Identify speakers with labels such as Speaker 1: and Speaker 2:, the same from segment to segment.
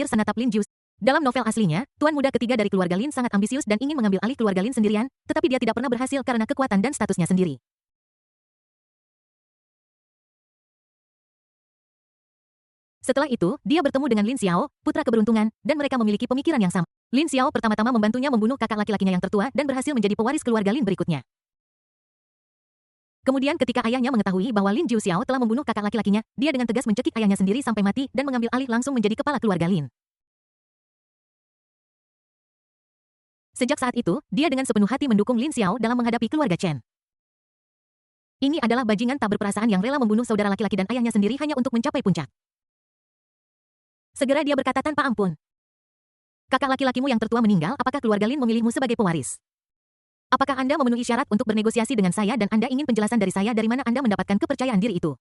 Speaker 1: terakhir menatap Lin Jiu. Dalam novel aslinya, tuan muda ketiga dari keluarga Lin sangat ambisius dan ingin mengambil alih keluarga Lin sendirian, tetapi dia tidak pernah berhasil karena kekuatan dan statusnya sendiri. Setelah itu, dia bertemu dengan Lin Xiao, putra keberuntungan, dan mereka memiliki pemikiran yang sama. Lin Xiao pertama-tama membantunya membunuh kakak laki-lakinya yang tertua dan berhasil menjadi pewaris keluarga Lin berikutnya. Kemudian ketika ayahnya mengetahui bahwa Lin Jiu Xiao telah membunuh kakak laki-lakinya, dia dengan tegas mencekik ayahnya sendiri sampai mati dan mengambil alih langsung menjadi kepala keluarga Lin. Sejak saat itu, dia dengan sepenuh hati mendukung Lin Xiao dalam menghadapi keluarga Chen. Ini adalah bajingan tak berperasaan yang rela membunuh saudara laki-laki dan ayahnya sendiri hanya untuk mencapai puncak. Segera dia berkata tanpa ampun. Kakak laki-lakimu yang tertua meninggal, apakah keluarga Lin memilihmu sebagai pewaris? Apakah Anda memenuhi syarat untuk bernegosiasi dengan saya dan Anda ingin penjelasan dari saya dari mana Anda mendapatkan kepercayaan diri itu?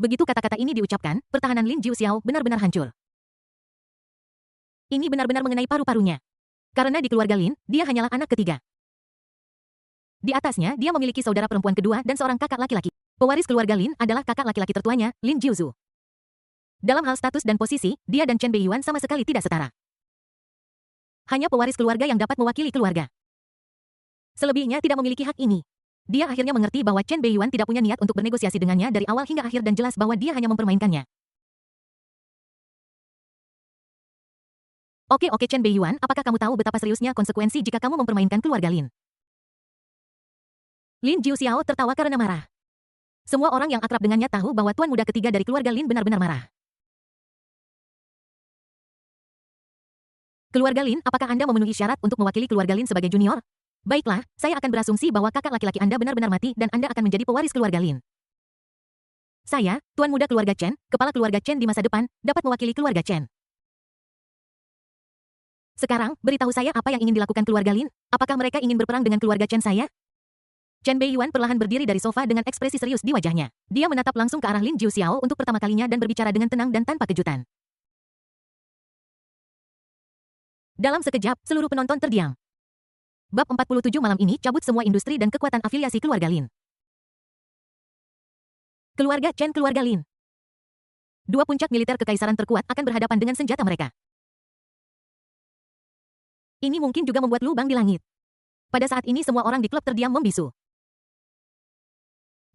Speaker 1: Begitu kata-kata ini diucapkan, pertahanan Lin Jiu Xiao benar-benar hancur. Ini benar-benar mengenai paru-parunya. Karena di keluarga Lin, dia hanyalah anak ketiga. Di atasnya, dia memiliki saudara perempuan kedua dan seorang kakak laki-laki. Pewaris keluarga Lin adalah kakak laki-laki tertuanya, Lin Jiuzhu. Dalam hal status dan posisi, dia dan Chen Beiyuan sama sekali tidak setara. Hanya pewaris keluarga yang dapat mewakili keluarga. Selebihnya tidak memiliki hak ini. Dia akhirnya mengerti bahwa Chen Beiyuan tidak punya niat untuk bernegosiasi dengannya dari awal hingga akhir dan jelas bahwa dia hanya mempermainkannya. Oke Chen Beiyuan, apakah kamu tahu betapa seriusnya konsekuensi jika kamu mempermainkan keluarga Lin? Lin Jiu Xiao tertawa karena marah. Semua orang yang akrab dengannya tahu bahwa tuan muda ketiga dari keluarga Lin benar-benar marah. Keluarga Lin, apakah Anda memenuhi syarat untuk mewakili keluarga Lin sebagai junior? Baiklah, saya akan berasumsi bahwa kakak laki-laki Anda benar-benar mati dan Anda akan menjadi pewaris keluarga Lin. Saya, tuan muda keluarga Chen, kepala keluarga Chen di masa depan, dapat mewakili keluarga Chen. Sekarang, beritahu saya apa yang ingin dilakukan keluarga Lin? Apakah mereka ingin berperang dengan keluarga Chen saya? Chen Beiyuan perlahan berdiri dari sofa dengan ekspresi serius di wajahnya. Dia menatap langsung ke arah Lin Jiu Xiao untuk pertama kalinya dan berbicara dengan tenang dan tanpa kejutan. Dalam sekejap, seluruh penonton terdiam. Bab 47 malam ini cabut semua industri dan kekuatan afiliasi keluarga Lin. Keluarga Chen, keluarga Lin. Dua puncak militer kekaisaran terkuat akan berhadapan dengan senjata mereka. Ini mungkin juga membuat lubang di langit. Pada saat ini semua orang di klub terdiam membisu.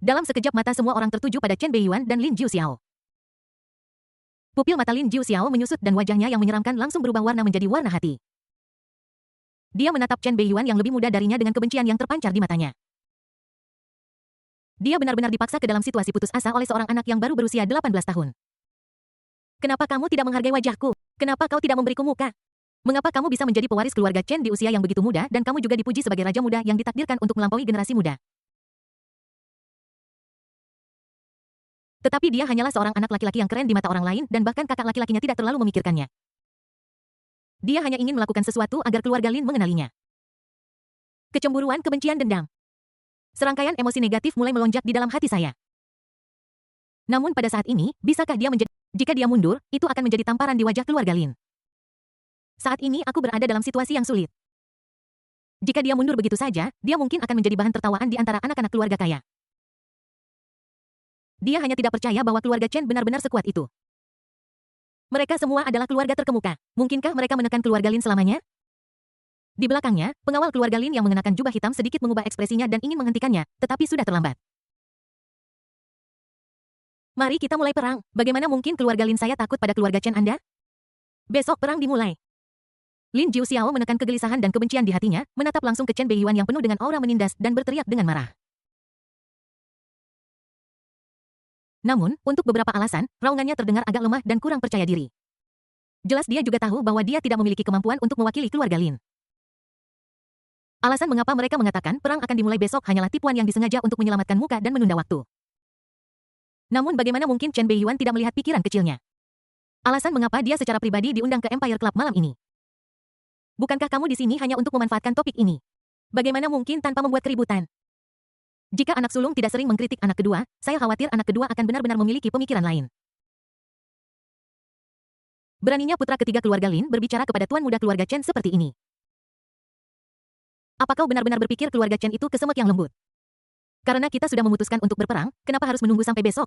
Speaker 1: Dalam sekejap mata semua orang tertuju pada Chen Beiyuan dan Lin Jiu Xiao. Pupil mata Lin Jiu Xiao menyusut dan wajahnya yang menyeramkan langsung berubah warna menjadi warna hati. Dia menatap Chen Beiyuan yang lebih muda darinya dengan kebencian yang terpancar di matanya. Dia benar-benar dipaksa ke dalam situasi putus asa oleh seorang anak yang baru berusia 18 tahun. Kenapa kamu tidak menghargai wajahku? Kenapa kau tidak memberiku muka? Mengapa kamu bisa menjadi pewaris keluarga Chen di usia yang begitu muda dan kamu juga dipuji sebagai raja muda yang ditakdirkan untuk melampaui generasi muda? Tetapi dia hanyalah seorang anak laki-laki yang keren di mata orang lain dan bahkan kakak laki-lakinya tidak terlalu memikirkannya. Dia hanya ingin melakukan sesuatu agar keluarga Lin mengenalinya. Kecemburuan, kebencian, dendam. Serangkaian emosi negatif mulai melonjak di dalam hati saya. Namun pada saat ini, bisakah dia jika dia mundur, itu akan menjadi tamparan di wajah keluarga Lin. Saat ini aku berada dalam situasi yang sulit. Jika dia mundur begitu saja, dia mungkin akan menjadi bahan tertawaan di antara anak-anak keluarga kaya. Dia hanya tidak percaya bahwa keluarga Chen benar-benar sekuat itu. Mereka semua adalah keluarga terkemuka. Mungkinkah mereka menekan keluarga Lin selamanya? Di belakangnya, pengawal keluarga Lin yang mengenakan jubah hitam sedikit mengubah ekspresinya dan ingin menghentikannya, tetapi sudah terlambat. Mari kita mulai perang. Bagaimana mungkin keluarga Lin saya takut pada keluarga Chen Anda? Besok perang dimulai. Lin Jiu Xiao menekan kegelisahan dan kebencian di hatinya, menatap langsung ke Chen Beiyuan yang penuh dengan aura menindas dan berteriak dengan marah. Namun, untuk beberapa alasan, raungannya terdengar agak lemah dan kurang percaya diri. Jelas dia juga tahu bahwa dia tidak memiliki kemampuan untuk mewakili keluarga Lin. Alasan mengapa mereka mengatakan perang akan dimulai besok hanyalah tipuan yang disengaja untuk menyelamatkan muka dan menunda waktu. Namun bagaimana mungkin Chen Beiyuan tidak melihat pikiran kecilnya? Alasan mengapa dia secara pribadi diundang ke Empire Club malam ini? Bukankah kamu di sini hanya untuk memanfaatkan topik ini? Bagaimana mungkin tanpa membuat keributan? Jika anak sulung tidak sering mengkritik anak kedua, saya khawatir anak kedua akan benar-benar memiliki pemikiran lain. Beraninya putra ketiga keluarga Lin berbicara kepada tuan muda keluarga Chen seperti ini. Apa kau benar-benar berpikir keluarga Chen itu kesemek yang lembut? Karena kita sudah memutuskan untuk berperang, kenapa harus menunggu sampai besok?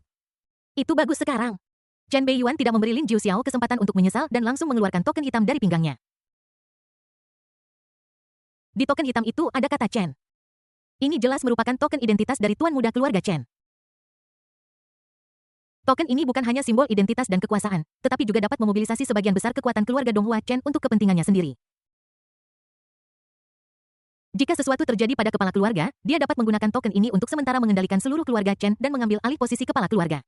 Speaker 1: Itu bagus sekarang. Chen Beiyuan tidak memberi Lin Jiuxiao kesempatan untuk menyesal dan langsung mengeluarkan token hitam dari pinggangnya. Di token hitam itu ada kata Chen. Ini jelas merupakan token identitas dari tuan muda keluarga Chen. Token ini bukan hanya simbol identitas dan kekuasaan, tetapi juga dapat memobilisasi sebagian besar kekuatan keluarga Donghua Chen untuk kepentingannya sendiri. Jika sesuatu terjadi pada kepala keluarga, dia dapat menggunakan token ini untuk sementara mengendalikan seluruh keluarga Chen dan mengambil alih posisi kepala keluarga.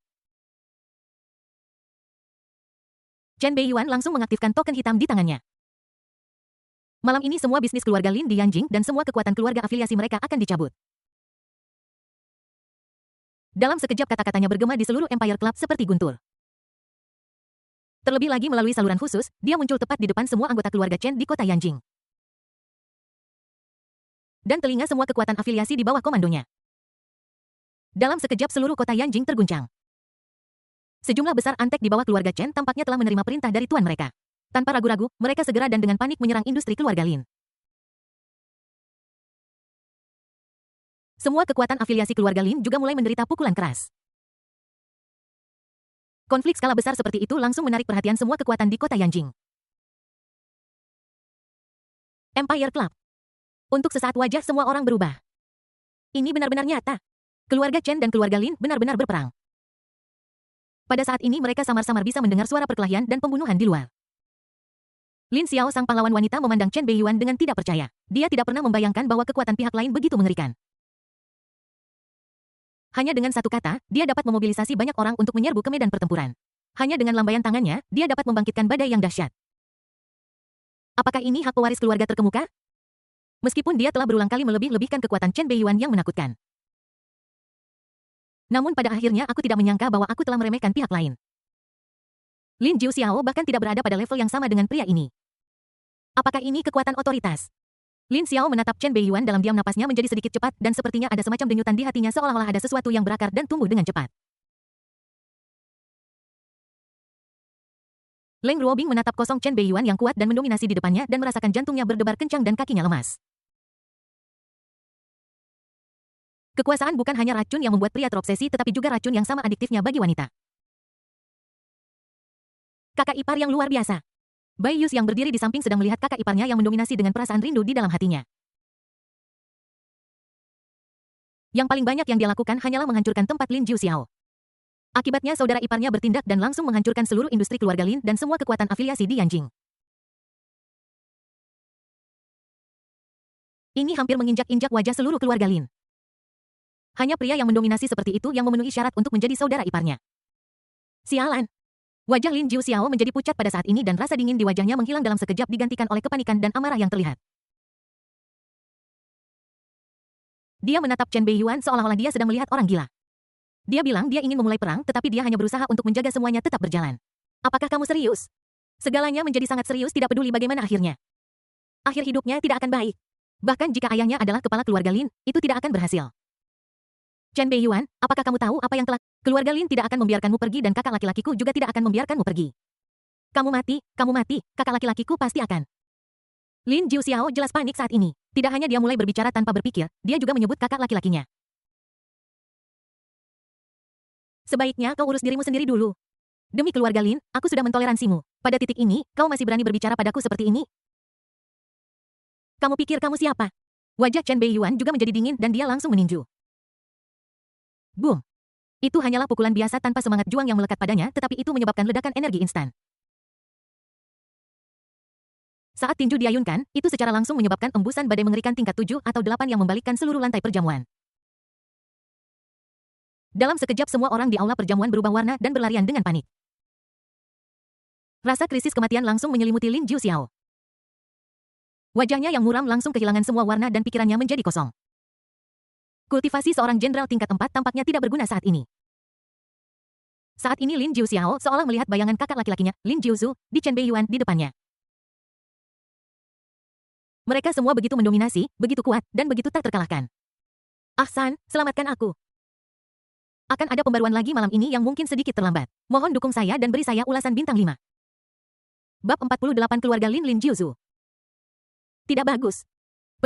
Speaker 1: Chen Beiyuan langsung mengaktifkan token hitam di tangannya. Malam ini semua bisnis keluarga Lin di Yanjing dan semua kekuatan keluarga afiliasi mereka akan dicabut. Dalam sekejap kata-katanya bergema di seluruh Empire Club seperti guntur. Terlebih lagi melalui saluran khusus, dia muncul tepat di depan semua anggota keluarga Chen di kota Yanjing. Dan telinga semua kekuatan afiliasi di bawah komandonya. Dalam sekejap seluruh kota Yanjing terguncang. Sejumlah besar antek di bawah keluarga Chen tampaknya telah menerima perintah dari tuan mereka. Tanpa ragu-ragu, mereka segera dan dengan panik menyerang industri keluarga Lin. Semua kekuatan afiliasi keluarga Lin juga mulai menderita pukulan keras. Konflik skala besar seperti itu langsung menarik perhatian semua kekuatan di kota Yanjing. Empire Club. Untuk sesaat wajah semua orang berubah. Ini benar-benar nyata. Keluarga Chen dan keluarga Lin benar-benar berperang. Pada saat ini mereka samar-samar bisa mendengar suara perkelahian dan pembunuhan di luar. Lin Xiao sang pahlawan wanita memandang Chen Beiyuan dengan tidak percaya. Dia tidak pernah membayangkan bahwa kekuatan pihak lain begitu mengerikan. Hanya dengan satu kata, dia dapat memobilisasi banyak orang untuk menyerbu ke medan pertempuran. Hanya dengan lambaian tangannya, dia dapat membangkitkan badai yang dahsyat. Apakah ini hak pewaris keluarga terkemuka? Meskipun dia telah berulang kali melebih-lebihkan kekuatan Chen Beiyuan yang menakutkan. Namun pada akhirnya aku tidak menyangka bahwa aku telah meremehkan pihak lain. Lin Jiuxiao bahkan tidak berada pada level yang sama dengan pria ini. Apakah ini kekuatan otoritas? Lin Xiao menatap Chen Beiyuan dalam diam, napasnya menjadi sedikit cepat dan sepertinya ada semacam denyutan di hatinya seolah-olah ada sesuatu yang berakar dan tumbuh dengan cepat. Leng Ruobing menatap kosong Chen Beiyuan yang kuat dan mendominasi di depannya dan merasakan jantungnya berdebar kencang dan kakinya lemas. Kekuasaan bukan hanya racun yang membuat pria terobsesi tetapi juga racun yang sama adiktifnya bagi wanita. Kakak ipar yang luar biasa. Bai Yus yang berdiri di samping sedang melihat kakak iparnya yang mendominasi dengan perasaan rindu di dalam hatinya. Yang paling banyak yang dia lakukan hanyalah menghancurkan tempat Lin Jiuxiao. Akibatnya saudara iparnya bertindak dan langsung menghancurkan seluruh industri keluarga Lin dan semua kekuatan afiliasi di Yanjing. Ini hampir menginjak-injak wajah seluruh keluarga Lin. Hanya pria yang mendominasi seperti itu yang memenuhi syarat untuk menjadi saudara iparnya. Sialan. Wajah Lin Jiuxiao menjadi pucat pada saat ini dan rasa dingin di wajahnya menghilang dalam sekejap digantikan oleh kepanikan dan amarah yang terlihat. Dia menatap Chen Beiyuan seolah-olah dia sedang melihat orang gila. Dia bilang dia ingin memulai perang tetapi dia hanya berusaha untuk menjaga semuanya tetap berjalan. Apakah kamu serius? Segalanya menjadi sangat serius tidak peduli bagaimana akhirnya. Akhir hidupnya tidak akan baik. Bahkan jika ayahnya adalah kepala keluarga Lin, itu tidak akan berhasil. Chen Beiyuan, apakah kamu tahu apa yang telah... Keluarga Lin tidak akan membiarkanmu pergi dan kakak laki-lakiku juga tidak akan membiarkanmu pergi. Kamu mati, kakak laki-lakiku pasti akan. Lin Jiuxiao jelas panik saat ini. Tidak hanya dia mulai berbicara tanpa berpikir, dia juga menyebut kakak laki-lakinya. Sebaiknya kau urus dirimu sendiri dulu. Demi keluarga Lin, aku sudah mentoleransimu. Pada titik ini, kau masih berani berbicara padaku seperti ini? Kamu pikir kamu siapa? Wajah Chen Beiyuan juga menjadi dingin dan dia langsung meninju. Boom. Itu hanyalah pukulan biasa tanpa semangat juang yang melekat padanya, tetapi itu menyebabkan ledakan energi instan. Saat tinju diayunkan, itu secara langsung menyebabkan embusan badai mengerikan tingkat 7 atau 8 yang membalikkan seluruh lantai perjamuan. Dalam sekejap semua orang di aula perjamuan berubah warna dan berlarian dengan panik. Rasa krisis kematian langsung menyelimuti Lin Jiuxiao. Wajahnya yang muram langsung kehilangan semua warna dan pikirannya menjadi kosong. Kultivasi seorang jenderal tingkat 4 tampaknya tidak berguna saat ini. Saat ini Lin Jiuxiao seolah melihat bayangan kakak laki-lakinya, Lin Jiuzu, di Chen Beiyuan di depannya. Mereka semua begitu mendominasi, begitu kuat, dan begitu tak terkalahkan. Ahsan, selamatkan aku. Akan ada pembaruan lagi malam ini yang mungkin sedikit terlambat. Mohon dukung saya dan beri saya ulasan bintang 5. Bab 48 Keluarga Lin Jiuzu. Tidak bagus.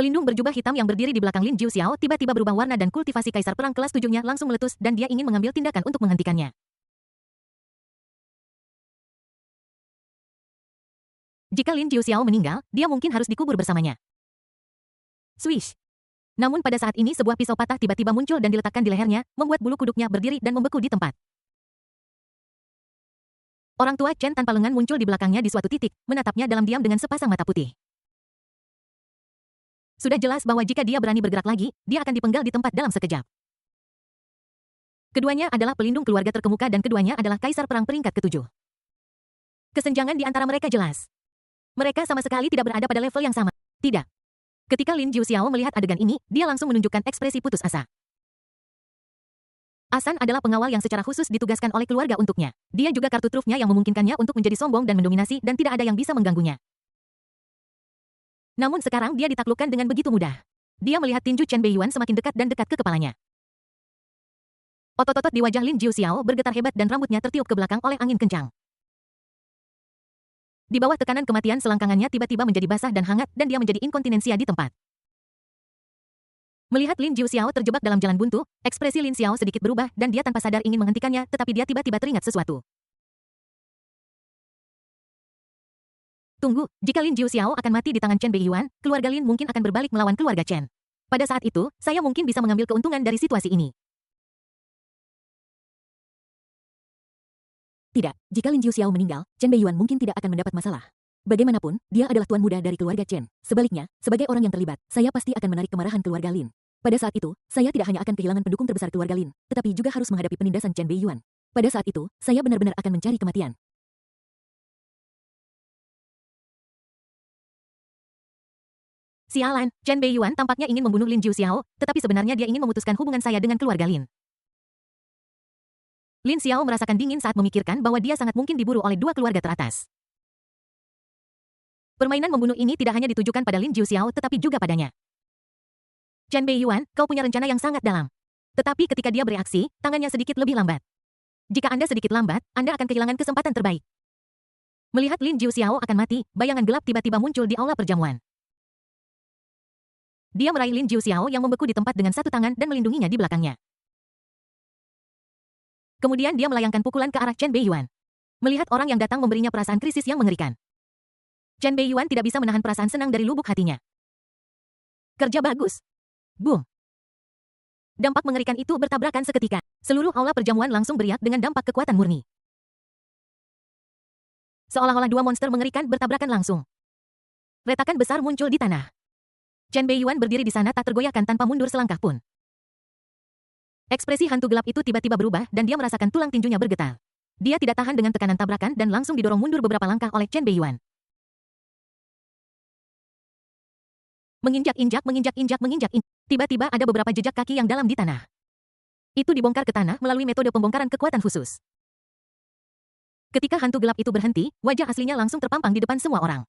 Speaker 1: Pelindung berjubah hitam yang berdiri di belakang Lin Jiuxiao tiba-tiba berubah warna dan kultivasi kaisar perang kelas 7-nya langsung meletus dan dia ingin mengambil tindakan untuk menghentikannya. Jika Lin Jiuxiao meninggal, dia mungkin harus dikubur bersamanya. Swish. Namun pada saat ini sebuah pisau patah tiba-tiba muncul dan diletakkan di lehernya, membuat bulu kuduknya berdiri dan membeku di tempat. Orang tua Chen tanpa lengan muncul di belakangnya di suatu titik, menatapnya dalam diam dengan sepasang mata putih. Sudah jelas bahwa jika dia berani bergerak lagi, dia akan dipenggal di tempat dalam sekejap. Keduanya adalah pelindung keluarga terkemuka dan keduanya adalah kaisar perang peringkat ke-7. Kesenjangan di antara mereka jelas. Mereka sama sekali tidak berada pada level yang sama. Tidak. Ketika Lin Jiuxiao melihat adegan ini, dia langsung menunjukkan ekspresi putus asa. Asan adalah pengawal yang secara khusus ditugaskan oleh keluarga untuknya. Dia juga kartu trufnya yang memungkinkannya untuk menjadi sombong dan mendominasi dan tidak ada yang bisa mengganggunya. Namun sekarang dia ditaklukkan dengan begitu mudah. Dia melihat tinju Chen Beiyuan semakin dekat dan dekat ke kepalanya. Otot-otot di wajah Lin Jiuxiao bergetar hebat dan rambutnya tertiup ke belakang oleh angin kencang. Di bawah tekanan kematian selangkangannya tiba-tiba menjadi basah dan hangat dan dia menjadi inkontinensia di tempat. Melihat Lin Jiuxiao terjebak dalam jalan buntu, ekspresi Lin Xiao sedikit berubah dan dia tanpa sadar ingin menghentikannya tetapi dia tiba-tiba teringat sesuatu. Tunggu, jika Lin Jiuxiao akan mati di tangan Chen Beiyuan, keluarga Lin mungkin akan berbalik melawan keluarga Chen. Pada saat itu, saya mungkin bisa mengambil keuntungan dari situasi ini. Tidak, jika Lin Jiuxiao meninggal, Chen Beiyuan mungkin tidak akan mendapat masalah. Bagaimanapun, dia adalah tuan muda dari keluarga Chen. Sebaliknya, sebagai orang yang terlibat, saya pasti akan menarik kemarahan keluarga Lin. Pada saat itu, saya tidak hanya akan kehilangan pendukung terbesar keluarga Lin, tetapi juga harus menghadapi penindasan Chen Beiyuan. Pada saat itu, saya benar-benar akan mencari kematian. Sialan, Chen Beiyuan tampaknya ingin membunuh Lin Jiuxiao, tetapi sebenarnya dia ingin memutuskan hubungan saya dengan keluarga Lin. Lin Xiao merasakan dingin saat memikirkan bahwa dia sangat mungkin diburu oleh dua keluarga teratas. Permainan membunuh ini tidak hanya ditujukan pada Lin Jiuxiao tetapi juga padanya. Chen Beiyuan, kau punya rencana yang sangat dalam. Tetapi ketika dia bereaksi, tangannya sedikit lebih lambat. Jika Anda sedikit lambat, Anda akan kehilangan kesempatan terbaik. Melihat Lin Jiuxiao akan mati, bayangan gelap tiba-tiba muncul di aula perjamuan. Dia meraih Lin Jiuxiao yang membeku di tempat dengan satu tangan dan melindunginya di belakangnya. Kemudian dia melayangkan pukulan ke arah Chen Beiyuan. Melihat orang yang datang memberinya perasaan krisis yang mengerikan. Chen Beiyuan tidak bisa menahan perasaan senang dari lubuk hatinya. Kerja bagus. Boom. Dampak mengerikan itu bertabrakan seketika. Seluruh aula perjamuan langsung beriak dengan dampak kekuatan murni. Seolah-olah dua monster mengerikan bertabrakan langsung. Retakan besar muncul di tanah. Chen Beiyuan berdiri di sana tak tergoyahkan tanpa mundur selangkah pun. Ekspresi hantu gelap itu tiba-tiba berubah dan dia merasakan tulang tinjunya bergetar. Dia tidak tahan dengan tekanan tabrakan dan langsung didorong mundur beberapa langkah oleh Chen Beiyuan. Menginjak-injak. Tiba-tiba ada beberapa jejak kaki yang dalam di tanah. Itu dibongkar ke tanah melalui metode pembongkaran kekuatan khusus. Ketika hantu gelap itu berhenti, wajah aslinya langsung terpampang di depan semua orang.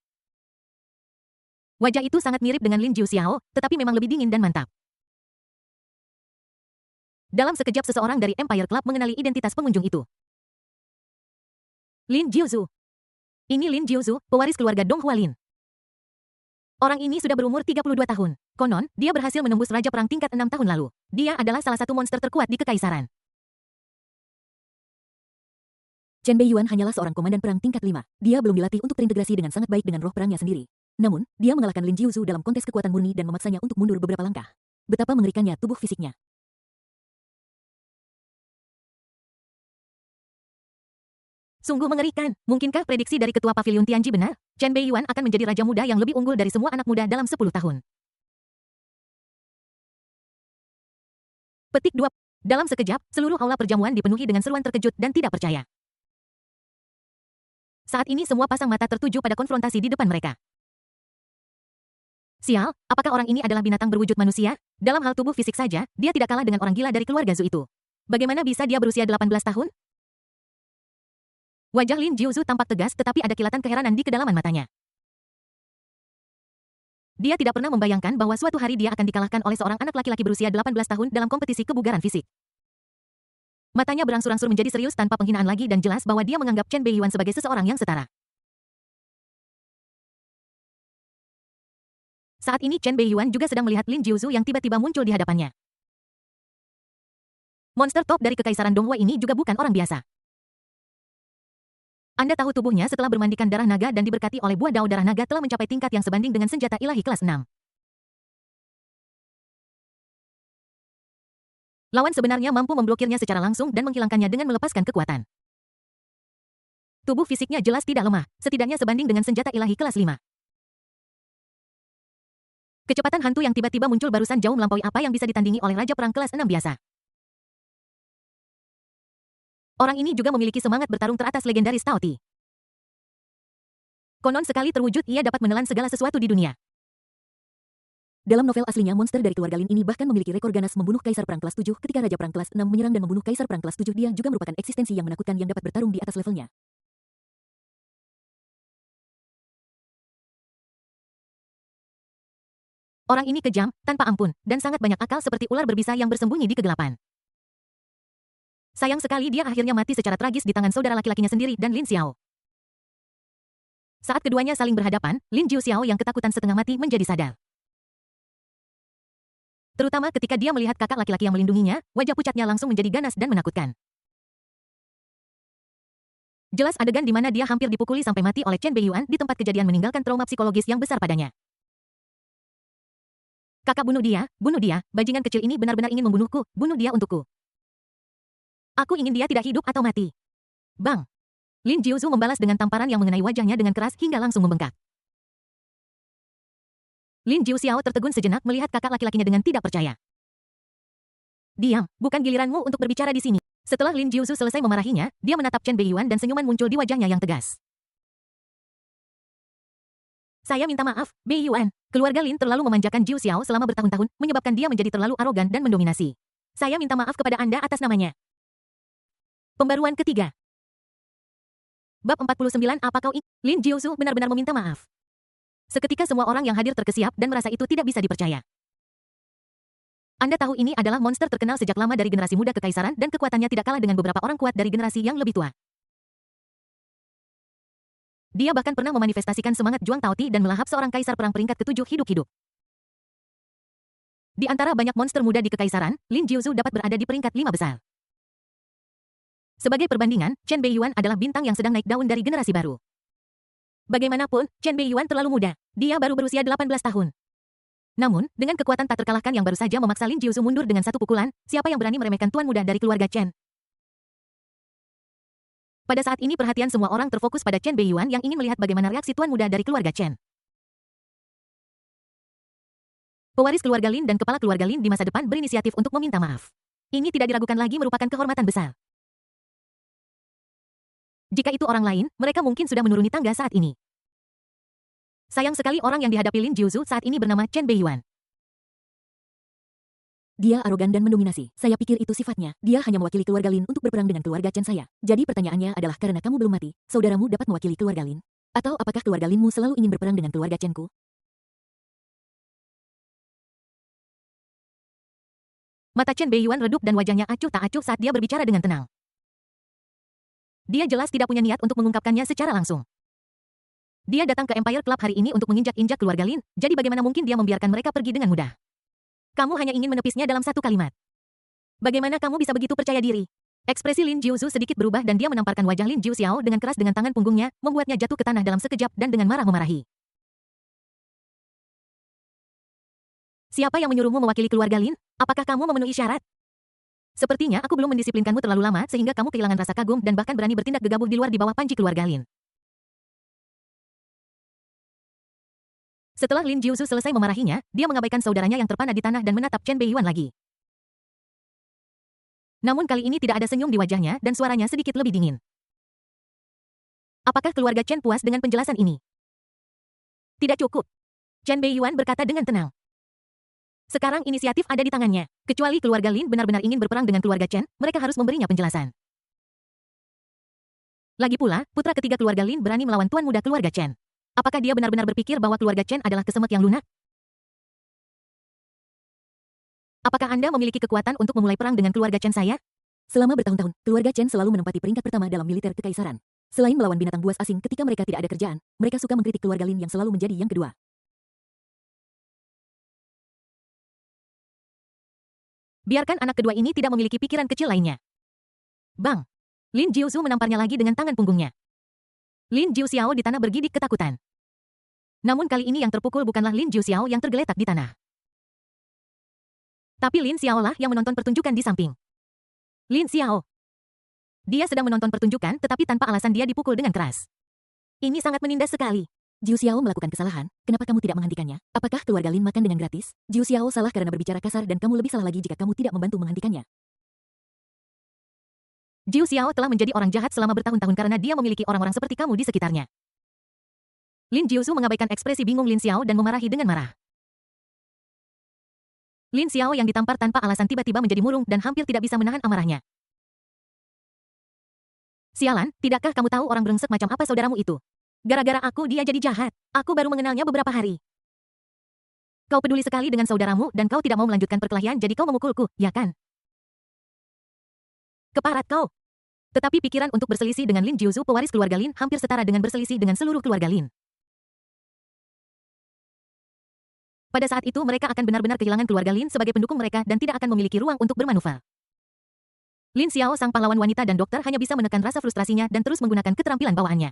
Speaker 1: Wajah itu sangat mirip dengan Lin Jiuxiao, tetapi memang lebih dingin dan mantap. Dalam sekejap seseorang dari Empire Club mengenali identitas pengunjung itu. Lin Jiuzhu. Ini Lin Jiuzhu, pewaris keluarga Dong Hualin. Orang ini sudah berumur 32 tahun. Konon, dia berhasil menembus Raja Perang tingkat 6 tahun lalu. Dia adalah salah satu monster terkuat di kekaisaran. Chen Beiyuan hanyalah seorang komandan perang tingkat 5. Dia belum dilatih untuk terintegrasi dengan sangat baik dengan roh perangnya sendiri. Namun, dia mengalahkan Lin Jiuzhu dalam kontes kekuatan murni dan memaksanya untuk mundur beberapa langkah. Betapa mengerikannya tubuh fisiknya. Sungguh mengerikan. Mungkinkah prediksi dari ketua pavilion Tianji benar? Chen Beiyuan akan menjadi raja muda yang lebih unggul dari semua anak muda dalam 10 tahun. Petik 2. Dalam sekejap, seluruh aula perjamuan dipenuhi dengan seruan terkejut dan tidak percaya. Saat ini semua pasang mata tertuju pada konfrontasi di depan mereka. Sial, apakah orang ini adalah binatang berwujud manusia? Dalam hal tubuh fisik saja, dia tidak kalah dengan orang gila dari keluarga Zhu itu. Bagaimana bisa dia berusia 18 tahun? Wajah Lin Jiuzhu tampak tegas tetapi ada kilatan keheranan di kedalaman matanya. Dia tidak pernah membayangkan bahwa suatu hari dia akan dikalahkan oleh seorang anak laki-laki berusia 18 tahun dalam kompetisi kebugaran fisik. Matanya berangsur-angsur menjadi serius tanpa penghinaan lagi dan jelas bahwa dia menganggap Chen Beiyuan sebagai seseorang yang setara. Saat ini Chen Beiyuan juga sedang melihat Lin Jiuzhu yang tiba-tiba muncul di hadapannya. Monster top dari kekaisaran Donghua ini juga bukan orang biasa. Anda tahu tubuhnya setelah bermandikan darah naga dan diberkati oleh buah dao darah naga telah mencapai tingkat yang sebanding dengan senjata ilahi kelas 6. Lawan sebenarnya mampu memblokirnya secara langsung dan menghilangkannya dengan melepaskan kekuatan. Tubuh fisiknya jelas tidak lemah, setidaknya sebanding dengan senjata ilahi kelas 5. Kecepatan hantu yang tiba-tiba muncul barusan jauh melampaui apa yang bisa ditandingi oleh Raja Perang kelas 6 biasa. Orang ini juga memiliki semangat bertarung teratas legendaris Tao Ti. Konon sekali terwujud ia dapat menelan segala sesuatu di dunia. Dalam novel aslinya, monster dari keluarga Lin ini bahkan memiliki rekor ganas membunuh Kaisar Perang kelas 7 ketika Raja Perang kelas 6 menyerang dan membunuh Kaisar Perang kelas 7. Dia juga merupakan eksistensi yang menakutkan yang dapat bertarung di atas levelnya. Orang ini kejam, tanpa ampun, dan sangat banyak akal seperti ular berbisa yang bersembunyi di kegelapan. Sayang sekali dia akhirnya mati secara tragis di tangan saudara laki-lakinya sendiri dan Lin Xiao. Saat keduanya saling berhadapan, Lin Jiu Xiao yang ketakutan setengah mati menjadi sadar. Terutama ketika dia melihat kakak laki-laki yang melindunginya, wajah pucatnya langsung menjadi ganas dan menakutkan. Jelas adegan di mana dia hampir dipukuli sampai mati oleh Chen Beiyuan di tempat kejadian meninggalkan trauma psikologis yang besar padanya. Kakak bunuh dia, bajingan kecil ini benar-benar ingin membunuhku, bunuh dia untukku. Aku ingin dia tidak hidup atau mati. Bang! Lin Jiuzu membalas dengan tamparan yang mengenai wajahnya dengan keras hingga langsung membengkak. Lin Jiu Xiao tertegun sejenak melihat kakak laki-lakinya dengan tidak percaya. Diam, bukan giliranmu untuk berbicara di sini. Setelah Lin Jiuzu selesai memarahinya, dia menatap Chen Beiyuan dan senyuman muncul di wajahnya yang tegas. Saya minta maaf, Beiyuan. Keluarga Lin terlalu memanjakan Jiu Xiao selama bertahun-tahun, menyebabkan dia menjadi terlalu arogan dan mendominasi. Saya minta maaf kepada Anda atas namanya. Pembaruan ketiga. Bab 49. Apa kau ingin? Lin Jiuzu benar-benar meminta maaf. Seketika semua orang yang hadir terkesiap dan merasa itu tidak bisa dipercaya. Anda tahu ini adalah monster terkenal sejak lama dari generasi muda kekaisaran dan kekuatannya tidak kalah dengan beberapa orang kuat dari generasi yang lebih tua. Dia bahkan pernah memanifestasikan semangat juang Tao Ti dan melahap seorang kaisar perang peringkat ke-7 hidup-hidup. Di antara banyak monster muda di kekaisaran, Lin Jiuzu dapat berada di peringkat 5 besar. Sebagai perbandingan, Chen Beiyuan adalah bintang yang sedang naik daun dari generasi baru. Bagaimanapun, Chen Beiyuan terlalu muda. Dia baru berusia 18 tahun. Namun, dengan kekuatan tak terkalahkan yang baru saja memaksa Lin Jiuzu mundur dengan satu pukulan, siapa yang berani meremehkan tuan muda dari keluarga Chen? Pada saat ini perhatian semua orang terfokus pada Chen Beiyuan yang ingin melihat bagaimana reaksi tuan muda dari keluarga Chen. Pewaris keluarga Lin dan kepala keluarga Lin di masa depan berinisiatif untuk meminta maaf. Ini tidak diragukan lagi merupakan kehormatan besar. Jika itu orang lain, mereka mungkin sudah menuruni tangga saat ini. Sayang sekali orang yang dihadapi Lin Jiuzu saat ini bernama Chen Beiyuan. Dia arogan dan mendominasi. Saya pikir itu sifatnya. Dia hanya mewakili keluarga Lin untuk berperang dengan keluarga Chen saya. Jadi pertanyaannya adalah karena kamu belum mati, saudaramu dapat mewakili keluarga Lin? Atau apakah keluarga Linmu selalu ingin berperang dengan keluarga Chen-ku? Mata Chen Beiyuan redup dan wajahnya acuh tak acuh saat dia berbicara dengan tenang. Dia jelas tidak punya niat untuk mengungkapkannya secara langsung. Dia datang ke Empire Club hari ini untuk menginjak-injak keluarga Lin, jadi bagaimana mungkin dia membiarkan mereka pergi dengan mudah? Kamu hanya ingin menepisnya dalam satu kalimat. Bagaimana kamu bisa begitu percaya diri? Ekspresi Lin Jiuzu sedikit berubah dan dia menamparkan wajah Lin Jiu Xiao dengan keras dengan tangan punggungnya, membuatnya jatuh ke tanah dalam sekejap dan dengan marah memarahi. Siapa yang menyuruhmu mewakili keluarga Lin? Apakah kamu memenuhi syarat? Sepertinya aku belum mendisiplinkanmu terlalu lama sehingga kamu kehilangan rasa kagum dan bahkan berani bertindak gegabah di luar di bawah panji keluarga Lin. Setelah Lin Jiuzu selesai memarahinya, dia mengabaikan saudaranya yang terpana di tanah dan menatap Chen Beiyuan lagi. Namun kali ini tidak ada senyum di wajahnya dan suaranya sedikit lebih dingin. Apakah keluarga Chen puas dengan penjelasan ini? Tidak cukup. Chen Beiyuan berkata dengan tenang. Sekarang inisiatif ada di tangannya. Kecuali keluarga Lin benar-benar ingin berperang dengan keluarga Chen, mereka harus memberinya penjelasan. Lagi pula, putra ketiga keluarga Lin berani melawan tuan muda keluarga Chen. Apakah dia benar-benar berpikir bahwa keluarga Chen adalah kesemek yang lunak? Apakah Anda memiliki kekuatan untuk memulai perang dengan keluarga Chen saya? Selama bertahun-tahun, keluarga Chen selalu menempati peringkat pertama dalam militer kekaisaran. Selain melawan binatang buas asing ketika mereka tidak ada kerjaan, mereka suka mengkritik keluarga Lin yang selalu menjadi yang kedua. Biarkan anak kedua ini tidak memiliki pikiran kecil lainnya. Bang! Lin Jiuzu menamparnya lagi dengan tangan punggungnya. Lin Jiuxiao di tanah bergidik ketakutan. Namun kali ini yang terpukul bukanlah Lin Jiuxiao yang tergeletak di tanah. Tapi Lin Xiao lah yang menonton pertunjukan di samping. Lin Xiao. Dia sedang menonton pertunjukan tetapi tanpa alasan dia dipukul dengan keras. Ini sangat menindas sekali.
Speaker 2: Jiu Xiao melakukan kesalahan, kenapa kamu tidak menghentikannya? Apakah keluarga Lin makan dengan gratis? Jiu Xiao salah karena berbicara kasar dan kamu lebih salah lagi jika kamu tidak membantu menghentikannya.
Speaker 1: Jiu Xiao telah menjadi orang jahat selama bertahun-tahun karena dia memiliki orang-orang seperti kamu di sekitarnya. Lin Jiusu mengabaikan ekspresi bingung Lin Xiao dan memarahi dengan marah. Lin Xiao yang ditampar tanpa alasan tiba-tiba menjadi murung dan hampir tidak bisa menahan amarahnya. Sialan, tidakkah kamu tahu orang brengsek macam apa saudaramu itu? Gara-gara aku dia jadi jahat. Aku baru mengenalnya beberapa hari. Kau peduli sekali dengan saudaramu dan kau tidak mau melanjutkan perkelahian jadi kau memukulku, ya kan? Keparat kau. Tetapi pikiran untuk berselisih dengan Lin Jiusu pewaris keluarga Lin hampir setara dengan berselisih dengan seluruh keluarga Lin. Pada saat itu mereka akan benar-benar kehilangan keluarga Lin sebagai pendukung mereka dan tidak akan memiliki ruang untuk bermanuver. Lin Xiao sang pahlawan wanita dan dokter hanya bisa menekan rasa frustrasinya dan terus menggunakan keterampilan bawaannya.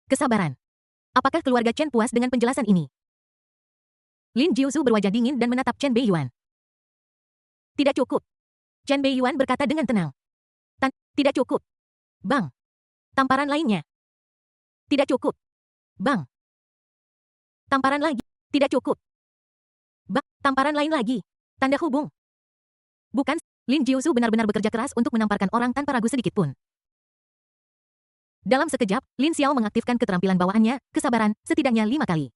Speaker 1: Kesabaran. Apakah keluarga Chen puas dengan penjelasan ini? Lin Jiusu berwajah dingin dan menatap Chen Beiyuan. Tidak cukup. Chen Beiyuan berkata dengan tenang. Tidak cukup. Bang. Tamparan lainnya. Tidak cukup. Bang. Tamparan lagi. Tidak cukup. Tamparan lain lagi. Tanda hubung. Bukan, Lin Jiusu benar-benar bekerja keras untuk menamparkan orang tanpa ragu sedikit pun. Dalam sekejap, Lin Xiao mengaktifkan keterampilan bawaannya, kesabaran, setidaknya 5 kali.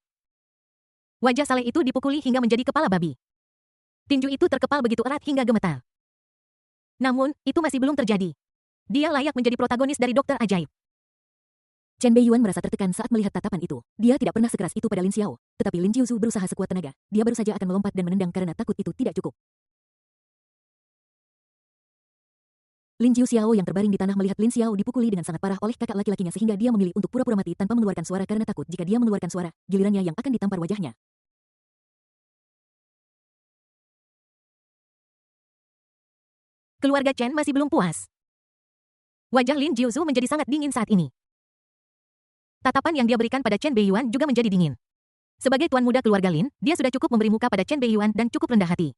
Speaker 1: Wajah Saleh itu dipukuli hingga menjadi kepala babi. Tinju itu terkepal begitu erat hingga gemetar. Namun, itu masih belum terjadi. Dia layak menjadi protagonis dari Dokter Ajaib.
Speaker 2: Chen Beiyuan merasa tertekan saat melihat tatapan itu. Dia tidak pernah sekeras itu pada Lin Xiao, tetapi Lin Jiusu berusaha sekuat tenaga. Dia baru saja akan melompat dan menendang karena takut itu tidak cukup. Lin Jiuxiao yang terbaring di tanah melihat Lin Xiao dipukuli dengan sangat parah oleh kakak laki-lakinya sehingga dia memilih untuk pura-pura mati tanpa mengeluarkan suara karena takut jika dia mengeluarkan suara, gilirannya yang akan ditampar wajahnya.
Speaker 1: Keluarga Chen masih belum puas. Wajah Lin Jiusu menjadi sangat dingin saat ini. Tatapan yang dia berikan pada Chen Beiyuan juga menjadi dingin. Sebagai tuan muda keluarga Lin, dia sudah cukup memberi muka pada Chen Beiyuan dan cukup rendah hati.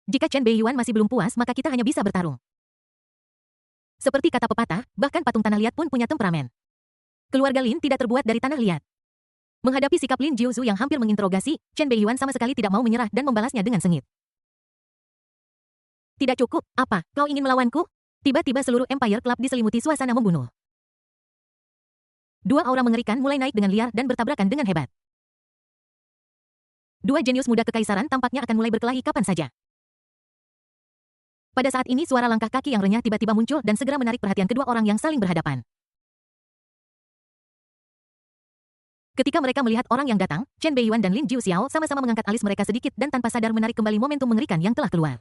Speaker 1: Jika Chen Beiyuan masih belum puas maka kita hanya bisa bertarung. Seperti kata pepatah, bahkan patung tanah liat pun punya temperamen. Keluarga Lin tidak terbuat dari tanah liat. Menghadapi sikap Lin Jiusu yang hampir menginterogasi, Chen Beiyuan sama sekali tidak mau menyerah dan membalasnya dengan sengit. Tidak cukup, apa, kau ingin melawanku? Tiba-tiba seluruh Empire Club diselimuti suasana membunuh. Dua aura mengerikan mulai naik dengan liar dan bertabrakan dengan hebat. Dua jenius muda kekaisaran tampaknya akan mulai berkelahi kapan saja. Pada saat ini suara langkah kaki yang renyah tiba-tiba muncul dan segera menarik perhatian kedua orang yang saling berhadapan. Ketika mereka melihat orang yang datang, Chen Beiyuan dan Lin Jiuxiao sama-sama mengangkat alis mereka sedikit dan tanpa sadar menarik kembali momentum mengerikan yang telah keluar.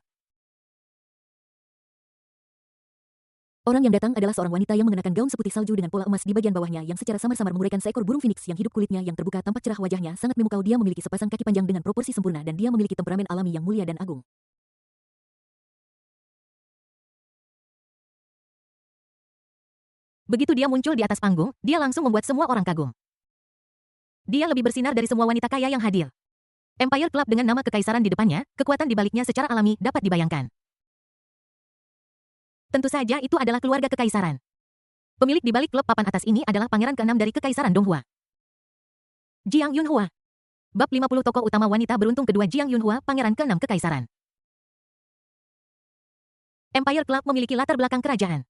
Speaker 2: Orang yang datang adalah seorang wanita yang mengenakan gaun seputih salju dengan pola emas di bagian bawahnya yang secara samar-samar menguraikan seekor burung phoenix yang hidup. Kulitnya yang terbuka tampak cerah, wajahnya sangat memukau. Dia memiliki sepasang kaki panjang dengan proporsi sempurna dan dia memiliki temperamen alami yang mulia dan agung.
Speaker 1: Begitu dia muncul di atas panggung, dia langsung membuat semua orang kagum. Dia lebih bersinar dari semua wanita kaya yang hadir. Empire Club dengan nama kekaisaran di depannya, kekuatan di baliknya secara alami dapat dibayangkan. Tentu saja itu adalah keluarga kekaisaran. Pemilik di balik klub papan atas ini adalah pangeran ke-6 dari kekaisaran Donghua. Jiang Yunhua. Bab 50 tokoh utama wanita beruntung kedua. Jiang Yunhua, pangeran ke-6 kekaisaran. Empire Club memiliki latar belakang kerajaan.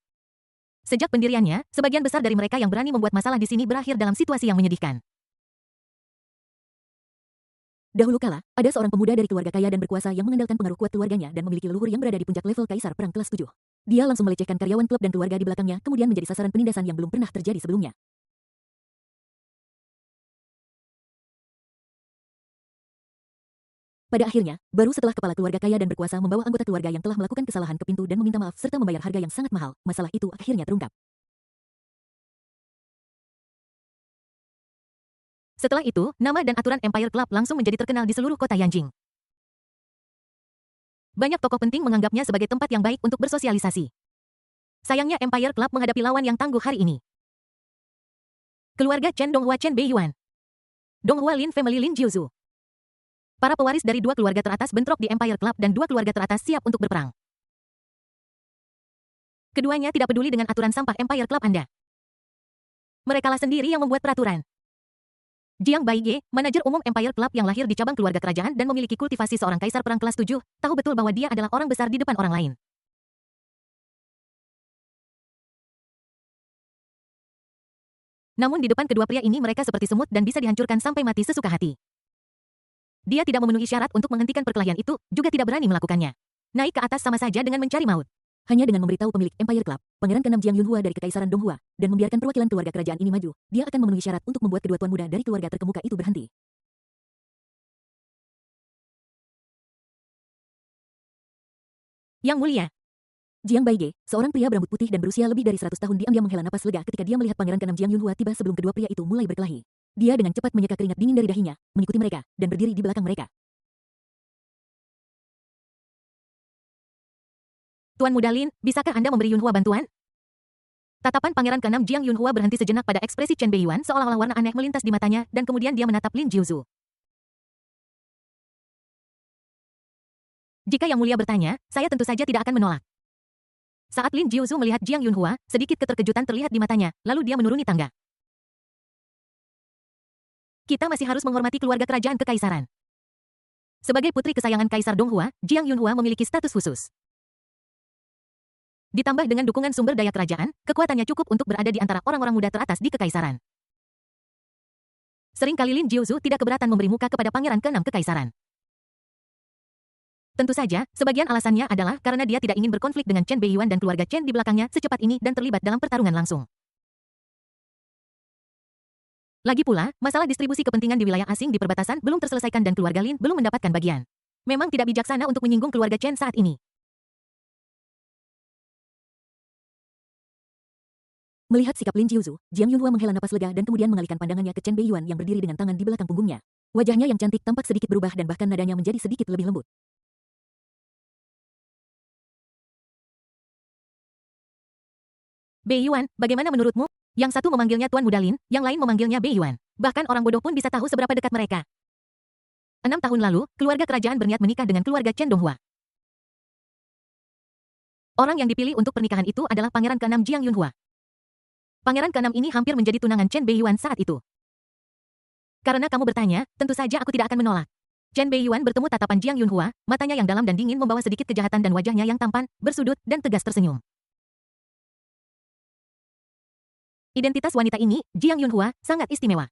Speaker 1: Sejak pendiriannya, sebagian besar dari mereka yang berani membuat masalah di sini berakhir dalam situasi yang menyedihkan.
Speaker 2: Dahulu kala, ada seorang pemuda dari keluarga kaya dan berkuasa yang mengandalkan pengaruh kuat keluarganya dan memiliki leluhur yang berada di puncak level kaisar perang kelas 7. Dia langsung melecehkan karyawan klub dan keluarga di belakangnya, kemudian menjadi sasaran penindasan yang belum pernah terjadi sebelumnya. Pada akhirnya, baru setelah kepala keluarga kaya dan berkuasa membawa anggota keluarga yang telah melakukan kesalahan ke pintu dan meminta maaf serta membayar harga yang sangat mahal, masalah itu akhirnya terungkap.
Speaker 1: Setelah itu, nama dan aturan Empire Club langsung menjadi terkenal di seluruh kota Yanjing. Banyak tokoh penting menganggapnya sebagai tempat yang baik untuk bersosialisasi. sayangnya Empire Club menghadapi lawan yang tangguh hari ini. Keluarga Chen Donghua Chen Beiyuan. Donghua Lin Family Lin Jiuzu. Para pewaris dari dua keluarga teratas bentrok di Empire Club dan dua keluarga teratas siap untuk berperang. Keduanya tidak peduli dengan aturan sampah Empire Club Anda. Merekalah sendiri yang membuat peraturan. Jiang Baige, manajer umum Empire Club yang lahir di cabang keluarga kerajaan dan memiliki kultivasi seorang kaisar perang kelas 7, tahu betul bahwa dia adalah orang besar di depan orang lain. Namun di depan kedua pria ini mereka seperti semut dan bisa dihancurkan sampai mati sesuka hati. Dia tidak memenuhi syarat untuk menghentikan perkelahian itu, juga tidak berani melakukannya. Naik ke atas sama saja dengan mencari maut.
Speaker 2: Hanya dengan memberitahu pemilik Empire Club, Pangeran ke-6 Jiang Yunhua dari Kekaisaran Donghua, dan membiarkan perwakilan keluarga kerajaan ini maju, dia akan memenuhi syarat untuk membuat kedua tuan muda dari keluarga terkemuka itu berhenti.
Speaker 1: Yang mulia,
Speaker 2: Jiang Baige, seorang pria berambut putih dan berusia lebih dari 100 tahun diam-diam menghela napas lega ketika dia melihat Pangeran ke-6 Jiang Yunhua tiba sebelum kedua pria itu mulai berkelahi. Dia dengan cepat menyeka keringat dingin dari dahinya, mengikuti mereka, dan berdiri di belakang mereka.
Speaker 1: Tuan Muda Lin, bisakah Anda memberi Yunhua bantuan? Tatapan Pangeran ke-6 Jiang Yunhua berhenti sejenak pada ekspresi Chen Beiyuan seolah-olah warna aneh melintas di matanya dan kemudian dia menatap Lin Jiuzu. Jika Yang Mulia bertanya, saya tentu saja tidak akan menolak. Saat Lin Jiuzu melihat Jiang Yunhua, sedikit keterkejutan terlihat di matanya, lalu dia menuruni tangga. Kita masih harus menghormati keluarga kerajaan kekaisaran. Sebagai putri kesayangan Kaisar Donghua, Jiang Yunhua memiliki status khusus. Ditambah dengan dukungan sumber daya kerajaan, kekuatannya cukup untuk berada di antara orang-orang muda teratas di kekaisaran. Seringkali Lin Jiuzu tidak keberatan memberi muka kepada Pangeran ke-6 kekaisaran. Tentu saja, sebagian alasannya adalah karena dia tidak ingin berkonflik dengan Chen Beiyuan dan keluarga Chen di belakangnya secepat ini dan terlibat dalam pertarungan langsung. Lagi pula, masalah distribusi kepentingan di wilayah asing di perbatasan belum terselesaikan dan keluarga Lin belum mendapatkan bagian. Memang tidak bijaksana untuk menyinggung keluarga Chen saat ini.
Speaker 2: Melihat sikap Lin Jiuzu, Jiang Yunhua menghela napas lega dan kemudian mengalihkan pandangannya ke Chen Beiyuan yang berdiri dengan tangan di belakang punggungnya. Wajahnya yang cantik tampak sedikit berubah dan bahkan nadanya menjadi sedikit lebih lembut.
Speaker 1: Beiyuan, bagaimana menurutmu? Yang satu memanggilnya Tuan Muda Lin, yang lain memanggilnya Beiyuan. Bahkan orang bodoh pun bisa tahu seberapa dekat mereka. 6 tahun lalu, keluarga kerajaan berniat menikah dengan keluarga Chen Donghua. Orang yang dipilih untuk pernikahan itu adalah Pangeran ke-6 Jiang Yunhua. Pangeran ke-6 ini hampir menjadi tunangan Chen Beiyuan saat itu. Karena kamu bertanya, tentu saja aku tidak akan menolak. Chen Beiyuan bertemu tatapan Jiang Yunhua, matanya yang dalam dan dingin membawa sedikit kejahatan dan wajahnya yang tampan, bersudut, dan tegas tersenyum. Identitas wanita ini, Jiang Yunhua, sangat istimewa.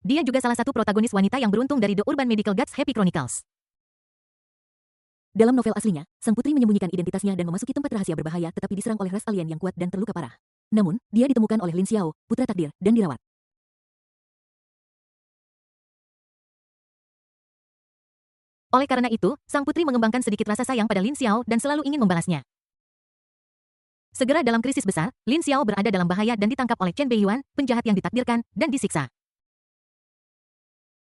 Speaker 1: Dia juga salah satu protagonis wanita yang beruntung dari The Urban Medical Gods Happy Chronicles.
Speaker 2: Dalam novel aslinya, sang putri menyembunyikan identitasnya dan memasuki tempat rahasia berbahaya tetapi diserang oleh ras alien yang kuat dan terluka parah. Namun, dia ditemukan oleh Lin Xiao, putra takdir, dan dirawat.
Speaker 1: Oleh karena itu, sang putri mengembangkan sedikit rasa sayang pada Lin Xiao dan selalu ingin membalasnya. Segera dalam krisis besar, Lin Xiao berada dalam bahaya dan ditangkap oleh Chen Beiyuan, penjahat yang ditakdirkan, dan disiksa.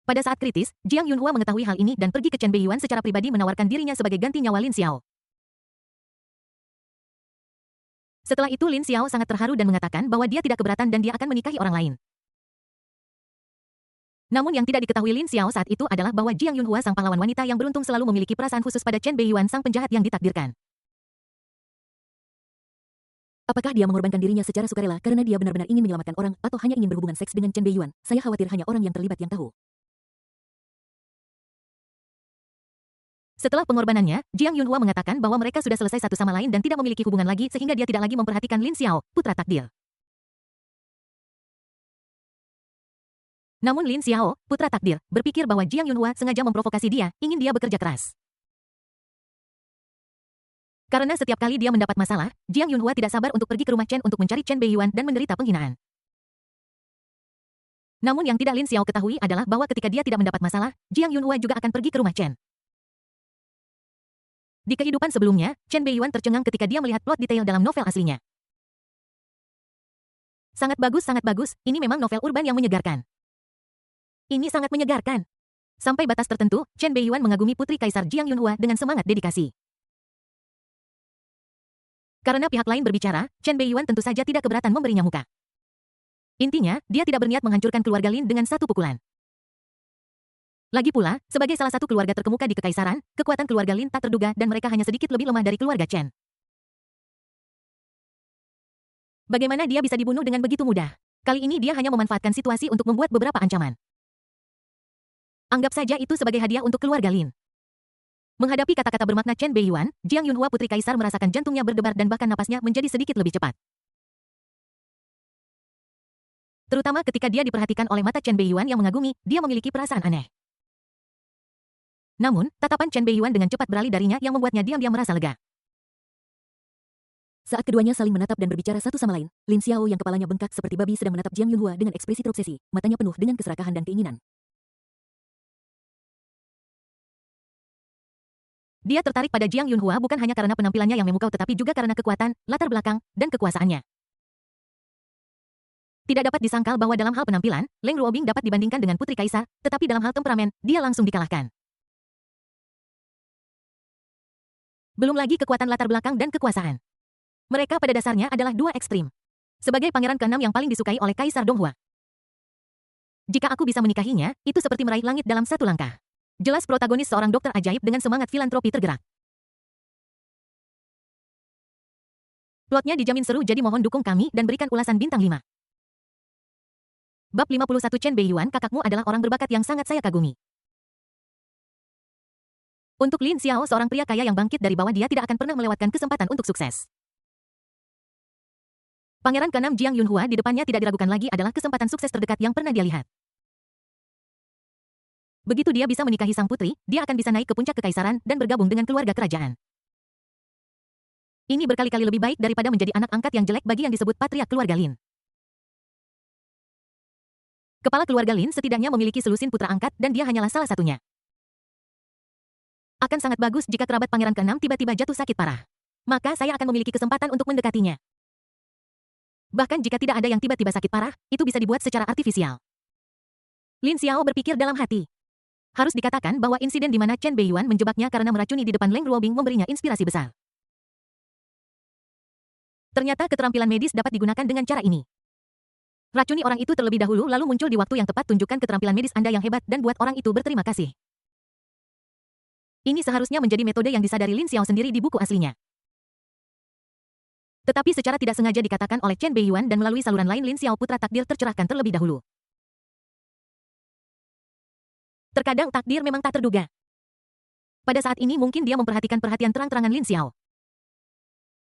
Speaker 1: Pada saat kritis, Jiang Yunhua mengetahui hal ini dan pergi ke Chen Beiyuan secara pribadi menawarkan dirinya sebagai ganti nyawa Lin Xiao. Setelah itu Lin Xiao sangat terharu dan mengatakan bahwa dia tidak keberatan dan dia akan menikahi orang lain. Namun yang tidak diketahui Lin Xiao saat itu adalah bahwa Jiang Yunhua sang pahlawan wanita yang beruntung selalu memiliki perasaan khusus pada Chen Beiyuan sang penjahat yang ditakdirkan.
Speaker 2: Apakah dia mengorbankan dirinya secara sukarela karena dia benar-benar ingin menyelamatkan orang atau hanya ingin berhubungan seks dengan Chen Beiyuan? Saya khawatir hanya orang yang terlibat yang tahu.
Speaker 1: Setelah pengorbanannya, Jiang Yunhua mengatakan bahwa mereka sudah selesai satu sama lain dan tidak memiliki hubungan lagi sehingga dia tidak lagi memperhatikan Lin Xiao, putra takdir. Namun Lin Xiao, putra takdir, berpikir bahwa Jiang Yunhua sengaja memprovokasi dia, ingin dia bekerja keras. Karena setiap kali dia mendapat masalah, Jiang Yunhua tidak sabar untuk pergi ke rumah Chen untuk mencari Chen Beiyuan dan menderita penghinaan. Namun yang tidak Lin Xiao ketahui adalah bahwa ketika dia tidak mendapat masalah, Jiang Yunhua juga akan pergi ke rumah Chen. Di kehidupan sebelumnya, Chen Beiyuan tercengang ketika dia melihat plot detail dalam novel aslinya. Sangat bagus, ini memang novel urban yang menyegarkan. Ini sangat menyegarkan. Sampai batas tertentu, Chen Beiyuan mengagumi putri Kaisar Jiang Yunhua dengan semangat dedikasi. Karena pihak lain berbicara, Chen Beiyuan tentu saja tidak keberatan memberinya muka. Intinya, dia tidak berniat menghancurkan keluarga Lin dengan satu pukulan. Lagi pula, sebagai salah satu keluarga terkemuka di kekaisaran, kekuatan keluarga Lin tak terduga dan mereka hanya sedikit lebih lemah dari keluarga Chen. Bagaimana dia bisa dibunuh dengan begitu mudah? Kali ini dia hanya memanfaatkan situasi untuk membuat beberapa ancaman. Anggap saja itu sebagai hadiah untuk keluarga Lin. Menghadapi kata-kata bermakna Chen Beiyuan, Jiang Yunhua putri kaisar merasakan jantungnya berdebar dan bahkan napasnya menjadi sedikit lebih cepat. Terutama ketika dia diperhatikan oleh mata Chen Beiyuan yang mengagumi, dia memiliki perasaan aneh. Namun, tatapan Chen Beiyuan dengan cepat beralih darinya yang membuatnya diam-diam merasa lega.
Speaker 2: Saat keduanya saling menatap dan berbicara satu sama lain, Lin Xiao yang kepalanya bengkak seperti babi sedang menatap Jiang Yunhua dengan ekspresi terobsesi, matanya penuh dengan keserakahan dan keinginan.
Speaker 1: Dia tertarik pada Jiang Yunhua bukan hanya karena penampilannya yang memukau tetapi juga karena kekuatan, latar belakang, dan kekuasaannya. Tidak dapat disangkal bahwa dalam hal penampilan, Leng Ruobing dapat dibandingkan dengan putri kaisar, tetapi dalam hal temperamen, dia langsung dikalahkan. Belum lagi kekuatan latar belakang dan kekuasaan. Mereka pada dasarnya adalah dua ekstrim. Sebagai pangeran keenam yang paling disukai oleh Kaisar Donghua. Jika aku bisa menikahinya, itu seperti meraih langit dalam satu langkah. Jelas protagonis seorang dokter ajaib dengan semangat filantropi tergerak. Plotnya dijamin seru jadi mohon dukung kami dan berikan ulasan bintang 5. Bab 51 Chen Beiyuan kakakmu adalah orang berbakat yang sangat saya kagumi. Untuk Lin Xiao seorang pria kaya yang bangkit dari bawah dia tidak akan pernah melewatkan kesempatan untuk sukses. Pangeran keenam Jiang Yunhua di depannya tidak diragukan lagi adalah kesempatan sukses terdekat yang pernah dia lihat. Begitu dia bisa menikahi sang putri, dia akan bisa naik ke puncak kekaisaran dan bergabung dengan keluarga kerajaan. Ini berkali-kali lebih baik daripada menjadi anak angkat yang jelek bagi yang disebut patriark keluarga Lin. Kepala keluarga Lin setidaknya memiliki selusin putra angkat dan dia hanyalah salah satunya. Akan sangat bagus jika kerabat pangeran keenam tiba-tiba jatuh sakit parah. Maka saya akan memiliki kesempatan untuk mendekatinya. Bahkan jika tidak ada yang tiba-tiba sakit parah, itu bisa dibuat secara artifisial. Lin Xiao berpikir dalam hati. Harus dikatakan bahwa insiden di mana Chen Beiyuan menjebaknya karena meracuni di depan Leng Ruobing memberinya inspirasi besar. Ternyata keterampilan medis dapat digunakan dengan cara ini. Racuni orang itu terlebih dahulu lalu muncul di waktu yang tepat tunjukkan keterampilan medis Anda yang hebat dan buat orang itu berterima kasih. Ini seharusnya menjadi metode yang disadari Lin Xiao sendiri di buku aslinya. Tetapi secara tidak sengaja dikatakan oleh Chen Beiyuan dan melalui saluran lain Lin Xiao putra takdir tercerahkan terlebih dahulu. Terkadang takdir memang tak terduga. Pada saat ini mungkin dia memperhatikan perhatian terang-terangan Lin Xiao.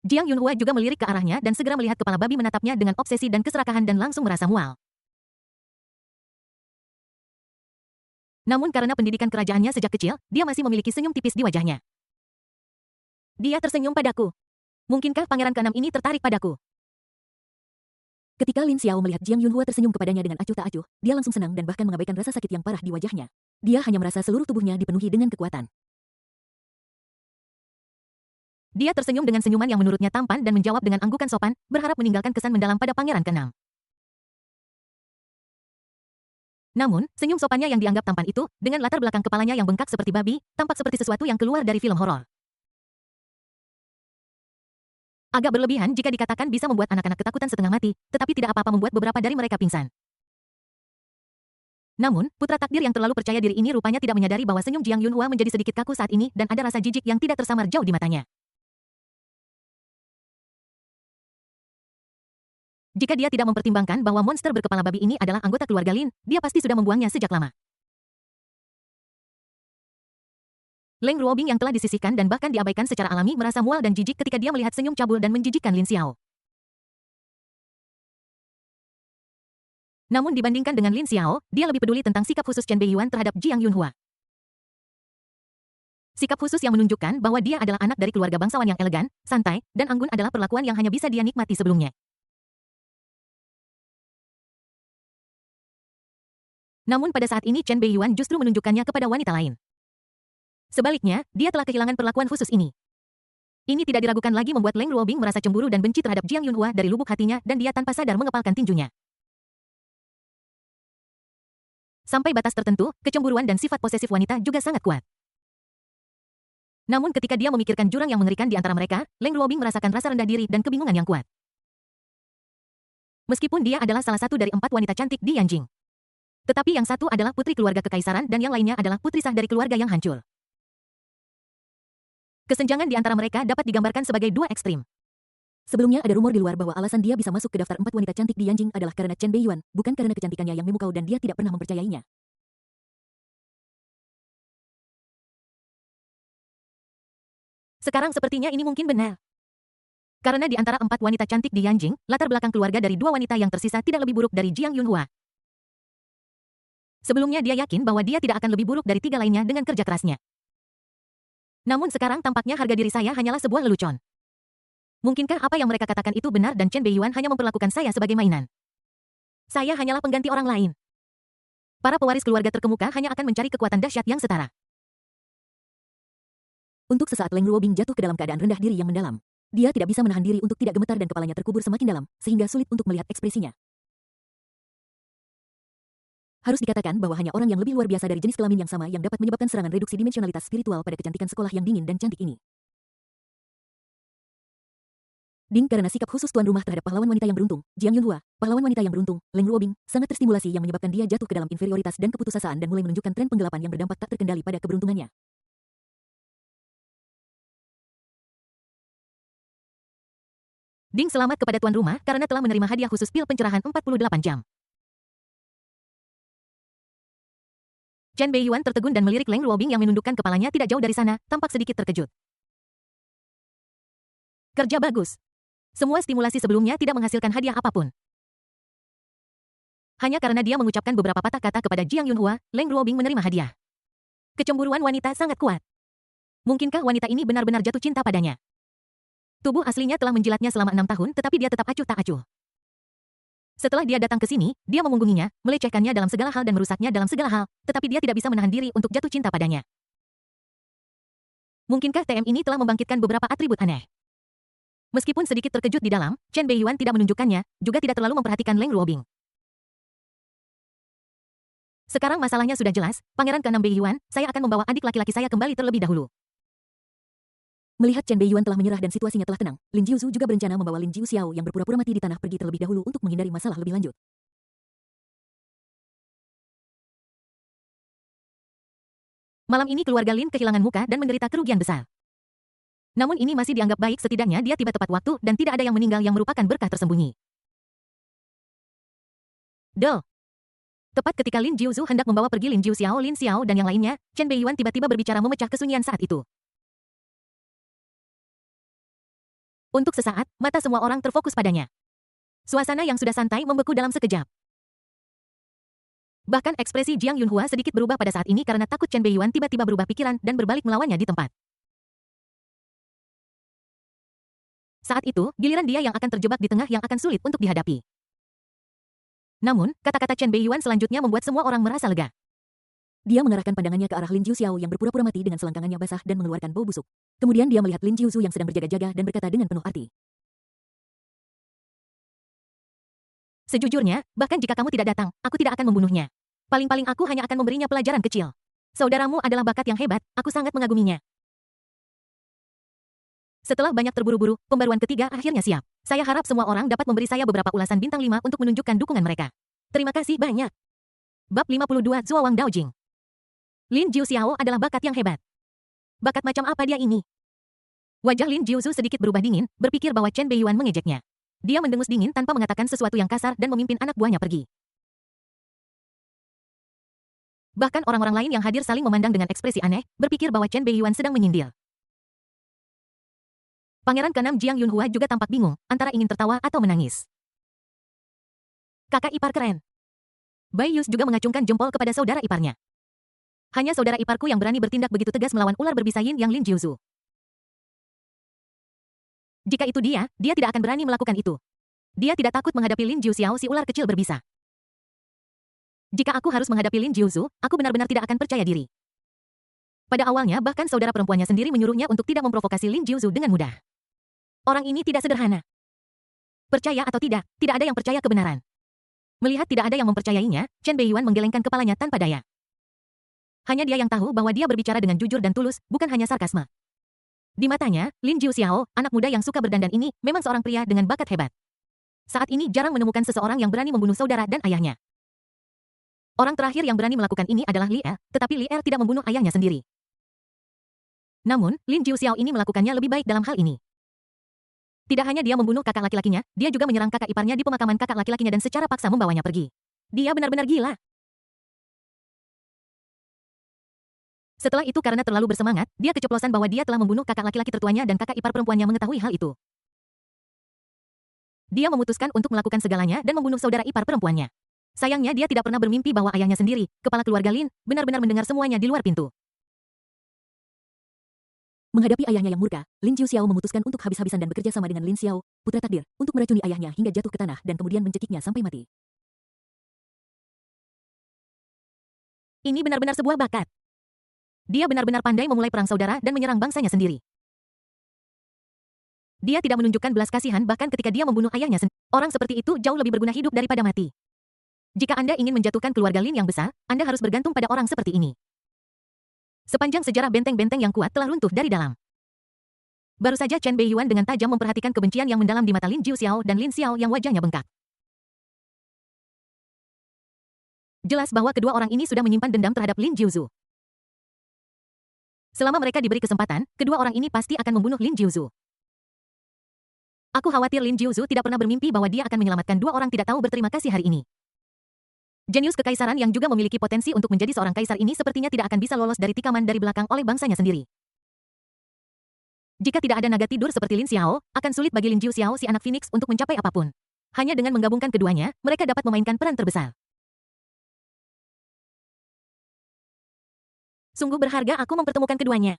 Speaker 1: Jiang Yunhua juga melirik ke arahnya dan segera melihat kepala babi menatapnya dengan obsesi dan keserakahan dan langsung merasa mual. Namun karena pendidikan kerajaannya sejak kecil, dia masih memiliki senyum tipis di wajahnya. Dia tersenyum padaku. Mungkinkah pangeran keenam ini tertarik padaku?
Speaker 2: Ketika Lin Xiao melihat Jiang Yunhua tersenyum kepadanya dengan acuh tak acuh, dia langsung senang dan bahkan mengabaikan rasa sakit yang parah di wajahnya. Dia hanya merasa seluruh tubuhnya dipenuhi dengan kekuatan.
Speaker 1: Dia tersenyum dengan senyuman yang menurutnya tampan dan menjawab dengan anggukan sopan, berharap meninggalkan kesan mendalam pada pangeran keenam. Namun, senyum sopannya yang dianggap tampan itu, dengan latar belakang kepalanya yang bengkak seperti babi, tampak seperti sesuatu yang keluar dari film horor. Agak berlebihan jika dikatakan bisa membuat anak-anak ketakutan setengah mati, tetapi tidak apa-apa membuat beberapa dari mereka pingsan. Namun, putra takdir yang terlalu percaya diri ini rupanya tidak menyadari bahwa senyum Jiang Yunhua menjadi sedikit kaku saat ini dan ada rasa jijik yang tidak tersamar jauh di matanya. Jika dia tidak mempertimbangkan bahwa monster berkepala babi ini adalah anggota keluarga Lin, dia pasti sudah membuangnya sejak lama. Leng Ruobing yang telah disisihkan dan bahkan diabaikan secara alami merasa mual dan jijik ketika dia melihat senyum cabul dan menjijikkan Lin Xiao. Namun dibandingkan dengan Lin Xiao, dia lebih peduli tentang sikap khusus Chen Beiyuan terhadap Jiang Yunhua. Sikap khusus yang menunjukkan bahwa dia adalah anak dari keluarga bangsawan yang elegan, santai, dan anggun adalah perlakuan yang hanya bisa dia nikmati sebelumnya. Namun pada saat ini Chen Beiyuan justru menunjukkannya kepada wanita lain. Sebaliknya, dia telah kehilangan perlakuan khusus ini. Ini tidak diragukan lagi membuat Leng Ruobing merasa cemburu dan benci terhadap Jiang Yunhua dari lubuk hatinya dan dia tanpa sadar mengepalkan tinjunya. Sampai batas tertentu, kecemburuan dan sifat posesif wanita juga sangat kuat. Namun ketika dia memikirkan jurang yang mengerikan di antara mereka, Leng Ruobing merasakan rasa rendah diri dan kebingungan yang kuat. Meskipun dia adalah salah satu dari 4 wanita cantik di Yanjing. Tetapi yang satu adalah putri keluarga kekaisaran dan yang lainnya adalah putri sah dari keluarga yang hancur. Kesenjangan di antara mereka dapat digambarkan sebagai dua ekstrim.
Speaker 2: Sebelumnya ada rumor di luar bahwa alasan dia bisa masuk ke daftar 4 wanita cantik di Yanjing adalah karena Chen Beiyuan, bukan karena kecantikannya yang memukau dan dia tidak pernah mempercayainya.
Speaker 1: Sekarang sepertinya ini mungkin benar. Karena di antara 4 wanita cantik di Yanjing, latar belakang keluarga dari 2 wanita yang tersisa tidak lebih buruk dari Jiang Yunhua. Sebelumnya dia yakin bahwa dia tidak akan lebih buruk dari 3 lainnya dengan kerja kerasnya. Namun sekarang tampaknya harga diri saya hanyalah sebuah lelucon. Mungkinkah apa yang mereka katakan itu benar dan Chen Beiyuan hanya memperlakukan saya sebagai mainan? Saya hanyalah pengganti orang lain. Para pewaris keluarga terkemuka hanya akan mencari kekuatan dahsyat yang setara.
Speaker 2: Untuk sesaat Leng Ruobing jatuh ke dalam keadaan rendah diri yang mendalam. Dia tidak bisa menahan diri untuk tidak gemetar dan kepalanya terkubur semakin dalam, sehingga sulit untuk melihat ekspresinya. Harus dikatakan bahwa hanya orang yang lebih luar biasa dari jenis kelamin yang sama yang dapat menyebabkan serangan reduksi dimensionalitas spiritual pada kecantikan sekolah yang dingin dan cantik ini. Ding, karena sikap khusus tuan rumah terhadap pahlawan wanita yang beruntung, Jiang Yunhua, pahlawan wanita yang beruntung, Leng Ruobing, sangat terstimulasi yang menyebabkan dia jatuh ke dalam inferioritas dan keputusasaan dan mulai menunjukkan tren penggelapan yang berdampak tak terkendali pada keberuntungannya.
Speaker 1: Ding selamat kepada tuan rumah karena telah menerima hadiah khusus pil pencerahan 48 jam. Chen Beiyuan tertegun dan melirik Leng Ruobing yang menundukkan kepalanya tidak jauh dari sana, tampak sedikit terkejut. Kerja bagus. Semua stimulasi sebelumnya tidak menghasilkan hadiah apapun. Hanya karena dia mengucapkan beberapa patah kata kepada Jiang Yunhua, Leng Ruobing menerima hadiah. Kecemburuan wanita sangat kuat. Mungkinkah wanita ini benar-benar jatuh cinta padanya? Tubuh aslinya telah menjilatnya selama 6 tahun tetapi dia tetap acuh tak acuh. Setelah dia datang ke sini, dia memunggunginya, melecehkannya dalam segala hal dan merusaknya dalam segala hal, tetapi dia tidak bisa menahan diri untuk jatuh cinta padanya. Mungkinkah TM ini telah membangkitkan beberapa atribut aneh? Meskipun sedikit terkejut di dalam, Chen Beiyuan tidak menunjukkannya, juga tidak terlalu memperhatikan Leng Ruobing. Sekarang masalahnya sudah jelas, Pangeran ke-6 Beiyuan, saya akan membawa adik laki-laki saya kembali terlebih dahulu.
Speaker 2: Melihat Chen Beiyuan telah menyerah dan situasinya telah tenang, Lin Jiuzu juga berencana membawa Lin Jiuxiao yang berpura-pura mati di tanah pergi terlebih dahulu untuk menghindari masalah lebih lanjut.
Speaker 1: Malam ini keluarga Lin kehilangan muka dan menderita kerugian besar. Namun ini masih dianggap baik, setidaknya dia tiba tepat waktu dan tidak ada yang meninggal yang merupakan berkah tersembunyi. Tepat ketika Lin Jiuzu hendak membawa pergi Lin Jiuxiao, Lin Xiao dan yang lainnya, Chen Beiyuan tiba-tiba berbicara memecah kesunyian saat itu. Untuk sesaat, mata semua orang terfokus padanya. Suasana yang sudah santai membeku dalam sekejap. Bahkan ekspresi Jiang Yunhua sedikit berubah pada saat ini karena takut Chen Beiyuan tiba-tiba berubah pikiran dan berbalik melawannya di tempat. Saat itu, giliran dia yang akan terjebak di tengah yang akan sulit untuk dihadapi. Namun, kata-kata Chen Beiyuan selanjutnya membuat semua orang merasa lega.
Speaker 2: Dia mengarahkan pandangannya ke arah Lin Jiuxiao yang berpura-pura mati dengan selangkangannya basah dan mengeluarkan bau busuk. Kemudian dia melihat Lin Jiuzu yang sedang berjaga-jaga dan berkata dengan penuh arti.
Speaker 1: Sejujurnya, bahkan jika kamu tidak datang, aku tidak akan membunuhnya. Paling-paling aku hanya akan memberinya pelajaran kecil. Saudaramu adalah bakat yang hebat, aku sangat mengaguminya. Setelah banyak terburu-buru, pembaruan ketiga akhirnya siap. Saya harap semua orang dapat memberi saya beberapa ulasan bintang 5 untuk menunjukkan dukungan mereka. Terima kasih banyak. Bab 52 Zuowang Daojing. Lin Jiuxiao adalah bakat yang hebat. Bakat macam apa dia ini? Wajah Lin Jiuzu sedikit berubah dingin, berpikir bahwa Chen Beiyuan mengejeknya. Dia mendengus dingin tanpa mengatakan sesuatu yang kasar dan memimpin anak buahnya pergi. Bahkan orang-orang lain yang hadir saling memandang dengan ekspresi aneh, berpikir bahwa Chen Beiyuan sedang menyindir. Pangeran ke-6 Jiang Yunhua juga tampak bingung, antara ingin tertawa atau menangis. Kakak ipar keren. Bai Yus juga mengacungkan jempol kepada saudara iparnya. Hanya saudara iparku yang berani bertindak begitu tegas melawan ular berbisa yin yang Lin Jiuzu. Jika itu dia tidak akan berani melakukan itu. Dia tidak takut menghadapi Lin Jiuxiao si ular kecil berbisa. Jika aku harus menghadapi Lin Jiuzu, aku benar-benar tidak akan percaya diri. Pada awalnya bahkan saudara perempuannya sendiri menyuruhnya untuk tidak memprovokasi Lin Jiuzu dengan mudah. Orang ini tidak sederhana. Percaya atau tidak ada yang percaya kebenaran. Melihat tidak ada yang mempercayainya, Chen Beiyuan menggelengkan kepalanya tanpa daya. Hanya dia yang tahu bahwa dia berbicara dengan jujur dan tulus, bukan hanya sarkasme. Di matanya, Lin Jiuxiao, anak muda yang suka berdandan ini, memang seorang pria dengan bakat hebat. Saat ini jarang menemukan seseorang yang berani membunuh saudara dan ayahnya. Orang terakhir yang berani melakukan ini adalah Li Er, tetapi Li Er tidak membunuh ayahnya sendiri. Namun, Lin Jiuxiao ini melakukannya lebih baik dalam hal ini. Tidak hanya dia membunuh kakak laki-lakinya, dia juga menyerang kakak iparnya di pemakaman kakak laki-lakinya dan secara paksa membawanya pergi. Dia benar-benar gila. Setelah itu karena terlalu bersemangat, dia keceplosan bahwa dia telah membunuh kakak laki-laki tertuanya dan kakak ipar perempuannya mengetahui hal itu. Dia memutuskan untuk melakukan segalanya dan membunuh saudara ipar perempuannya. Sayangnya dia tidak pernah bermimpi bahwa ayahnya sendiri, kepala keluarga Lin, benar-benar mendengar semuanya di luar pintu.
Speaker 2: Menghadapi ayahnya yang murka, Lin Jiuxiao memutuskan untuk habis-habisan dan bekerja sama dengan Lin Xiao, putra takdir, untuk meracuni ayahnya hingga jatuh ke tanah dan kemudian mencekiknya sampai mati.
Speaker 1: Ini benar-benar sebuah bakat. Dia benar-benar pandai memulai perang saudara dan menyerang bangsanya sendiri. Dia tidak menunjukkan belas kasihan bahkan ketika dia membunuh ayahnya sendiri. Orang seperti itu jauh lebih berguna hidup daripada mati. Jika Anda ingin menjatuhkan keluarga Lin yang besar, Anda harus bergantung pada orang seperti ini. Sepanjang sejarah benteng-benteng yang kuat telah runtuh dari dalam. Baru saja Chen Beiyuan dengan tajam memperhatikan kebencian yang mendalam di mata Lin Jiuxiao dan Lin Xiao yang wajahnya bengkak. Jelas bahwa kedua orang ini sudah menyimpan dendam terhadap Lin Jiuzu. Selama mereka diberi kesempatan, kedua orang ini pasti akan membunuh Lin Jiuzu. Aku khawatir Lin Jiuzu tidak pernah bermimpi bahwa dia akan menyelamatkan dua orang tidak tahu berterima kasih hari ini. Jenius kekaisaran yang juga memiliki potensi untuk menjadi seorang kaisar ini sepertinya tidak akan bisa lolos dari tikaman dari belakang oleh bangsanya sendiri. Jika tidak ada naga tidur seperti Lin Xiao, akan sulit bagi Lin Jiuxiao si anak Phoenix untuk mencapai apapun. Hanya dengan menggabungkan keduanya, mereka dapat memainkan peran terbesar. Sungguh berharga aku mempertemukan keduanya.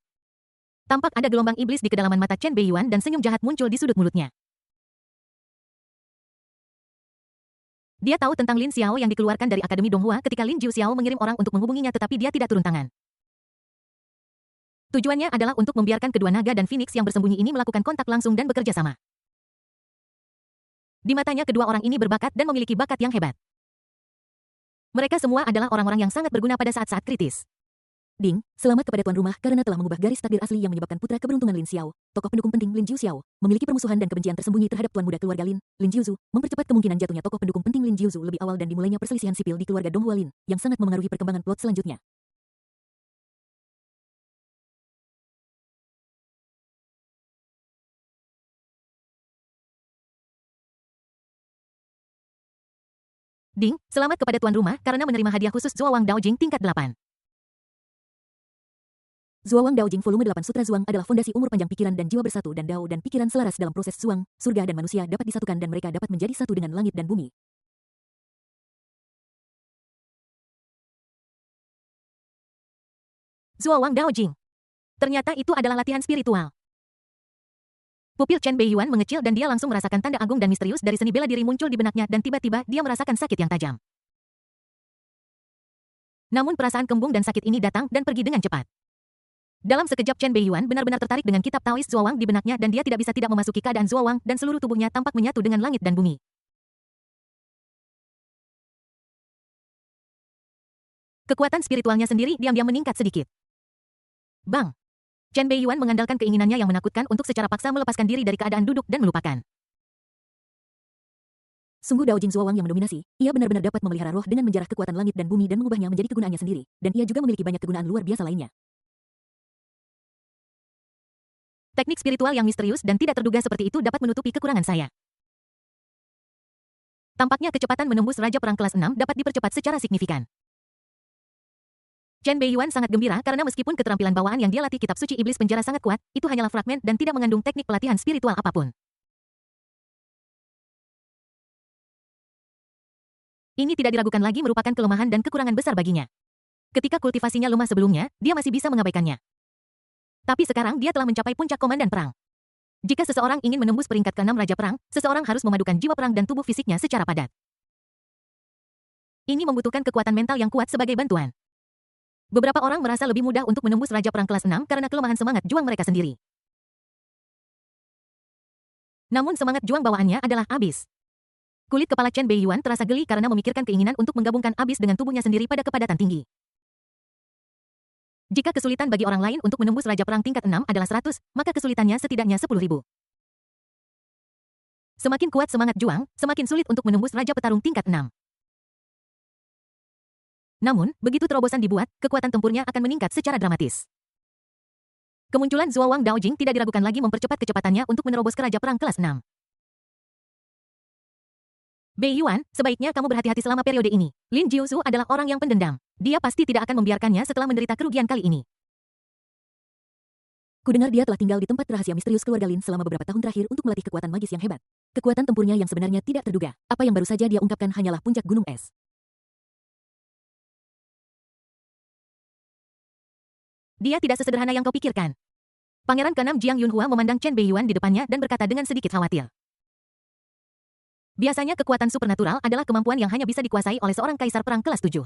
Speaker 1: Tampak ada gelombang iblis di kedalaman mata Chen Beiyuan dan senyum jahat muncul di sudut mulutnya. Dia tahu tentang Lin Xiao yang dikeluarkan dari Akademi Donghua ketika Lin Jiuxiao mengirim orang untuk menghubunginya tetapi dia tidak turun tangan. Tujuannya adalah untuk membiarkan kedua naga dan Phoenix yang bersembunyi ini melakukan kontak langsung dan bekerja sama. Di matanya kedua orang ini berbakat dan memiliki bakat yang hebat. Mereka semua adalah orang-orang yang sangat berguna pada saat-saat kritis.
Speaker 2: Ding, selamat kepada tuan rumah karena telah mengubah garis takdir asli yang menyebabkan putra keberuntungan Lin Xiao, tokoh pendukung penting Lin Jiuxiao, memiliki permusuhan dan kebencian tersembunyi terhadap tuan muda keluarga Lin, Lin Jiuzu, mempercepat kemungkinan jatuhnya tokoh pendukung penting Lin Jiuzu lebih awal dan dimulainya perselisihan sipil di keluarga Donghua Lin, yang sangat memengaruhi perkembangan plot selanjutnya.
Speaker 1: Ding, selamat kepada tuan rumah karena menerima hadiah khusus Zuowang Daojing tingkat 8.
Speaker 2: Zuowang Daojing volume 8 Sutra Zuang adalah fondasi umur panjang pikiran dan jiwa bersatu dan Dao dan pikiran selaras dalam proses Zuang, surga dan manusia dapat disatukan dan mereka dapat menjadi satu dengan langit dan bumi.
Speaker 1: Zuowang Daojing. Ternyata itu adalah latihan spiritual. Pupil Chen Beiyuan mengecil dan dia langsung merasakan tanda agung dan misterius dari seni bela diri muncul di benaknya dan tiba-tiba dia merasakan sakit yang tajam. Namun perasaan kembung dan sakit ini datang dan pergi dengan cepat. Dalam sekejap Chen Beiyuan benar-benar tertarik dengan kitab Taois Zuowang di benaknya dan dia tidak bisa tidak memasuki keadaan Zuowang dan seluruh tubuhnya tampak menyatu dengan langit dan bumi. Kekuatan spiritualnya sendiri diam-diam meningkat sedikit. Bang! Chen Beiyuan mengandalkan keinginannya yang menakutkan untuk secara paksa melepaskan diri dari keadaan duduk dan melupakan.
Speaker 2: Sungguh Daojing Zuowang yang mendominasi, ia benar-benar dapat memelihara roh dengan menjarah kekuatan langit dan bumi dan mengubahnya menjadi kegunaannya sendiri, dan ia juga memiliki banyak kegunaan luar biasa lainnya.
Speaker 1: Teknik spiritual yang misterius dan tidak terduga seperti itu dapat menutupi kekurangan saya. Tampaknya kecepatan menembus Raja Perang kelas 6 dapat dipercepat secara signifikan. Chen Beiyuan sangat gembira karena meskipun keterampilan bawaan yang dia latih kitab suci iblis penjara sangat kuat, itu hanyalah fragmen dan tidak mengandung teknik pelatihan spiritual apapun. Ini tidak diragukan lagi merupakan kelemahan dan kekurangan besar baginya. Ketika kultivasinya lemah sebelumnya, dia masih bisa mengabaikannya. Tapi sekarang dia telah mencapai puncak komandan perang. Jika seseorang ingin menembus peringkat ke-6 Raja Perang, seseorang harus memadukan jiwa perang dan tubuh fisiknya secara padat. Ini membutuhkan kekuatan mental yang kuat sebagai bantuan. Beberapa orang merasa lebih mudah untuk menembus Raja Perang kelas 6 karena kelemahan semangat juang mereka sendiri. Namun semangat juang bawaannya adalah abis. Kulit kepala Chen Beiyuan terasa geli karena memikirkan keinginan untuk menggabungkan abis dengan tubuhnya sendiri pada kepadatan tinggi. Jika kesulitan bagi orang lain untuk menembus Raja Perang tingkat 6 adalah 100, maka kesulitannya setidaknya 10.000. Semakin kuat semangat juang, semakin sulit untuk menembus Raja Petarung tingkat 6. Namun, begitu terobosan dibuat, kekuatan tempurnya akan meningkat secara dramatis. Kemunculan Zuo Wang Daojing tidak diragukan lagi mempercepat kecepatannya untuk menerobos ke Raja Perang kelas 6. Bei Yuan, sebaiknya kamu berhati-hati selama periode ini. Lin Jiusu adalah orang yang pendendam. Dia pasti tidak akan membiarkannya setelah menderita kerugian kali ini.
Speaker 2: Kudengar dia telah tinggal di tempat rahasia misterius keluarga Lin selama beberapa tahun terakhir untuk melatih kekuatan magis yang hebat. Kekuatan tempurnya yang sebenarnya tidak terduga. Apa yang baru saja dia ungkapkan hanyalah puncak gunung es.
Speaker 1: Dia tidak sesederhana yang kau pikirkan. Pangeran ke-6 Jiang Yunhua memandang Chen Beiyuan di depannya dan berkata dengan sedikit khawatir. Biasanya kekuatan supernatural adalah kemampuan yang hanya bisa dikuasai oleh seorang kaisar perang kelas 7.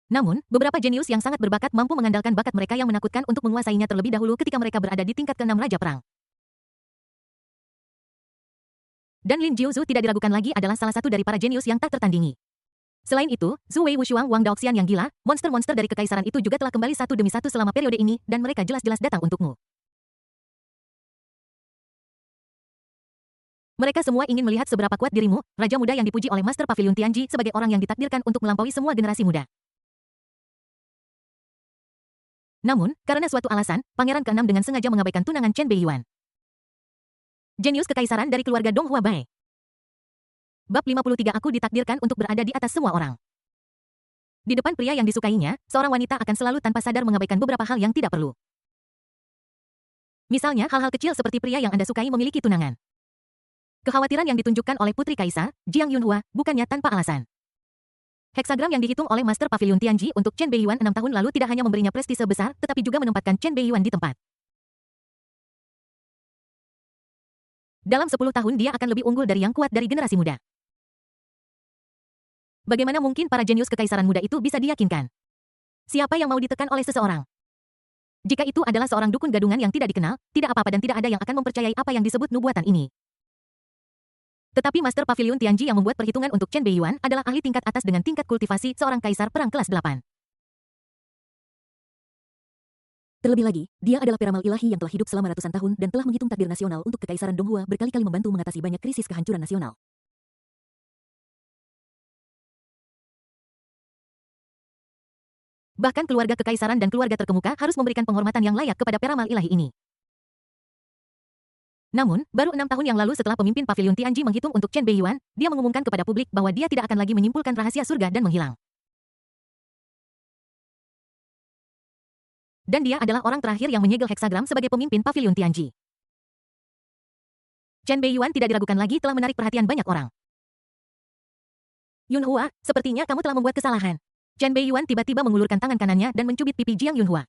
Speaker 1: Namun, beberapa jenius yang sangat berbakat mampu mengandalkan bakat mereka yang menakutkan untuk menguasainya terlebih dahulu ketika mereka berada di tingkat ke-6 Raja Perang. Dan Lin Jiuzu tidak diragukan lagi adalah salah satu dari para jenius yang tak tertandingi. Selain itu, Zhu Wei Wushuang Wang Daoxian yang gila, monster-monster dari kekaisaran itu juga telah kembali satu demi satu selama periode ini, dan mereka jelas-jelas datang untukmu. Mereka semua ingin melihat seberapa kuat dirimu, Raja Muda yang dipuji oleh Master Pavilion Tianji sebagai orang yang ditakdirkan untuk melampaui semua generasi muda. Namun, karena suatu alasan, Pangeran ke-6 dengan sengaja mengabaikan tunangan Chen Beiyuan. Jenius kekaisaran dari keluarga Dong Hua Bai. Bab 53 Aku ditakdirkan untuk berada di atas semua orang. Di depan pria yang disukainya, seorang wanita akan selalu tanpa sadar mengabaikan beberapa hal yang tidak perlu. Misalnya hal-hal kecil seperti pria yang Anda sukai memiliki tunangan. Kekhawatiran yang ditunjukkan oleh Putri Kaisar, Jiang Yunhua, bukannya tanpa alasan. Heksagram yang dihitung oleh Master Pavilion Tianji untuk Chen Beiyuan 6 tahun lalu tidak hanya memberinya prestise besar, tetapi juga menempatkan Chen Beiyuan di tempat. Dalam 10 tahun dia akan lebih unggul dari yang kuat dari generasi muda. Bagaimana mungkin para jenius kekaisaran muda itu bisa diyakinkan? Siapa yang mau ditekan oleh seseorang? Jika itu adalah seorang dukun gadungan yang tidak dikenal, tidak apa-apa dan tidak ada yang akan mempercayai apa yang disebut nubuatan ini. Tetapi Master Pavilion Tianji yang membuat perhitungan untuk Chen Beiyuan adalah ahli tingkat atas dengan tingkat kultivasi seorang kaisar perang kelas 8.
Speaker 2: Terlebih lagi, dia adalah peramal ilahi yang telah hidup selama ratusan tahun dan telah menghitung takdir nasional untuk kekaisaran Donghua berkali-kali membantu mengatasi banyak krisis kehancuran nasional.
Speaker 1: Bahkan keluarga kekaisaran dan keluarga terkemuka harus memberikan penghormatan yang layak kepada peramal ilahi ini. Namun, baru 6 tahun yang lalu setelah pemimpin Pavilion Tianji menghitung untuk Chen Beiyuan, dia mengumumkan kepada publik bahwa dia tidak akan lagi menyimpulkan rahasia surga dan menghilang. Dan dia adalah orang terakhir yang menyegel heksagram sebagai pemimpin Pavilion Tianji. Chen Beiyuan tidak diragukan lagi telah menarik perhatian banyak orang. Yunhua, sepertinya kamu telah membuat kesalahan. Chen Beiyuan tiba-tiba mengulurkan tangan kanannya dan mencubit pipi Jiang Yunhua.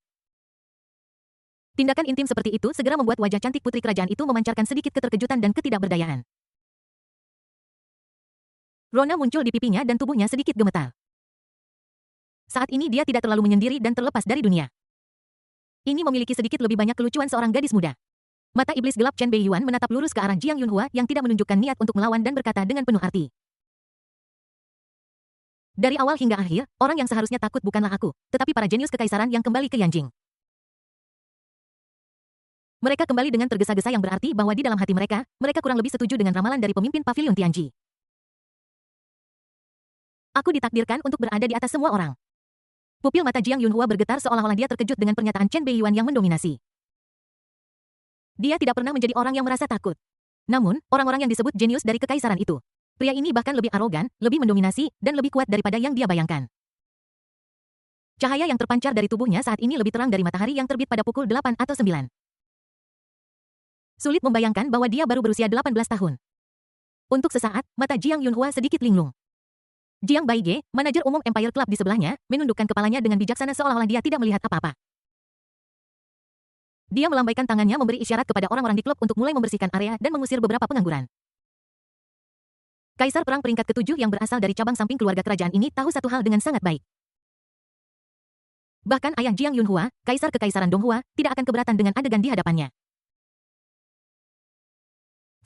Speaker 1: Tindakan intim seperti itu segera membuat wajah cantik putri kerajaan itu memancarkan sedikit keterkejutan dan ketidakberdayaan. Rona muncul di pipinya dan tubuhnya sedikit gemetar. Saat ini dia tidak terlalu menyendiri dan terlepas dari dunia. Ini memiliki sedikit lebih banyak kelucuan seorang gadis muda. Mata iblis gelap Chen Beiyuan menatap lurus ke arah Jiang Yunhua yang tidak menunjukkan niat untuk melawan dan berkata dengan penuh arti. Dari awal hingga akhir, orang yang seharusnya takut bukanlah aku, tetapi para jenius kekaisaran yang kembali ke Yanjing. Mereka kembali dengan tergesa-gesa yang berarti bahwa di dalam hati mereka, mereka kurang lebih setuju dengan ramalan dari pemimpin Pavilion Tianji. Aku ditakdirkan untuk berada di atas semua orang. Pupil mata Jiang Yunhua bergetar seolah-olah dia terkejut dengan pernyataan Chen Beiyuan yang mendominasi. Dia tidak pernah menjadi orang yang merasa takut. Namun, orang-orang yang disebut jenius dari kekaisaran itu. Pria ini bahkan lebih arogan, lebih mendominasi, dan lebih kuat daripada yang dia bayangkan. Cahaya yang terpancar dari tubuhnya saat ini lebih terang dari matahari yang terbit pada pukul 8 atau 9. Sulit membayangkan bahwa dia baru berusia 18 tahun. Untuk sesaat, mata Jiang Yunhua sedikit linglung. Jiang Baige, manajer umum Empire Club di sebelahnya, menundukkan kepalanya dengan bijaksana seolah-olah dia tidak melihat apa-apa. Dia melambaikan tangannya memberi isyarat kepada orang-orang di klub untuk mulai membersihkan area dan mengusir beberapa pengangguran. Kaisar perang peringkat ke-7 yang berasal dari cabang samping keluarga kerajaan ini tahu satu hal dengan sangat baik. Bahkan ayah Jiang Yunhua, kaisar kekaisaran Donghua, tidak akan keberatan dengan adegan di hadapannya.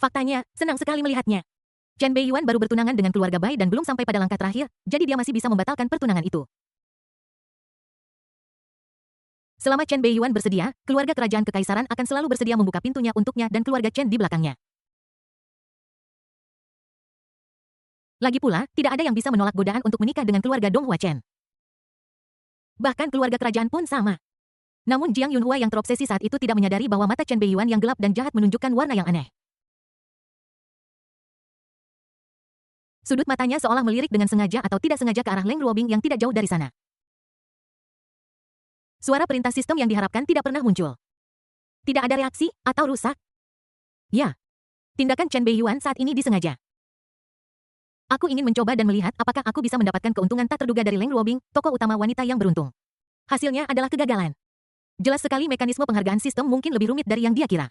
Speaker 1: Faktanya, senang sekali melihatnya. Chen Beiyuan baru bertunangan dengan keluarga Bai dan belum sampai pada langkah terakhir, jadi dia masih bisa membatalkan pertunangan itu. Selama Chen Beiyuan bersedia, keluarga kerajaan kekaisaran akan selalu bersedia membuka pintunya untuknya dan keluarga Chen di belakangnya. Lagi pula, tidak ada yang bisa menolak godaan untuk menikah dengan keluarga Donghua Chen. Bahkan keluarga kerajaan pun sama. Namun Jiang Yunhua yang terobsesi saat itu tidak menyadari bahwa mata Chen Beiyuan yang gelap dan jahat menunjukkan warna yang aneh. Sudut matanya seolah melirik dengan sengaja atau tidak sengaja ke arah Leng Luobing yang tidak jauh dari sana. Suara perintah sistem yang diharapkan tidak pernah muncul. Tidak ada reaksi, atau rusak. Ya, tindakan Chen Beiyuan saat ini disengaja. Aku ingin mencoba dan melihat apakah aku bisa mendapatkan keuntungan tak terduga dari Leng Luobing, tokoh utama wanita yang beruntung. Hasilnya adalah kegagalan. Jelas sekali mekanisme penghargaan sistem mungkin lebih rumit dari yang dia kira.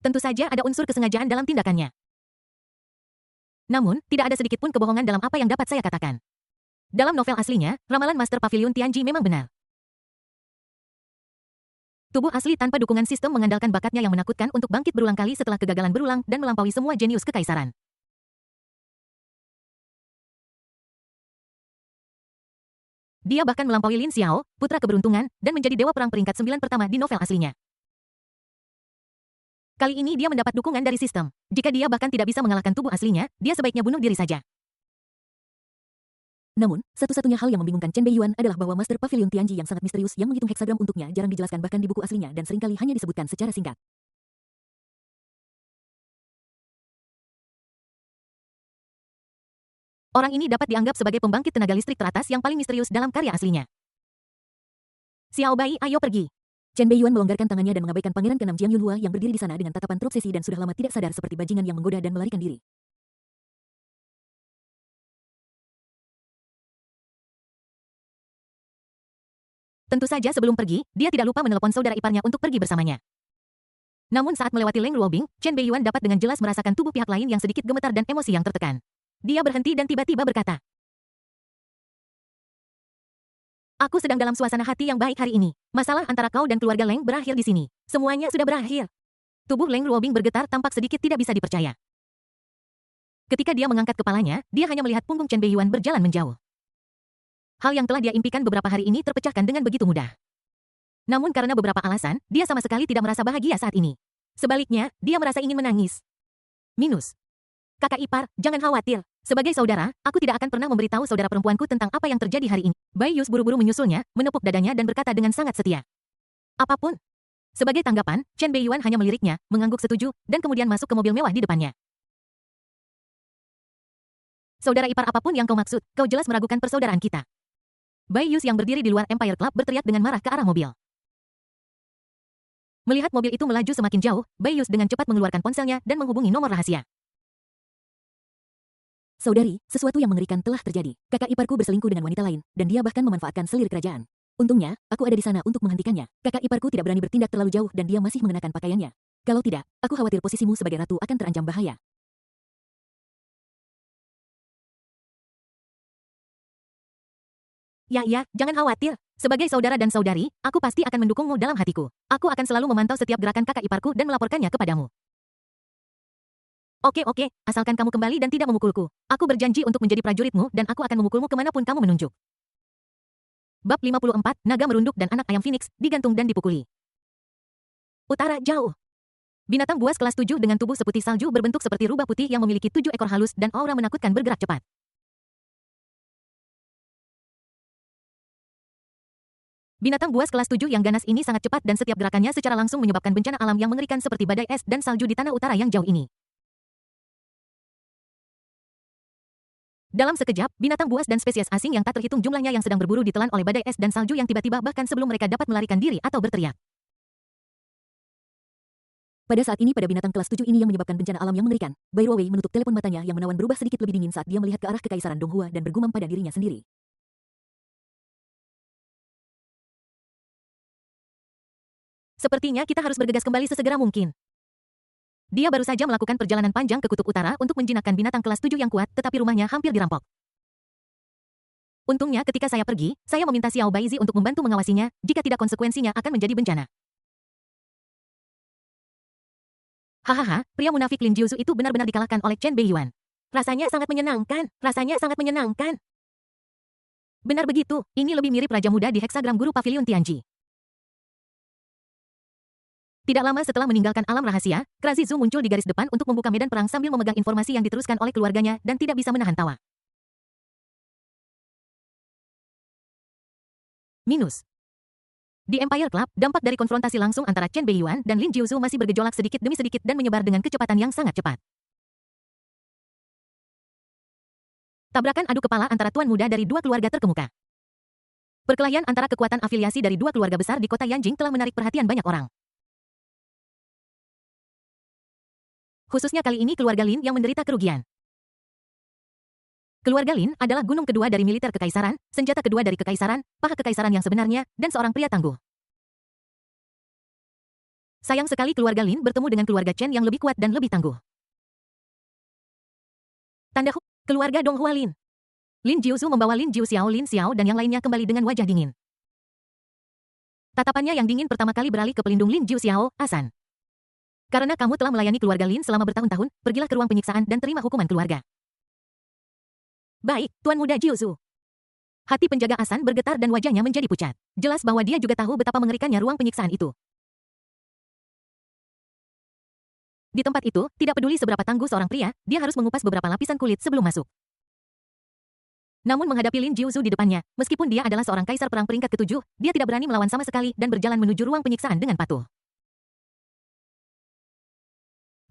Speaker 1: Tentu saja ada unsur kesengajaan dalam tindakannya. Namun, tidak ada sedikit pun kebohongan dalam apa yang dapat saya katakan. Dalam novel aslinya, ramalan Master Pavilion Tianji memang benar. Tubuh asli tanpa dukungan sistem mengandalkan bakatnya yang menakutkan untuk bangkit berulang kali setelah kegagalan berulang dan melampaui semua jenius kekaisaran. Dia bahkan melampaui Lin Xiao, putra keberuntungan, dan menjadi dewa perang peringkat 9 pertama di novel aslinya. Kali ini dia mendapat dukungan dari sistem. Jika dia bahkan tidak bisa mengalahkan tubuh aslinya, dia sebaiknya bunuh diri saja.
Speaker 2: Namun, satu-satunya hal yang membingungkan Chen Beiyuan adalah bahwa Master Pavilion Tianji yang sangat misterius yang menghitung heksagram untuknya jarang dijelaskan bahkan di buku aslinya dan seringkali hanya disebutkan secara singkat.
Speaker 1: Orang ini dapat dianggap sebagai pembangkit tenaga listrik teratas yang paling misterius dalam karya aslinya. Xiao Bai, ayo pergi.
Speaker 2: Chen Beiyuan melonggarkan tangannya dan mengabaikan Pangeran ke-6 Jiang Yunhua yang berdiri di sana dengan tatapan terobsesi dan sudah lama tidak sadar seperti bajingan yang menggoda dan melarikan diri.
Speaker 1: Tentu saja sebelum pergi, dia tidak lupa menelepon saudara iparnya untuk pergi bersamanya. Namun saat melewati Leng Luobing, Chen Beiyuan dapat dengan jelas merasakan tubuh pihak lain yang sedikit gemetar dan emosi yang tertekan. Dia berhenti dan tiba-tiba berkata, "Aku sedang dalam suasana hati yang baik hari ini. Masalah antara kau dan keluarga Leng berakhir di sini. Semuanya sudah berakhir." Tubuh Leng Luobing bergetar tampak sedikit tidak bisa dipercaya. Ketika dia mengangkat kepalanya, dia hanya melihat punggung Chen Beiyuan berjalan menjauh. Hal yang telah dia impikan beberapa hari ini terpecahkan dengan begitu mudah. Namun karena beberapa alasan, dia sama sekali tidak merasa bahagia saat ini. Sebaliknya, dia merasa ingin menangis. Minus. Kakak ipar, jangan khawatir. Sebagai saudara, aku tidak akan pernah memberitahu saudara perempuanku tentang apa yang terjadi hari ini. Bai Yus buru-buru menyusulnya, menepuk dadanya dan berkata dengan sangat setia. Apapun. Sebagai tanggapan, Chen Beiyuan hanya meliriknya, mengangguk setuju, dan kemudian masuk ke mobil mewah di depannya. Saudara ipar apapun yang kau maksud, kau jelas meragukan persaudaraan kita. Bai Yus yang berdiri di luar Empire Club berteriak dengan marah ke arah mobil. Melihat mobil itu melaju semakin jauh, Bai Yus dengan cepat mengeluarkan ponselnya dan menghubungi nomor rahasia.
Speaker 2: Saudari, sesuatu yang mengerikan telah terjadi. Kakak iparku berselingkuh dengan wanita lain, dan dia bahkan memanfaatkan selir kerajaan. Untungnya, aku ada di sana untuk menghentikannya. Kakak iparku tidak berani bertindak terlalu jauh dan dia masih mengenakan pakaiannya. Kalau tidak, aku khawatir posisimu sebagai ratu akan terancam bahaya.
Speaker 1: Ya, jangan khawatir. Sebagai saudara dan saudari, aku pasti akan mendukungmu dalam hatiku. Aku akan selalu memantau setiap gerakan kakak iparku dan melaporkannya kepadamu. Oke, asalkan kamu kembali dan tidak memukulku. Aku berjanji untuk menjadi prajuritmu dan aku akan memukulmu kemanapun kamu menunjuk. Bab 54, Naga Merunduk dan Anak Ayam Phoenix, digantung dan dipukuli. Utara jauh. Binatang buas kelas 7 dengan tubuh seputih salju berbentuk seperti rubah putih yang memiliki 7 ekor halus dan aura menakutkan bergerak cepat. Binatang buas kelas 7 yang ganas ini sangat cepat dan setiap gerakannya secara langsung menyebabkan bencana alam yang mengerikan seperti badai es dan salju di tanah utara yang jauh ini. Dalam sekejap, binatang buas dan spesies asing yang tak terhitung jumlahnya yang sedang berburu ditelan oleh badai es dan salju yang tiba-tiba bahkan sebelum mereka dapat melarikan diri atau berteriak.
Speaker 2: Pada saat ini pada binatang kelas 7 ini yang menyebabkan bencana alam yang mengerikan, Bai Ruowei menutup telepon matanya yang menawan berubah sedikit lebih dingin saat dia melihat ke arah kekaisaran Donghua dan bergumam pada dirinya sendiri.
Speaker 1: Sepertinya kita harus bergegas kembali sesegera mungkin. Dia baru saja melakukan perjalanan panjang ke kutub utara untuk menjinakkan binatang kelas 7 yang kuat, tetapi rumahnya hampir dirampok. Untungnya ketika saya pergi, saya meminta Xiao Baizi untuk membantu mengawasinya, jika tidak konsekuensinya akan menjadi bencana. Hahaha, pria munafik Lin Jiuzu itu benar-benar dikalahkan oleh Chen Beiyuan. Rasanya sangat menyenangkan. Benar begitu, ini lebih mirip Raja Muda di Heksagram Guru Pavilion Tianji. Tidak lama setelah meninggalkan alam rahasia, Krazi Zhu muncul di garis depan untuk membuka medan perang sambil memegang informasi yang diteruskan oleh keluarganya dan tidak bisa menahan tawa. Minus. Di Empire Club, dampak dari konfrontasi langsung antara Chen Beiyuan dan Lin Jiuzu masih bergejolak sedikit demi sedikit dan menyebar dengan kecepatan yang sangat cepat. Tabrakan adu kepala antara tuan muda dari dua keluarga terkemuka. Perkelahian antara kekuatan afiliasi dari dua keluarga besar di kota Yanjing telah menarik perhatian banyak orang. Khususnya kali ini keluarga Lin yang menderita kerugian. Keluarga Lin adalah gunung kedua dari militer kekaisaran, senjata kedua dari kekaisaran, paha kekaisaran yang sebenarnya, dan seorang pria tangguh. Sayang sekali keluarga Lin bertemu dengan keluarga Chen yang lebih kuat dan lebih tangguh. Tanda keluarga Donghua Lin. Lin Jiuzu membawa Lin Jiuxiao, Lin Xiao dan yang lainnya kembali dengan wajah dingin. Tatapannya yang dingin pertama kali beralih ke pelindung Lin Jiuxiao, Asan. Karena kamu telah melayani keluarga Lin selama bertahun-tahun, pergilah ke ruang penyiksaan dan terima hukuman keluarga. Baik, Tuan Muda Jiuzu. Hati penjaga Asan bergetar dan wajahnya menjadi pucat. Jelas bahwa dia juga tahu betapa mengerikannya ruang penyiksaan itu. Di tempat itu, tidak peduli seberapa tangguh seorang pria, dia harus mengupas beberapa lapisan kulit sebelum masuk. Namun menghadapi Lin Jiuzu di depannya, meskipun dia adalah seorang kaisar perang peringkat ke-7, dia tidak berani melawan sama sekali dan berjalan menuju ruang penyiksaan dengan patuh.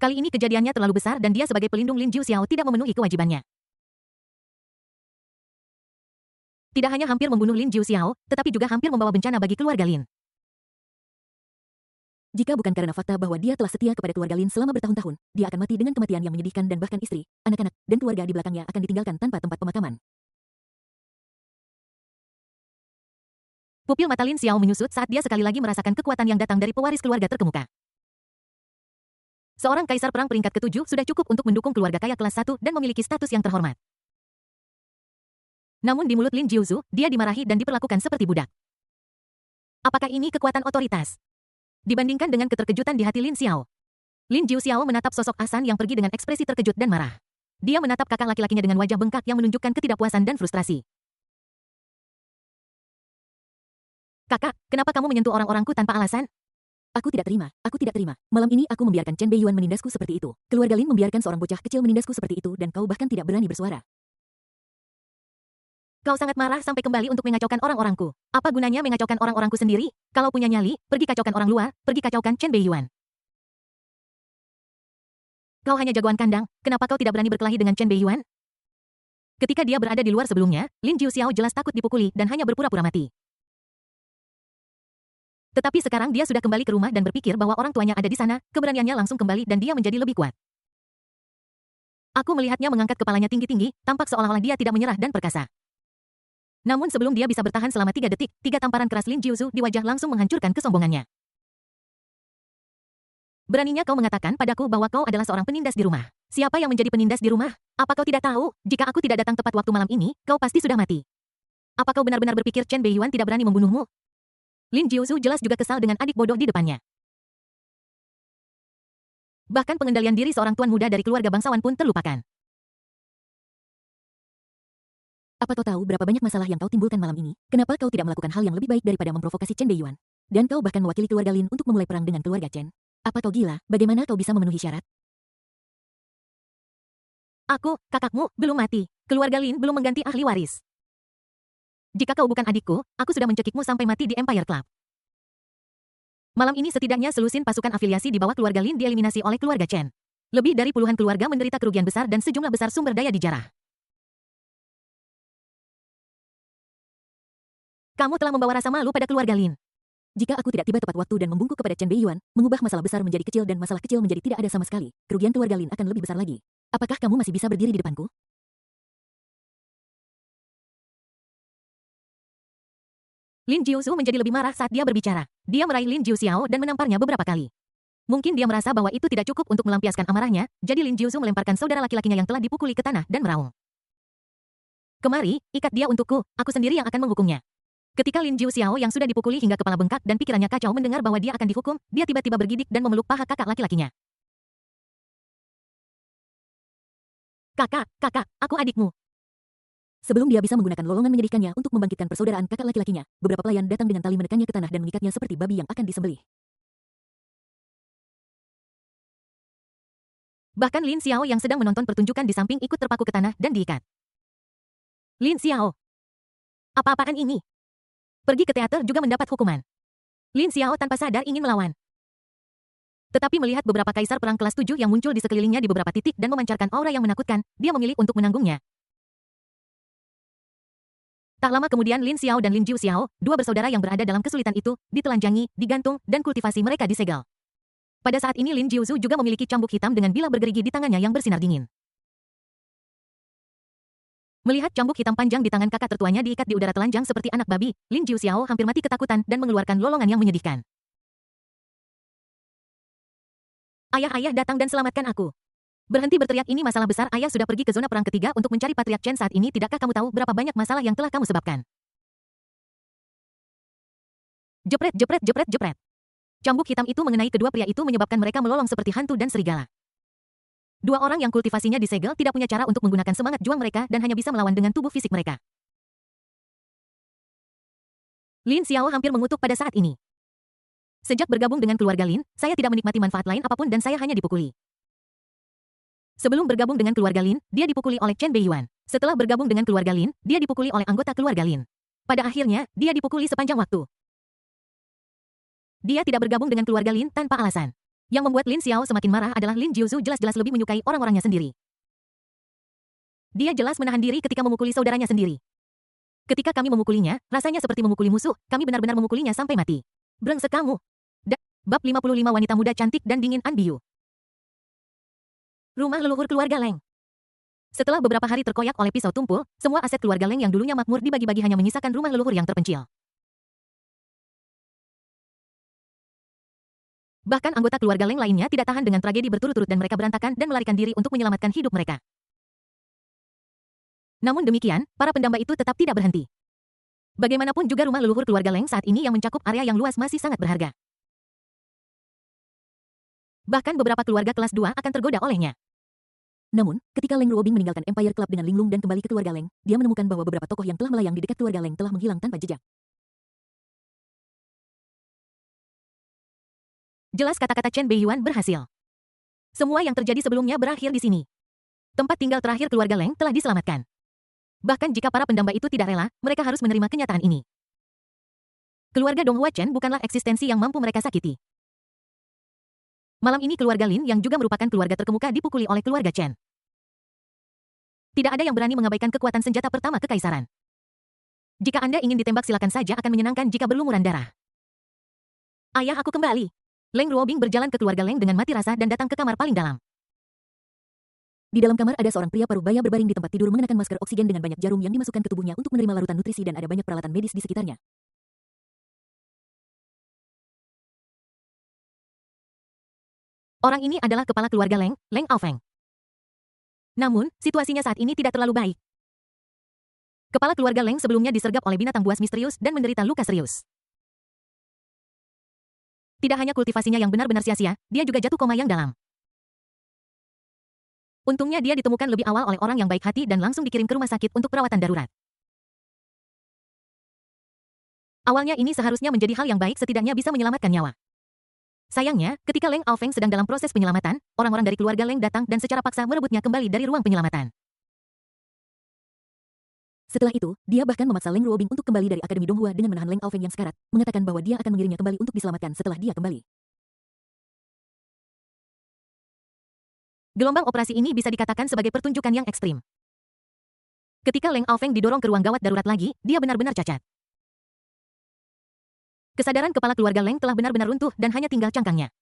Speaker 1: Kali ini kejadiannya terlalu besar dan dia sebagai pelindung Lin Jiuxiao tidak memenuhi kewajibannya. Tidak hanya hampir membunuh Lin Jiuxiao, tetapi juga hampir membawa bencana bagi keluarga Lin.
Speaker 2: Jika bukan karena fakta bahwa dia telah setia kepada keluarga Lin selama bertahun-tahun, dia akan mati dengan kematian yang menyedihkan dan bahkan istri, anak-anak, dan keluarga di belakangnya akan ditinggalkan tanpa tempat pemakaman.
Speaker 1: Pupil mata Lin Xiao menyusut saat dia sekali lagi merasakan kekuatan yang datang dari pewaris keluarga terkemuka. Seorang kaisar perang peringkat ke-7 sudah cukup untuk mendukung keluarga kaya kelas 1 dan memiliki status yang terhormat. Namun di mulut Lin Jiuzu, dia dimarahi dan diperlakukan seperti budak. Apakah ini kekuatan otoritas? Dibandingkan dengan keterkejutan di hati Lin Xiao. Lin Jiuxiao menatap sosok Asan yang pergi dengan ekspresi terkejut dan marah. Dia menatap kakak laki-lakinya dengan wajah bengkak yang menunjukkan ketidakpuasan dan frustrasi. Kakak, kenapa kamu menyentuh orang-orangku tanpa alasan?
Speaker 2: Aku tidak terima. Malam ini aku membiarkan Chen Beiyuan menindasku seperti itu. Keluarga Lin membiarkan seorang bocah kecil menindasku seperti itu dan kau bahkan tidak berani bersuara.
Speaker 1: Kau sangat marah sampai kembali untuk mengacaukan orang-orangku. Apa gunanya mengacaukan orang-orangku sendiri? Kalau punya nyali, pergi kacaukan orang luar, pergi kacaukan Chen Beiyuan. Kau hanya jagoan kandang, kenapa kau tidak berani berkelahi dengan Chen Beiyuan? Ketika dia berada di luar sebelumnya, Lin Jiuxiao jelas takut dipukuli dan hanya berpura-pura mati. Tetapi sekarang dia sudah kembali ke rumah dan berpikir bahwa orang tuanya ada di sana, keberaniannya langsung kembali dan dia menjadi lebih kuat. Aku melihatnya mengangkat kepalanya tinggi-tinggi, tampak seolah-olah dia tidak menyerah dan perkasa. Namun sebelum dia bisa bertahan selama 3 detik, 3 tamparan keras Lin Jiuzu di wajah langsung menghancurkan kesombongannya. Beraninya kau mengatakan padaku bahwa kau adalah seorang penindas di rumah. Siapa yang menjadi penindas di rumah? Apa kau tidak tahu, jika aku tidak datang tepat waktu malam ini, kau pasti sudah mati. Apa kau benar-benar berpikir Chen Beiyuan tidak berani membunuhmu? Lin Jiuzu jelas juga kesal dengan adik bodoh di depannya. Bahkan pengendalian diri seorang tuan muda dari keluarga bangsawan pun terlupakan.
Speaker 2: Apa kau tahu berapa banyak masalah yang kau timbulkan malam ini? Kenapa kau tidak melakukan hal yang lebih baik daripada memprovokasi Chen Beiyuan? Dan kau bahkan mewakili keluarga Lin untuk memulai perang dengan keluarga Chen. Apa kau gila? Bagaimana kau bisa memenuhi syarat?
Speaker 1: Aku, kakakmu, belum mati. Keluarga Lin belum mengganti ahli waris. Jika kau bukan adikku, aku sudah mencekikmu sampai mati di Empire Club. Malam ini setidaknya selusin pasukan afiliasi di bawah keluarga Lin dieliminasi oleh keluarga Chen. Lebih dari puluhan keluarga menderita kerugian besar dan sejumlah besar sumber daya dijarah. Kamu telah membawa rasa malu pada keluarga Lin.
Speaker 2: Jika aku tidak tiba tepat waktu dan membungkuk kepada Chen Beiyuan, mengubah masalah besar menjadi kecil dan masalah kecil menjadi tidak ada sama sekali, kerugian keluarga Lin akan lebih besar lagi. Apakah kamu masih bisa berdiri di depanku?
Speaker 1: Lin Jiuzu menjadi lebih marah saat dia berbicara. Dia meraih Lin Jiuxiao dan menamparnya beberapa kali. Mungkin dia merasa bahwa itu tidak cukup untuk melampiaskan amarahnya, jadi Lin Jiuzu melemparkan saudara laki-lakinya yang telah dipukuli ke tanah dan meraung. Kemari, ikat dia untukku, aku sendiri yang akan menghukumnya. Ketika Lin Jiuxiao yang sudah dipukuli hingga kepala bengkak dan pikirannya kacau mendengar bahwa dia akan dihukum, dia tiba-tiba bergidik dan memeluk paha kakak laki-lakinya. Kakak, aku adikmu.
Speaker 2: Sebelum dia bisa menggunakan lolongan menyedihkannya untuk membangkitkan persaudaraan kakak laki-lakinya, beberapa pelayan datang dengan tali menekannya ke tanah dan mengikatnya seperti babi yang akan disembelih.
Speaker 1: Bahkan Lin Xiao yang sedang menonton pertunjukan di samping ikut terpaku ke tanah dan diikat. Lin Xiao. Apa-apaan ini? Pergi ke teater juga mendapat hukuman. Lin Xiao tanpa sadar ingin melawan. Tetapi melihat beberapa kaisar perang kelas 7 yang muncul di sekelilingnya di beberapa titik dan memancarkan aura yang menakutkan, dia memilih untuk menanggungnya. Tak lama kemudian Lin Xiao dan Lin Jiu Xiao, dua bersaudara yang berada dalam kesulitan itu, ditelanjangi, digantung, dan kultivasi mereka disegel. Pada saat ini Lin Jiuzu juga memiliki cambuk hitam dengan bilah bergerigi di tangannya yang bersinar dingin. Melihat cambuk hitam panjang di tangan kakak tertuanya diikat di udara telanjang seperti anak babi, Lin Jiu Xiao hampir mati ketakutan dan mengeluarkan lolongan yang menyedihkan. Ayah, datang dan selamatkan aku. Berhenti berteriak, ini masalah besar. Ayah sudah pergi ke zona perang ketiga untuk mencari Patriark Chen saat ini. Tidakkah kamu tahu berapa banyak masalah yang telah kamu sebabkan? Jepret, jepret, jepret, jepret. Cambuk hitam itu mengenai kedua pria itu menyebabkan mereka melolong seperti hantu dan serigala. Dua orang yang kultivasinya disegel tidak punya cara untuk menggunakan semangat juang mereka dan hanya bisa melawan dengan tubuh fisik mereka. Lin Xiao hampir mengutuk pada saat ini. Sejak bergabung dengan keluarga Lin, saya tidak menikmati manfaat lain apapun dan saya hanya dipukuli. Sebelum bergabung dengan keluarga Lin, dia dipukuli oleh Chen Beiyuan. Setelah bergabung dengan keluarga Lin, dia dipukuli oleh anggota keluarga Lin. Pada akhirnya, dia dipukuli sepanjang waktu. Dia tidak bergabung dengan keluarga Lin tanpa alasan. Yang membuat Lin Xiao semakin marah adalah Lin Jiuzu jelas-jelas lebih menyukai orang-orangnya sendiri. Dia jelas menahan diri ketika memukuli saudaranya sendiri. Ketika kami memukulinya, rasanya seperti memukuli musuh, kami benar-benar memukulinya sampai mati. Brengsek kamu. Bab 55 Wanita Muda Cantik dan Dingin An Biu. Rumah leluhur keluarga Leng. Setelah beberapa hari terkoyak oleh pisau tumpul, semua aset keluarga Leng yang dulunya makmur dibagi-bagi hanya menyisakan rumah leluhur yang terpencil. Bahkan anggota keluarga Leng lainnya tidak tahan dengan tragedi berturut-turut dan mereka berantakan dan melarikan diri untuk menyelamatkan hidup mereka. Namun demikian, para pendamba itu tetap tidak berhenti. Bagaimanapun juga rumah leluhur keluarga Leng saat ini yang mencakup area yang luas masih sangat berharga. Bahkan beberapa keluarga kelas 2 akan tergoda olehnya.
Speaker 2: Namun, ketika Leng Ruobing meninggalkan Empire Club dengan Linglung dan kembali ke keluarga Leng, dia menemukan bahwa beberapa tokoh yang telah melayang di dekat keluarga Leng telah menghilang tanpa jejak.
Speaker 1: Jelas kata-kata Chen Beiyuan berhasil. Semua yang terjadi sebelumnya berakhir di sini. Tempat tinggal terakhir keluarga Leng telah diselamatkan. Bahkan jika para pendamba itu tidak rela, mereka harus menerima kenyataan ini. Keluarga Donghua Chen bukanlah eksistensi yang mampu mereka sakiti. Malam ini keluarga Lin yang juga merupakan keluarga terkemuka dipukuli oleh keluarga Chen. Tidak ada yang berani mengabaikan kekuatan senjata pertama kekaisaran. Jika Anda ingin ditembak silakan saja, akan menyenangkan jika berlumuran darah. Ayah, aku kembali. Leng Ruobing berjalan ke keluarga Leng dengan mati rasa dan datang ke kamar paling dalam.
Speaker 2: Di dalam kamar ada seorang pria parubaya berbaring di tempat tidur mengenakan masker oksigen dengan banyak jarum yang dimasukkan ke tubuhnya untuk menerima larutan nutrisi dan ada banyak peralatan medis di sekitarnya.
Speaker 1: Orang ini adalah kepala keluarga Leng, Leng Aofeng. Namun, situasinya saat ini tidak terlalu baik. Kepala keluarga Leng sebelumnya disergap oleh binatang buas misterius dan menderita luka serius. Tidak hanya kultivasinya yang benar-benar sia-sia, dia juga jatuh koma yang dalam. Untungnya dia ditemukan lebih awal oleh orang yang baik hati dan langsung dikirim ke rumah sakit untuk perawatan darurat. Awalnya ini seharusnya menjadi hal yang baik, setidaknya bisa menyelamatkan nyawa. Sayangnya, ketika Leng Aofeng sedang dalam proses penyelamatan, orang-orang dari keluarga Leng datang dan secara paksa merebutnya kembali dari ruang penyelamatan.
Speaker 2: Setelah itu, dia bahkan memaksa Leng Ruobing untuk kembali dari Akademi Donghua dengan menahan Leng Aofeng yang sekarat, mengatakan bahwa dia akan mengirimnya kembali untuk diselamatkan setelah dia kembali.
Speaker 1: Gelombang operasi ini bisa dikatakan sebagai pertunjukan yang ekstrim. Ketika Leng Aofeng didorong ke ruang gawat darurat lagi, dia benar-benar cacat. Kesadaran kepala keluarga Leng telah benar-benar runtuh dan hanya tinggal cangkangnya.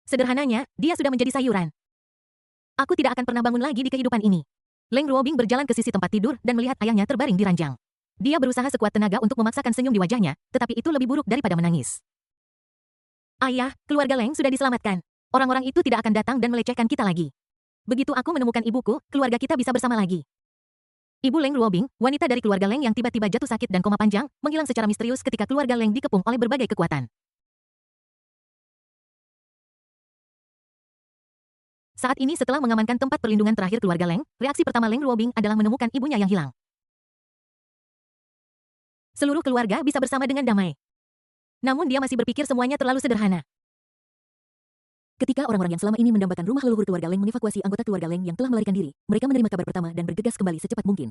Speaker 1: Sederhananya, dia sudah menjadi sayuran. Aku tidak akan pernah bangun lagi di kehidupan ini. Leng Ruobing berjalan ke sisi tempat tidur dan melihat ayahnya terbaring di ranjang. Dia berusaha sekuat tenaga untuk memaksakan senyum di wajahnya, tetapi itu lebih buruk daripada menangis. Ayah, keluarga Leng sudah diselamatkan. Orang-orang itu tidak akan datang dan melecehkan kita lagi. Begitu aku menemukan ibuku, keluarga kita bisa bersama lagi. Ibu Leng Ruobing, wanita dari keluarga Leng yang tiba-tiba jatuh sakit dan koma panjang, menghilang secara misterius ketika keluarga Leng dikepung oleh berbagai kekuatan. Saat ini setelah mengamankan tempat perlindungan terakhir keluarga Leng, reaksi pertama Leng Ruobing adalah menemukan ibunya yang hilang. Seluruh keluarga bisa bersama dengan damai. Namun dia masih berpikir semuanya terlalu sederhana.
Speaker 2: Ketika orang-orang yang selama ini mendambakan rumah leluhur keluarga Leng mengevakuasi anggota keluarga Leng yang telah melarikan diri, mereka menerima kabar pertama dan bergegas kembali secepat mungkin.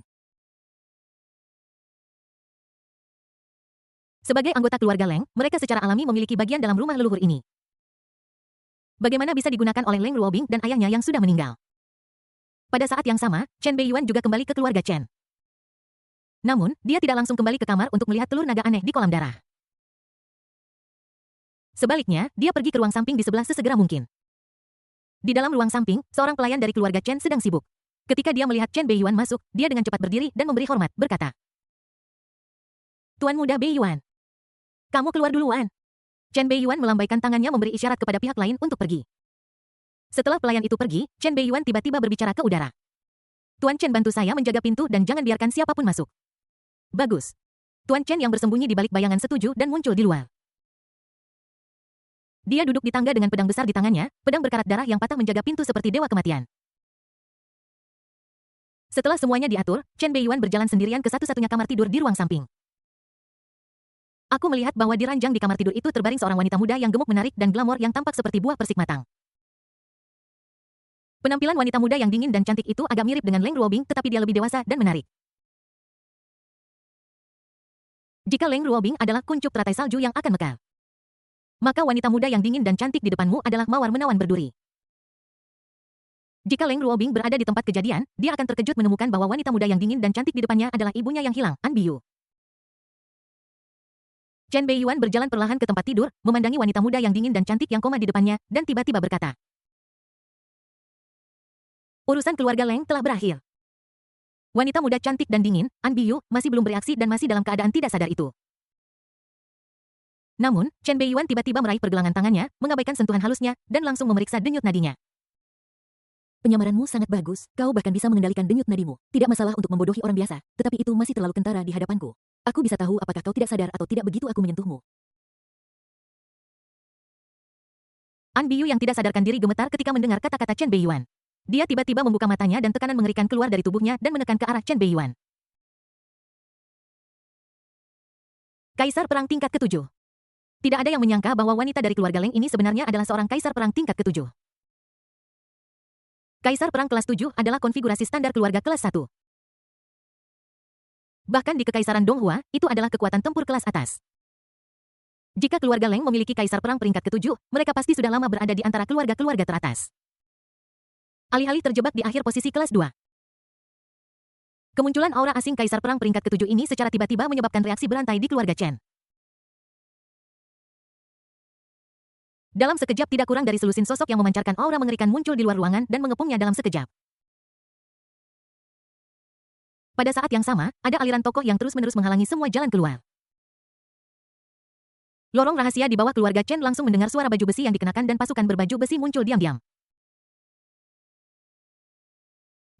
Speaker 1: Sebagai anggota keluarga Leng, mereka secara alami memiliki bagian dalam rumah leluhur ini. Bagaimana bisa digunakan oleh Leng Ruobing dan ayahnya yang sudah meninggal? Pada saat yang sama, Chen Beiyuan juga kembali ke keluarga Chen. Namun, dia tidak langsung kembali ke kamar untuk melihat telur naga aneh di kolam darah. Sebaliknya, dia pergi ke ruang samping di sebelah sesegera mungkin. Di dalam ruang samping, seorang pelayan dari keluarga Chen sedang sibuk. Ketika dia melihat Chen Beiyuan masuk, dia dengan cepat berdiri dan memberi hormat, berkata, "Tuan muda Beiyuan, kamu keluar duluan." Chen Beiyuan melambaikan tangannya memberi isyarat kepada pihak lain untuk pergi. Setelah pelayan itu pergi, Chen Beiyuan tiba-tiba berbicara ke udara. "Tuan Chen, bantu saya menjaga pintu dan jangan biarkan siapapun masuk." "Bagus." Tuan Chen yang bersembunyi di balik bayangan setuju dan muncul di luar. Dia duduk di tangga dengan pedang besar di tangannya, pedang berkarat darah yang patah menjaga pintu seperti dewa kematian. Setelah semuanya diatur, Chen Beiyuan berjalan sendirian ke satu-satunya kamar tidur di ruang samping. Aku melihat bahwa di ranjang di kamar tidur itu terbaring seorang wanita muda yang gemuk menarik dan glamor yang tampak seperti buah persik matang. Penampilan wanita muda yang dingin dan cantik itu agak mirip dengan Leng Ruobing, tetapi dia lebih dewasa dan menarik. Jika Leng Ruobing adalah kuncup teratai salju yang akan mekar, maka wanita muda yang dingin dan cantik di depanmu adalah mawar menawan berduri. Jika Leng Ruobing berada di tempat kejadian, dia akan terkejut menemukan bahwa wanita muda yang dingin dan cantik di depannya adalah ibunya yang hilang, An Biyu. Chen Beiyuan berjalan perlahan ke tempat tidur, memandangi wanita muda yang dingin dan cantik yang koma di depannya, dan tiba-tiba berkata, "Urusan keluarga Leng telah berakhir." Wanita muda cantik dan dingin, An Biyu, masih belum bereaksi dan masih dalam keadaan tidak sadar itu. Namun, Chen Beiyuan tiba-tiba meraih pergelangan tangannya, mengabaikan sentuhan halusnya, dan langsung memeriksa denyut nadinya.
Speaker 2: Penyamaranmu sangat bagus, kau bahkan bisa mengendalikan denyut nadimu. Tidak masalah untuk membodohi orang biasa, tetapi itu masih terlalu kentara di hadapanku. Aku bisa tahu apakah kau tidak sadar atau tidak begitu aku menyentuhmu.
Speaker 1: An Biyu yang tidak sadarkan diri gemetar ketika mendengar kata-kata Chen Beiyuan. Dia tiba-tiba membuka matanya dan tekanan mengerikan keluar dari tubuhnya dan menekan ke arah Chen Beiyuan. Kaisar Perang Tingkat ke-7. Tidak ada yang menyangka bahwa wanita dari keluarga Leng ini sebenarnya adalah seorang kaisar perang tingkat ke-7. Kaisar perang kelas 7 adalah konfigurasi standar keluarga kelas 1. Bahkan di Kekaisaran Donghua, itu adalah kekuatan tempur kelas atas. Jika keluarga Leng memiliki kaisar perang peringkat ke-7, mereka pasti sudah lama berada di antara keluarga-keluarga teratas. Alih-alih terjebak di akhir posisi kelas 2. Kemunculan aura asing kaisar perang peringkat ke-7 ini secara tiba-tiba menyebabkan reaksi berantai di keluarga Chen. Dalam sekejap tidak kurang dari selusin sosok yang memancarkan aura mengerikan muncul di luar ruangan dan mengepungnya dalam sekejap. Pada saat yang sama, ada aliran tokoh yang terus-menerus menghalangi semua jalan keluar. Lorong rahasia di bawah keluarga Chen langsung mendengar suara baju besi yang dikenakan dan pasukan berbaju besi muncul diam-diam.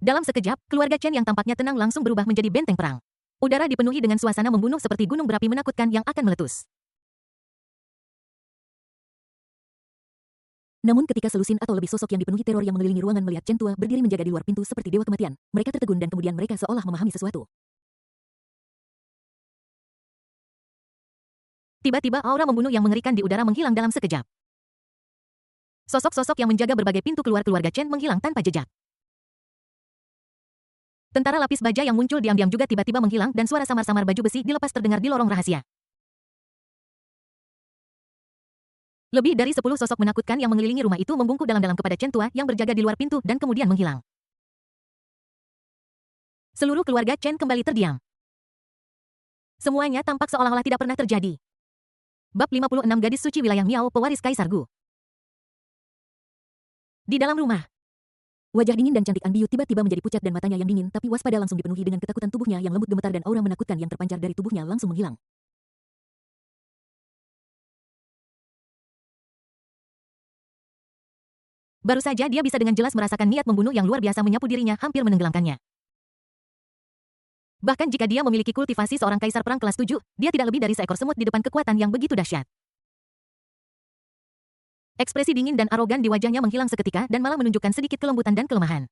Speaker 1: Dalam sekejap, keluarga Chen yang tampaknya tenang langsung berubah menjadi benteng perang. Udara dipenuhi dengan suasana membunuh seperti gunung berapi menakutkan yang akan meletus.
Speaker 2: Namun ketika selusin atau lebih sosok yang dipenuhi teror yang mengelilingi ruangan melihat Chen Tua berdiri menjaga di luar pintu seperti dewa kematian, mereka tertegun dan kemudian mereka seolah memahami sesuatu.
Speaker 1: Tiba-tiba aura membunuh yang mengerikan di udara menghilang dalam sekejap. Sosok-sosok yang menjaga berbagai pintu keluar keluarga Chen menghilang tanpa jejak. Tentara lapis baja yang muncul diam-diam juga tiba-tiba menghilang dan suara samar-samar baju besi dilepas terdengar di lorong rahasia. Lebih dari 10 sosok menakutkan yang mengelilingi rumah itu membungkuk dalam-dalam kepada Chen Tua yang berjaga di luar pintu dan kemudian menghilang. Seluruh keluarga Chen kembali terdiam. Semuanya tampak seolah-olah tidak pernah terjadi. Bab 56 Gadis Suci Wilayah Miao Pewaris Kaisar Gu. Di dalam rumah,
Speaker 2: Wajah dingin dan cantik An Biyu tiba-tiba menjadi pucat dan matanya yang dingin tapi waspada langsung dipenuhi dengan ketakutan tubuhnya yang lembut gemetar dan aura menakutkan yang terpancar dari tubuhnya langsung menghilang.
Speaker 1: baru saja dia bisa dengan jelas merasakan niat membunuh yang luar biasa menyapu dirinya hampir menenggelamkannya. Bahkan jika dia memiliki kultivasi seorang kaisar perang kelas 7, dia tidak lebih dari seekor semut di depan kekuatan yang begitu dahsyat. Ekspresi dingin dan arogan di wajahnya menghilang seketika dan malah menunjukkan sedikit kelembutan dan kelemahan.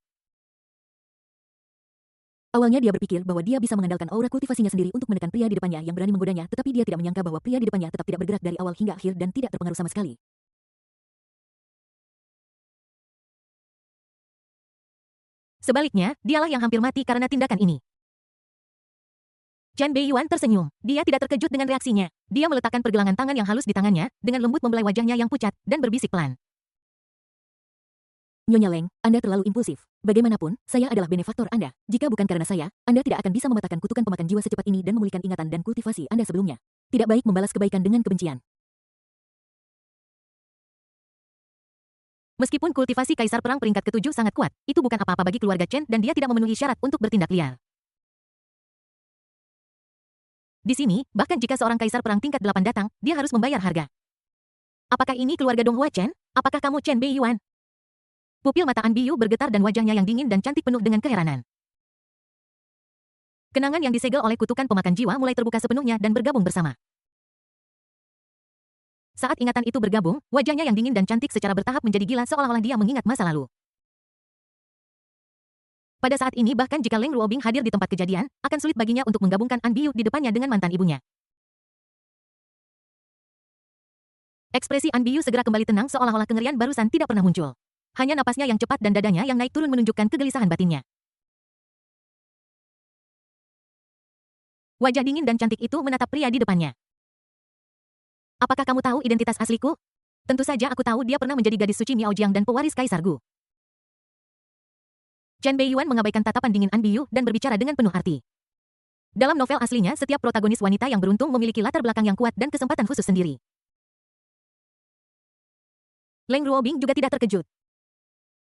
Speaker 2: Awalnya dia berpikir bahwa dia bisa mengandalkan aura kultivasinya sendiri untuk menekan pria di depannya yang berani menggodanya, tetapi dia tidak menyangka bahwa pria di depannya tetap tidak bergerak dari awal hingga akhir dan tidak terpengaruh sama sekali.
Speaker 1: Sebaliknya, dialah yang hampir mati karena tindakan ini. Chen Beiyuan tersenyum. Dia tidak terkejut dengan reaksinya. Dia meletakkan pergelangan tangan yang halus di tangannya, dengan lembut membelai wajahnya yang pucat, dan berbisik pelan.
Speaker 2: Nyonya Leng, Anda terlalu impulsif. Bagaimanapun, saya adalah benefaktor Anda. Jika bukan karena saya, Anda tidak akan bisa mematahkan kutukan pemakan jiwa secepat ini dan memulihkan ingatan dan kultivasi Anda sebelumnya. Tidak baik membalas kebaikan dengan kebencian.
Speaker 1: Meskipun kultivasi Kaisar Perang peringkat ke-7 sangat kuat, itu bukan apa-apa bagi keluarga Chen dan dia tidak memenuhi syarat untuk bertindak liar. Di sini, bahkan jika seorang Kaisar Perang tingkat 8 datang, dia harus membayar harga. Apakah ini keluarga Donghua Chen? Apakah kamu Chen Beiyuan? Pupil mata An Biyu bergetar dan wajahnya yang dingin dan cantik penuh dengan keheranan. Kenangan yang disegel oleh kutukan pemakan jiwa mulai terbuka sepenuhnya dan bergabung bersama. Saat ingatan itu bergabung, wajahnya yang dingin dan cantik secara bertahap menjadi gila seolah-olah dia mengingat masa lalu. Pada saat ini bahkan jika Leng Ruobing hadir di tempat kejadian, akan sulit baginya untuk menggabungkan An Biyu di depannya dengan mantan ibunya. Ekspresi An Biyu segera kembali tenang seolah-olah kengerian barusan tidak pernah muncul. Hanya napasnya yang cepat dan dadanya yang naik turun menunjukkan kegelisahan batinnya. Wajah dingin dan cantik itu menatap pria di depannya. Apakah kamu tahu identitas asliku? Tentu saja aku tahu dia pernah menjadi gadis suci Miao Jiang dan pewaris Kaisar Gu. Chen Beiyuan mengabaikan tatapan dingin An Biyu dan berbicara dengan penuh arti. Dalam novel aslinya, setiap protagonis wanita yang beruntung memiliki latar belakang yang kuat dan kesempatan khusus sendiri. Leng Ruobing juga tidak terkejut.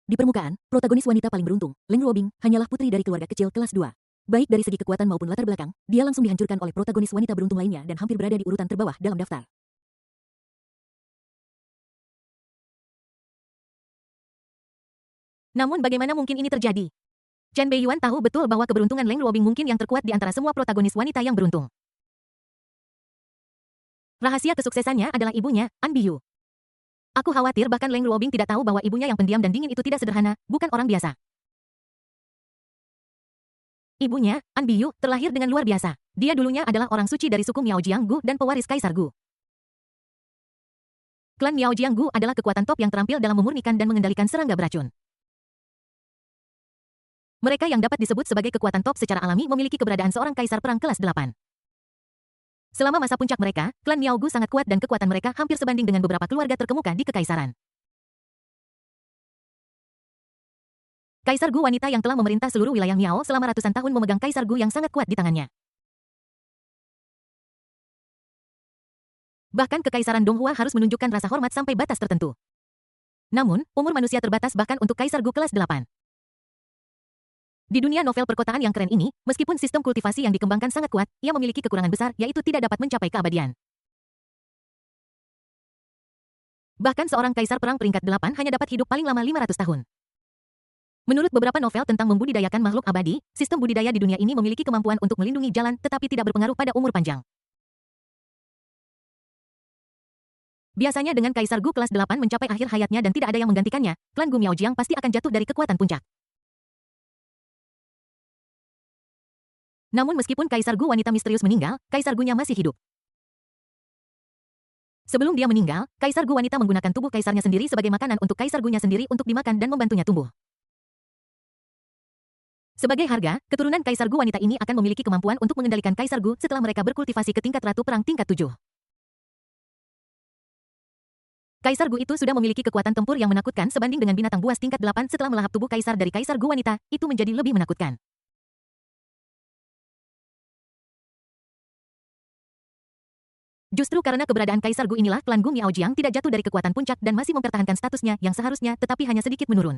Speaker 2: Di permukaan, protagonis wanita paling beruntung, Leng Ruobing, hanyalah putri dari keluarga kecil kelas 2. Baik dari segi kekuatan maupun latar belakang, dia langsung dihancurkan oleh protagonis wanita beruntung lainnya dan hampir berada di urutan terbawah dalam daftar.
Speaker 1: Namun bagaimana mungkin ini terjadi? Chen Beiyuan tahu betul bahwa keberuntungan Leng Ruobing mungkin yang terkuat di antara semua protagonis wanita yang beruntung. Rahasia kesuksesannya adalah ibunya, An Biyu. Aku khawatir bahkan Leng Ruobing tidak tahu bahwa ibunya yang pendiam dan dingin itu tidak sederhana, bukan orang biasa. Ibunya, An Biyu, terlahir dengan luar biasa. Dia dulunya adalah orang suci dari suku Miao Jiang Gu dan pewaris Kaisar Gu. Klan Miao Jiang Gu adalah kekuatan top yang terampil dalam memurnikan dan mengendalikan serangga beracun. Mereka yang dapat disebut sebagai kekuatan top secara alami memiliki keberadaan seorang Kaisar Perang kelas 8. Selama masa puncak mereka, klan Miao Gu sangat kuat dan kekuatan mereka hampir sebanding dengan beberapa keluarga terkemuka di kekaisaran. Kaisar Gu wanita yang telah memerintah seluruh wilayah Miao selama ratusan tahun memegang Kaisar Gu yang sangat kuat di tangannya. Bahkan kekaisaran Donghua harus menunjukkan rasa hormat sampai batas tertentu. Namun, umur manusia terbatas bahkan untuk Kaisar Gu kelas 8. Di dunia novel perkotaan yang keren ini, meskipun sistem kultivasi yang dikembangkan sangat kuat, ia memiliki kekurangan besar, yaitu tidak dapat mencapai keabadian. Bahkan seorang kaisar perang peringkat 8 hanya dapat hidup paling lama 500 tahun. Menurut beberapa novel tentang membudidayakan makhluk abadi, sistem budidaya di dunia ini memiliki kemampuan untuk melindungi jalan tetapi tidak berpengaruh pada umur panjang. Biasanya dengan Kaisar Gu kelas 8 mencapai akhir hayatnya dan tidak ada yang menggantikannya, klan Gu Miaojiang pasti akan jatuh dari kekuatan puncak. Namun meskipun Kaisar Gu wanita misterius meninggal, Kaisar Gu-nya masih hidup. Sebelum dia meninggal, Kaisar Gu wanita menggunakan tubuh kaisarnya sendiri sebagai makanan untuk Kaisar Gu-nya sendiri untuk dimakan dan membantunya tumbuh. Sebagai harga, keturunan Kaisar Gu wanita ini akan memiliki kemampuan untuk mengendalikan Kaisar Gu setelah mereka berkultivasi ke tingkat Ratu Perang tingkat 7. Kaisar Gu itu sudah memiliki kekuatan tempur yang menakutkan sebanding dengan binatang buas tingkat 8 setelah melahap tubuh kaisar dari Kaisar Gu wanita, itu menjadi lebih menakutkan. Justru karena keberadaan Kaisar Gu inilah klan Gu Miaojiang tidak jatuh dari kekuatan puncak dan masih mempertahankan statusnya yang seharusnya tetapi hanya sedikit menurun.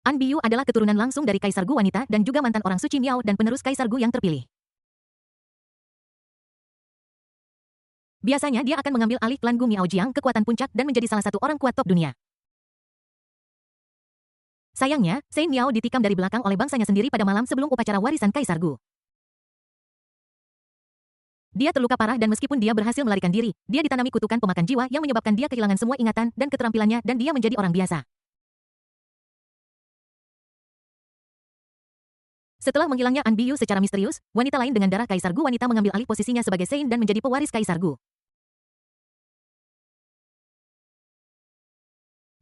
Speaker 1: An Biyu adalah keturunan langsung dari Kaisar Gu wanita dan juga mantan orang suci Miao dan penerus Kaisar Gu yang terpilih. Biasanya dia akan mengambil alih klan Gu Miaojiang kekuatan puncak dan menjadi salah satu orang kuat top dunia. Sayangnya, Saint Miao ditikam dari belakang oleh bangsanya sendiri pada malam sebelum upacara warisan Kaisar Gu. Dia terluka parah dan meskipun dia berhasil melarikan diri, dia ditanami kutukan pemakan jiwa yang menyebabkan dia kehilangan semua ingatan dan keterampilannya dan dia menjadi orang biasa. Setelah menghilangnya An Biyu secara misterius, wanita lain dengan darah Kaisar Gu wanita mengambil alih posisinya sebagai Sein dan menjadi pewaris Kaisar Gu.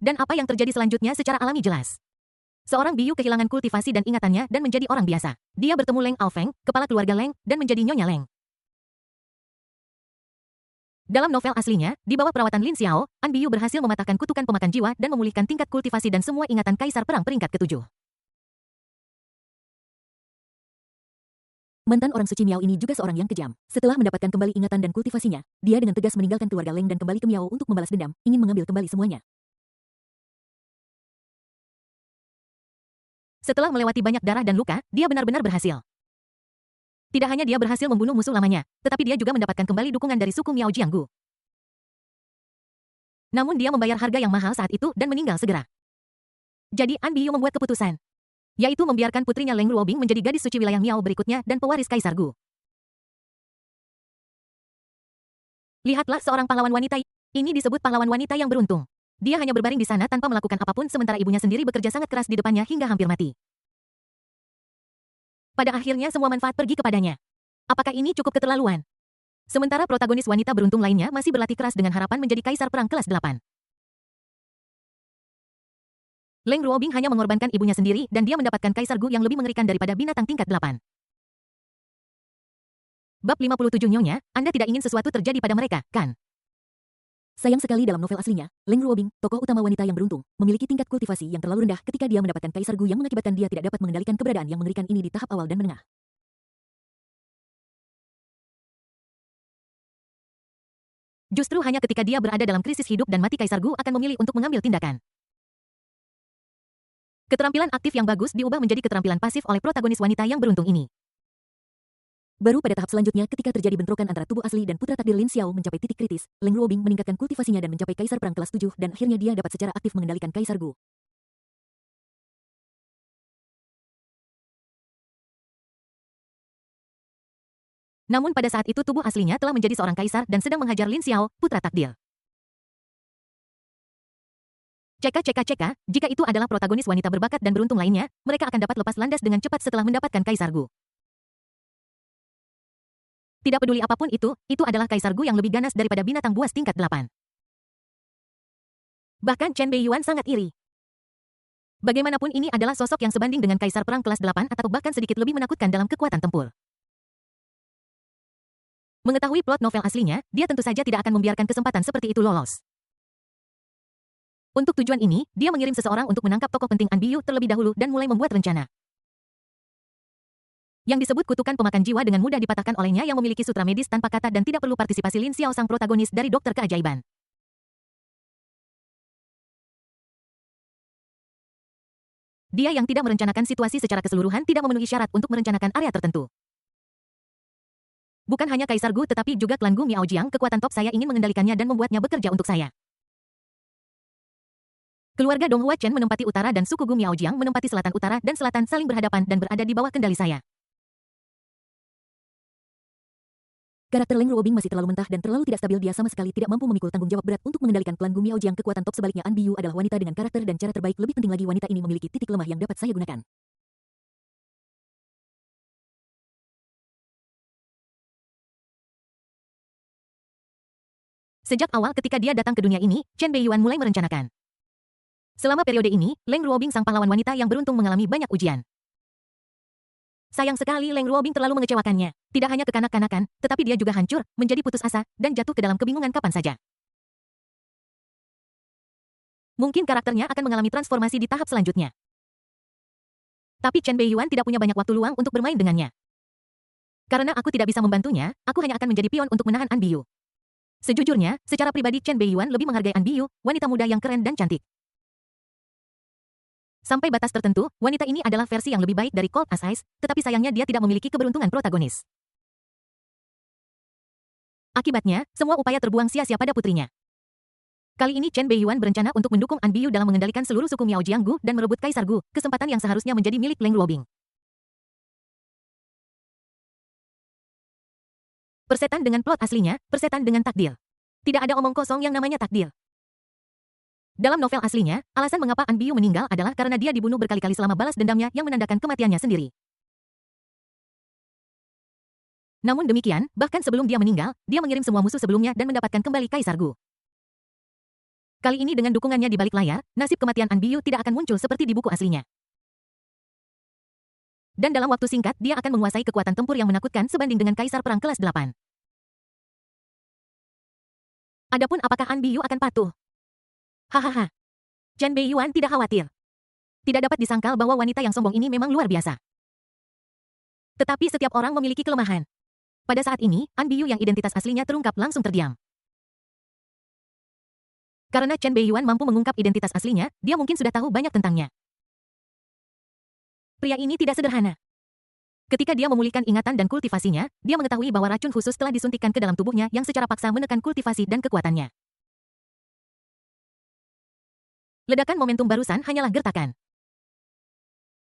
Speaker 1: Dan apa yang terjadi selanjutnya secara alami jelas. Seorang Biyu kehilangan kultivasi dan ingatannya dan menjadi orang biasa. Dia bertemu Leng Aofeng, kepala keluarga Leng, dan menjadi Nyonya Leng. Dalam novel aslinya, di bawah perawatan Lin Xiao, An Biyu berhasil mematahkan kutukan pemakan jiwa dan memulihkan tingkat kultivasi dan semua ingatan Kaisar Perang peringkat ke-7.
Speaker 2: Mantan orang suci Miao ini juga seorang yang kejam. Setelah mendapatkan kembali ingatan dan kultivasinya, dia dengan tegas meninggalkan keluarga Leng dan kembali ke Miao untuk membalas dendam, ingin mengambil kembali semuanya.
Speaker 1: Setelah melewati banyak darah dan luka, dia benar-benar berhasil. Tidak hanya dia berhasil membunuh musuh lamanya, tetapi dia juga mendapatkan kembali dukungan dari suku Miao Jianggu. Namun dia membayar harga yang mahal saat itu dan meninggal segera. Jadi An Biyu membuat keputusan, yaitu membiarkan putrinya Leng Ruobing menjadi gadis suci wilayah Miao berikutnya dan pewaris Kaisar Gu. Lihatlah seorang pahlawan wanita. Ini disebut pahlawan wanita yang beruntung. Dia hanya berbaring di sana tanpa melakukan apapun sementara ibunya sendiri bekerja sangat keras di depannya hingga hampir mati. Pada akhirnya semua manfaat pergi kepadanya. Apakah ini cukup keterlaluan? Sementara protagonis wanita beruntung lainnya masih berlatih keras dengan harapan menjadi Kaisar Perang kelas 8. Leng Ruobing hanya mengorbankan ibunya sendiri dan dia mendapatkan Kaisar Gu yang lebih mengerikan daripada binatang tingkat 8. Bab 57 Nyonya, Anda tidak ingin sesuatu terjadi pada mereka, kan?
Speaker 2: Sayang sekali dalam novel aslinya, Leng Ruobing, tokoh utama wanita yang beruntung, memiliki tingkat kultivasi yang terlalu rendah ketika dia mendapatkan Kaisar Gu yang mengakibatkan dia tidak dapat mengendalikan keberadaan yang mengerikan ini di tahap awal dan menengah.
Speaker 1: Justru hanya ketika dia berada dalam krisis hidup dan mati Kaisar Gu akan memilih untuk mengambil tindakan. Keterampilan aktif yang bagus diubah menjadi keterampilan pasif oleh protagonis wanita yang beruntung ini.
Speaker 2: Baru pada tahap selanjutnya ketika terjadi bentrokan antara tubuh asli dan putra takdir Lin Xiao mencapai titik kritis, Leng Ruobing meningkatkan kultivasinya dan mencapai Kaisar Perang kelas 7 dan akhirnya dia dapat secara aktif mengendalikan Kaisar Gu.
Speaker 1: Namun pada saat itu tubuh aslinya telah menjadi seorang kaisar dan sedang menghajar Lin Xiao, putra takdir. Ceka, jika itu adalah protagonis wanita berbakat dan beruntung lainnya, mereka akan dapat lepas landas dengan cepat setelah mendapatkan Kaisar Gu. Tidak peduli apapun itu adalah Kaisar Gu yang lebih ganas daripada binatang buas tingkat 8. Bahkan Chen Beiyuan sangat iri. Bagaimanapun ini adalah sosok yang sebanding dengan Kaisar Perang kelas 8 atau bahkan sedikit lebih menakutkan dalam kekuatan tempur. Mengetahui plot novel aslinya, dia tentu saja tidak akan membiarkan kesempatan seperti itu lolos. Untuk tujuan ini, dia mengirim seseorang untuk menangkap tokoh penting An Biyu terlebih dahulu dan mulai membuat rencana. Yang disebut kutukan pemakan jiwa dengan mudah dipatahkan olehnya yang memiliki sutra medis tanpa kata dan tidak perlu partisipasi Lin Xiao sang protagonis dari dokter keajaiban. Dia yang tidak merencanakan situasi secara keseluruhan tidak memenuhi syarat untuk merencanakan area tertentu. Bukan hanya Kaisar Gu tetapi juga klan Gu Miaojiang, kekuatan top saya ingin mengendalikannya dan membuatnya bekerja untuk saya. Keluarga Donghua Chen menempati utara dan suku Gu Miaojiang menempati selatan utara dan selatan saling berhadapan dan berada di bawah kendali saya.
Speaker 2: Karakter Leng Ruobing masih terlalu mentah dan terlalu tidak stabil, dia sama sekali tidak mampu memikul tanggung jawab berat untuk mengendalikan klan Gu Miaojiang. Kekuatan top sebaliknya An Biyu adalah wanita dengan karakter dan cara terbaik, lebih penting lagi wanita ini memiliki titik lemah yang dapat saya gunakan.
Speaker 1: Sejak awal ketika dia datang ke dunia ini, Chen Beiyuan mulai merencanakan. Selama periode ini, Leng Ruobing sang pahlawan wanita yang beruntung mengalami banyak ujian. Sayang sekali Leng Ruobing terlalu mengecewakannya. Tidak hanya kekanak-kanakan, tetapi dia juga hancur, menjadi putus asa, dan jatuh ke dalam kebingungan kapan saja. Mungkin karakternya akan mengalami transformasi di tahap selanjutnya. Tapi Chen Beiyuan tidak punya banyak waktu luang untuk bermain dengannya. Karena aku tidak bisa membantunya, aku hanya akan menjadi pion untuk menahan An Biyu. Sejujurnya, secara pribadi Chen Beiyuan lebih menghargai An Biyu, wanita muda yang keren dan cantik. Sampai batas tertentu, wanita ini adalah versi yang lebih baik dari Cold as Ice, tetapi sayangnya dia tidak memiliki keberuntungan protagonis. Akibatnya, semua upaya terbuang sia-sia pada putrinya. Kali ini Chen Beiyuan berencana untuk mendukung An Biyu dalam mengendalikan seluruh suku Miao Jianggu dan merebut Kaisar Gu, kesempatan yang seharusnya menjadi milik Leng Ruobing. Persetan dengan plot aslinya, persetan dengan takdir. Tidak ada omong kosong yang namanya takdir. Dalam novel aslinya, alasan mengapa An Biyu meninggal adalah karena dia dibunuh berkali-kali selama balas dendamnya yang menandakan kematiannya sendiri. Namun demikian, bahkan sebelum dia meninggal, dia mengirim semua musuh sebelumnya dan mendapatkan kembali Kaisar Gu. Kali ini dengan dukungannya di balik layar, nasib kematian An Biyu tidak akan muncul seperti di buku aslinya. Dan dalam waktu singkat, dia akan menguasai kekuatan tempur yang menakutkan sebanding dengan Kaisar Perang kelas 8. Adapun apakah An Biyu akan patuh? Hahaha. Chen Beiyuan tidak khawatir. Tidak dapat disangkal bahwa wanita yang sombong ini memang luar biasa. Tetapi setiap orang memiliki kelemahan. Pada saat ini, An Biyu yang identitas aslinya terungkap langsung terdiam. Karena Chen Beiyuan mampu mengungkap identitas aslinya, dia mungkin sudah tahu banyak tentangnya. Pria ini tidak sederhana. Ketika dia memulihkan ingatan dan kultivasinya, dia mengetahui bahwa racun khusus telah disuntikkan ke dalam tubuhnya yang secara paksa menekan kultivasi dan kekuatannya. Ledakan momentum barusan hanyalah gertakan.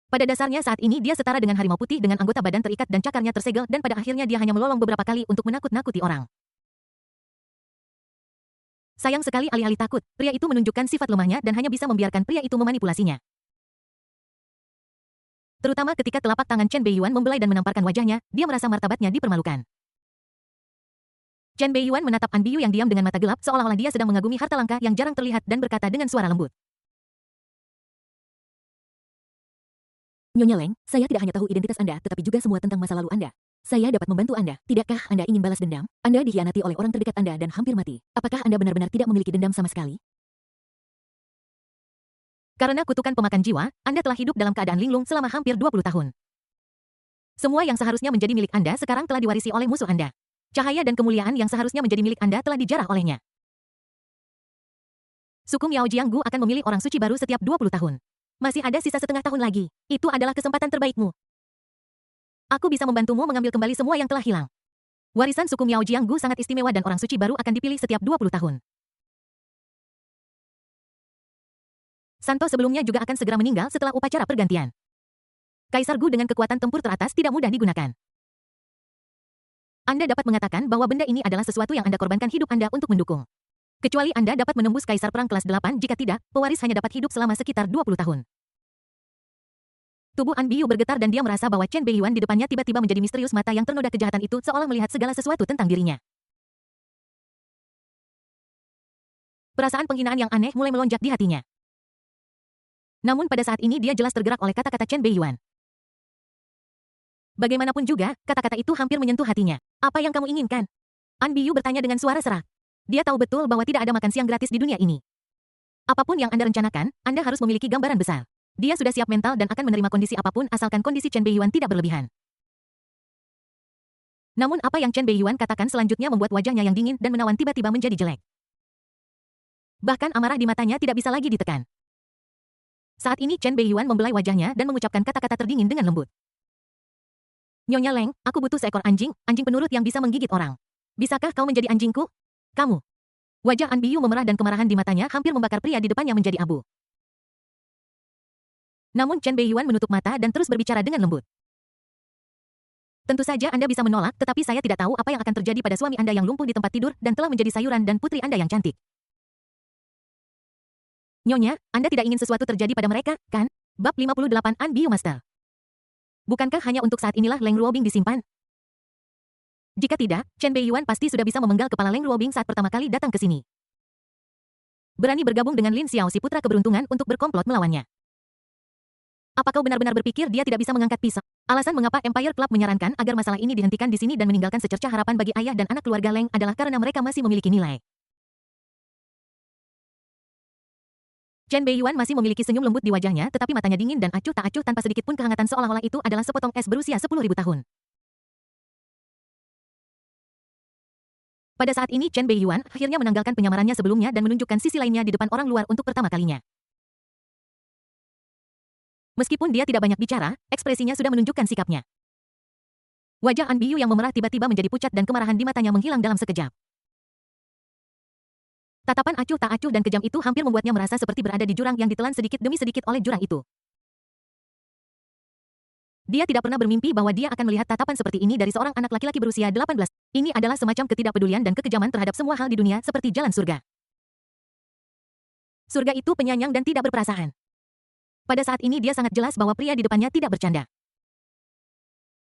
Speaker 1: Pada dasarnya saat ini dia setara dengan harimau putih dengan anggota badan terikat dan cakarnya tersegel dan pada akhirnya dia hanya melolong beberapa kali untuk menakut-nakuti orang. Sayang sekali alih-alih takut, pria itu menunjukkan sifat lemahnya dan hanya bisa membiarkan pria itu memanipulasinya. Terutama ketika telapak tangan Chen Beiyuan membelai dan menamparkan wajahnya, dia merasa martabatnya dipermalukan. Chen Beiyuan menatap An Biyu yang diam dengan mata gelap seolah-olah dia sedang mengagumi harta langka yang jarang terlihat dan berkata dengan suara lembut.
Speaker 2: Nyonya Leng, saya tidak hanya tahu identitas Anda, tetapi juga semua tentang masa lalu Anda. Saya dapat membantu Anda. Tidakkah Anda ingin balas dendam? Anda dikhianati oleh orang terdekat Anda dan hampir mati. Apakah Anda benar-benar tidak memiliki dendam sama sekali?
Speaker 1: Karena kutukan pemakan jiwa, Anda telah hidup dalam keadaan linglung selama hampir 20 tahun. Semua yang seharusnya menjadi milik Anda sekarang telah diwarisi oleh musuh Anda. Cahaya dan kemuliaan yang seharusnya menjadi milik Anda telah dijarah olehnya. Suku Miao Jianggu akan memilih orang suci baru setiap 20 tahun. Masih ada sisa setengah tahun lagi. Itu adalah kesempatan terbaikmu. Aku bisa membantumu mengambil kembali semua yang telah hilang. Warisan suku Miao Jianggu sangat istimewa dan orang suci baru akan dipilih setiap 20 tahun. Santo sebelumnya juga akan segera meninggal setelah upacara pergantian. Kaisar Gu dengan kekuatan tempur teratas tidak mudah digunakan. Anda dapat mengatakan bahwa benda ini adalah sesuatu yang Anda korbankan hidup Anda untuk mendukung. Kecuali Anda dapat menembus Kaisar Perang kelas 8, jika tidak, pewaris hanya dapat hidup selama sekitar 20 tahun. Tubuh An Biyu bergetar dan dia merasa bahwa Chen Beiyuan di depannya tiba-tiba menjadi misterius mata yang ternoda kejahatan itu seolah melihat segala sesuatu tentang dirinya. Perasaan penghinaan yang aneh mulai melonjak di hatinya. Namun pada saat ini dia jelas tergerak oleh kata-kata Chen Beiyuan. Bagaimanapun juga, kata-kata itu hampir menyentuh hatinya. Apa yang kamu inginkan? An Biyu bertanya dengan suara serak. Dia tahu betul bahwa tidak ada makan siang gratis di dunia ini. Apapun yang Anda rencanakan, Anda harus memiliki gambaran besar. Dia sudah siap mental dan akan menerima kondisi apapun asalkan kondisi Chen Beiyuan tidak berlebihan. Namun apa yang Chen Beiyuan katakan selanjutnya membuat wajahnya yang dingin dan menawan tiba-tiba menjadi jelek. Bahkan amarah di matanya tidak bisa lagi ditekan. Saat ini Chen Beiyuan membelai wajahnya dan mengucapkan kata-kata terdingin dengan lembut. Nyonya Leng, aku butuh seekor anjing, anjing penurut yang bisa menggigit orang. Bisakah kau menjadi anjingku? Kamu. Wajah An Biyu memerah dan kemarahan di matanya hampir membakar pria di depannya menjadi abu. Namun Chen Beiyuan menutup mata dan terus berbicara dengan lembut. Tentu saja Anda bisa menolak, tetapi saya tidak tahu apa yang akan terjadi pada suami Anda yang lumpuh di tempat tidur dan telah menjadi sayuran dan putri Anda yang cantik. Nyonya, Anda tidak ingin sesuatu terjadi pada mereka, kan? Bab 58 An Biyu Master. Bukankah hanya untuk saat inilah Leng Ruobing disimpan? Jika tidak, Chen Beiyuan pasti sudah bisa memenggal kepala Leng Ruobing saat pertama kali datang ke sini. Berani bergabung dengan Lin Xiao si putra keberuntungan untuk berkomplot melawannya. Apa kau benar-benar berpikir dia tidak bisa mengangkat pisau? Alasan mengapa Empire Club menyarankan agar masalah ini dihentikan di sini dan meninggalkan secercah harapan bagi ayah dan anak keluarga Leng adalah karena mereka masih memiliki nilai. Chen Beiyuan masih memiliki senyum lembut di wajahnya tetapi matanya dingin dan acuh tak acuh tanpa sedikit pun kehangatan seolah-olah itu adalah sepotong es berusia 10.000 tahun. Pada saat ini Chen Beiyuan akhirnya menanggalkan penyamarannya sebelumnya dan menunjukkan sisi lainnya di depan orang luar untuk pertama kalinya. Meskipun dia tidak banyak bicara, ekspresinya sudah menunjukkan sikapnya. Wajah An Biyu yang memerah tiba-tiba menjadi pucat dan kemarahan di matanya menghilang dalam sekejap. Tatapan acuh tak acuh dan kejam itu hampir membuatnya merasa seperti berada di jurang yang ditelan sedikit demi sedikit oleh jurang itu. Dia tidak pernah bermimpi bahwa dia akan melihat tatapan seperti ini dari seorang anak laki-laki berusia 18. Ini adalah semacam ketidakpedulian dan kekejaman terhadap semua hal di dunia seperti jalan surga. Surga itu penyayang dan tidak berperasaan. Pada saat ini dia sangat jelas bahwa pria di depannya tidak bercanda.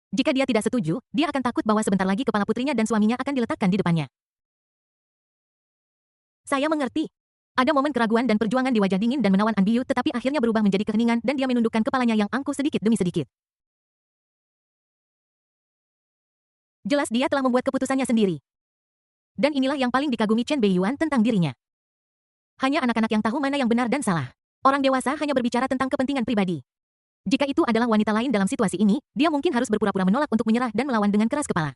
Speaker 1: Jika dia tidak setuju, dia akan takut bahwa sebentar lagi kepala putrinya dan suaminya akan diletakkan di depannya. Saya mengerti. Ada momen keraguan dan perjuangan di wajah dingin dan menawan An Biyu, tetapi akhirnya berubah menjadi keheningan dan dia menundukkan kepalanya yang angkuh sedikit demi sedikit. Jelas dia telah membuat keputusannya sendiri. Dan inilah yang paling dikagumi Chen Beiyuan tentang dirinya. Hanya anak-anak yang tahu mana yang benar dan salah. Orang dewasa hanya berbicara tentang kepentingan pribadi. Jika itu adalah wanita lain dalam situasi ini, dia mungkin harus berpura-pura menolak untuk menyerah dan melawan dengan keras kepala.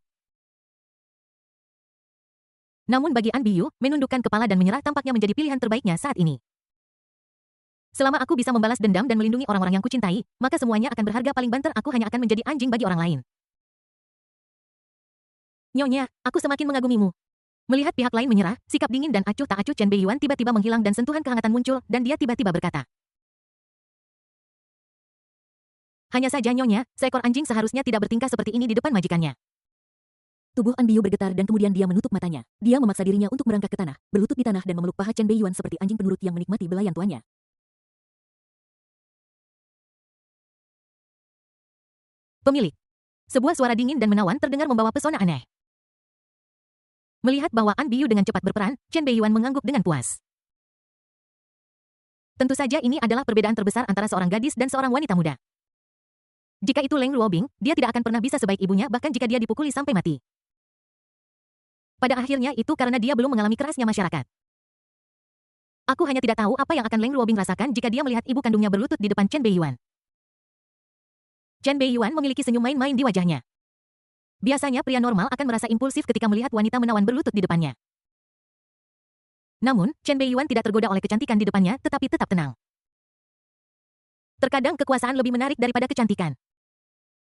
Speaker 1: Namun bagi An Biyu, menundukkan kepala dan menyerah tampaknya menjadi pilihan terbaiknya saat ini. Selama aku bisa membalas dendam dan melindungi orang-orang yang kucintai, maka semuanya akan berharga paling banter, aku hanya akan menjadi anjing bagi orang lain. Nyonya, aku semakin mengagumimu. Melihat pihak lain menyerah, sikap dingin dan acuh tak acuh Chen Beiyuan tiba-tiba menghilang dan sentuhan kehangatan muncul, dan dia tiba-tiba berkata. Hanya saja Nyonya, seekor anjing seharusnya tidak bertingkah seperti ini di depan majikannya.
Speaker 2: Tubuh An Biyu bergetar dan kemudian dia menutup matanya. Dia memaksa dirinya untuk merangkak ke tanah, berlutut di tanah dan memeluk paha Chen Beiyuan seperti anjing penurut yang menikmati belayan tuannya.
Speaker 1: Pemilik. Sebuah suara dingin dan menawan terdengar membawa pesona aneh. Melihat bahwa An Biyu dengan cepat berperan, Chen Beiyuan mengangguk dengan puas. Tentu saja ini adalah perbedaan terbesar antara seorang gadis dan seorang wanita muda. Jika itu Leng Luobing, dia tidak akan pernah bisa sebaik ibunya bahkan jika dia dipukuli sampai mati. Pada akhirnya itu karena dia belum mengalami kerasnya masyarakat. Aku hanya tidak tahu apa yang akan Leng Luobing rasakan jika dia melihat ibu kandungnya berlutut di depan Chen Beiyuan. Chen Beiyuan memiliki senyum main-main di wajahnya. Biasanya pria normal akan merasa impulsif ketika melihat wanita menawan berlutut di depannya. Namun, Chen Beiyuan tidak tergoda oleh kecantikan di depannya tetapi tetap tenang. Terkadang kekuasaan lebih menarik daripada kecantikan.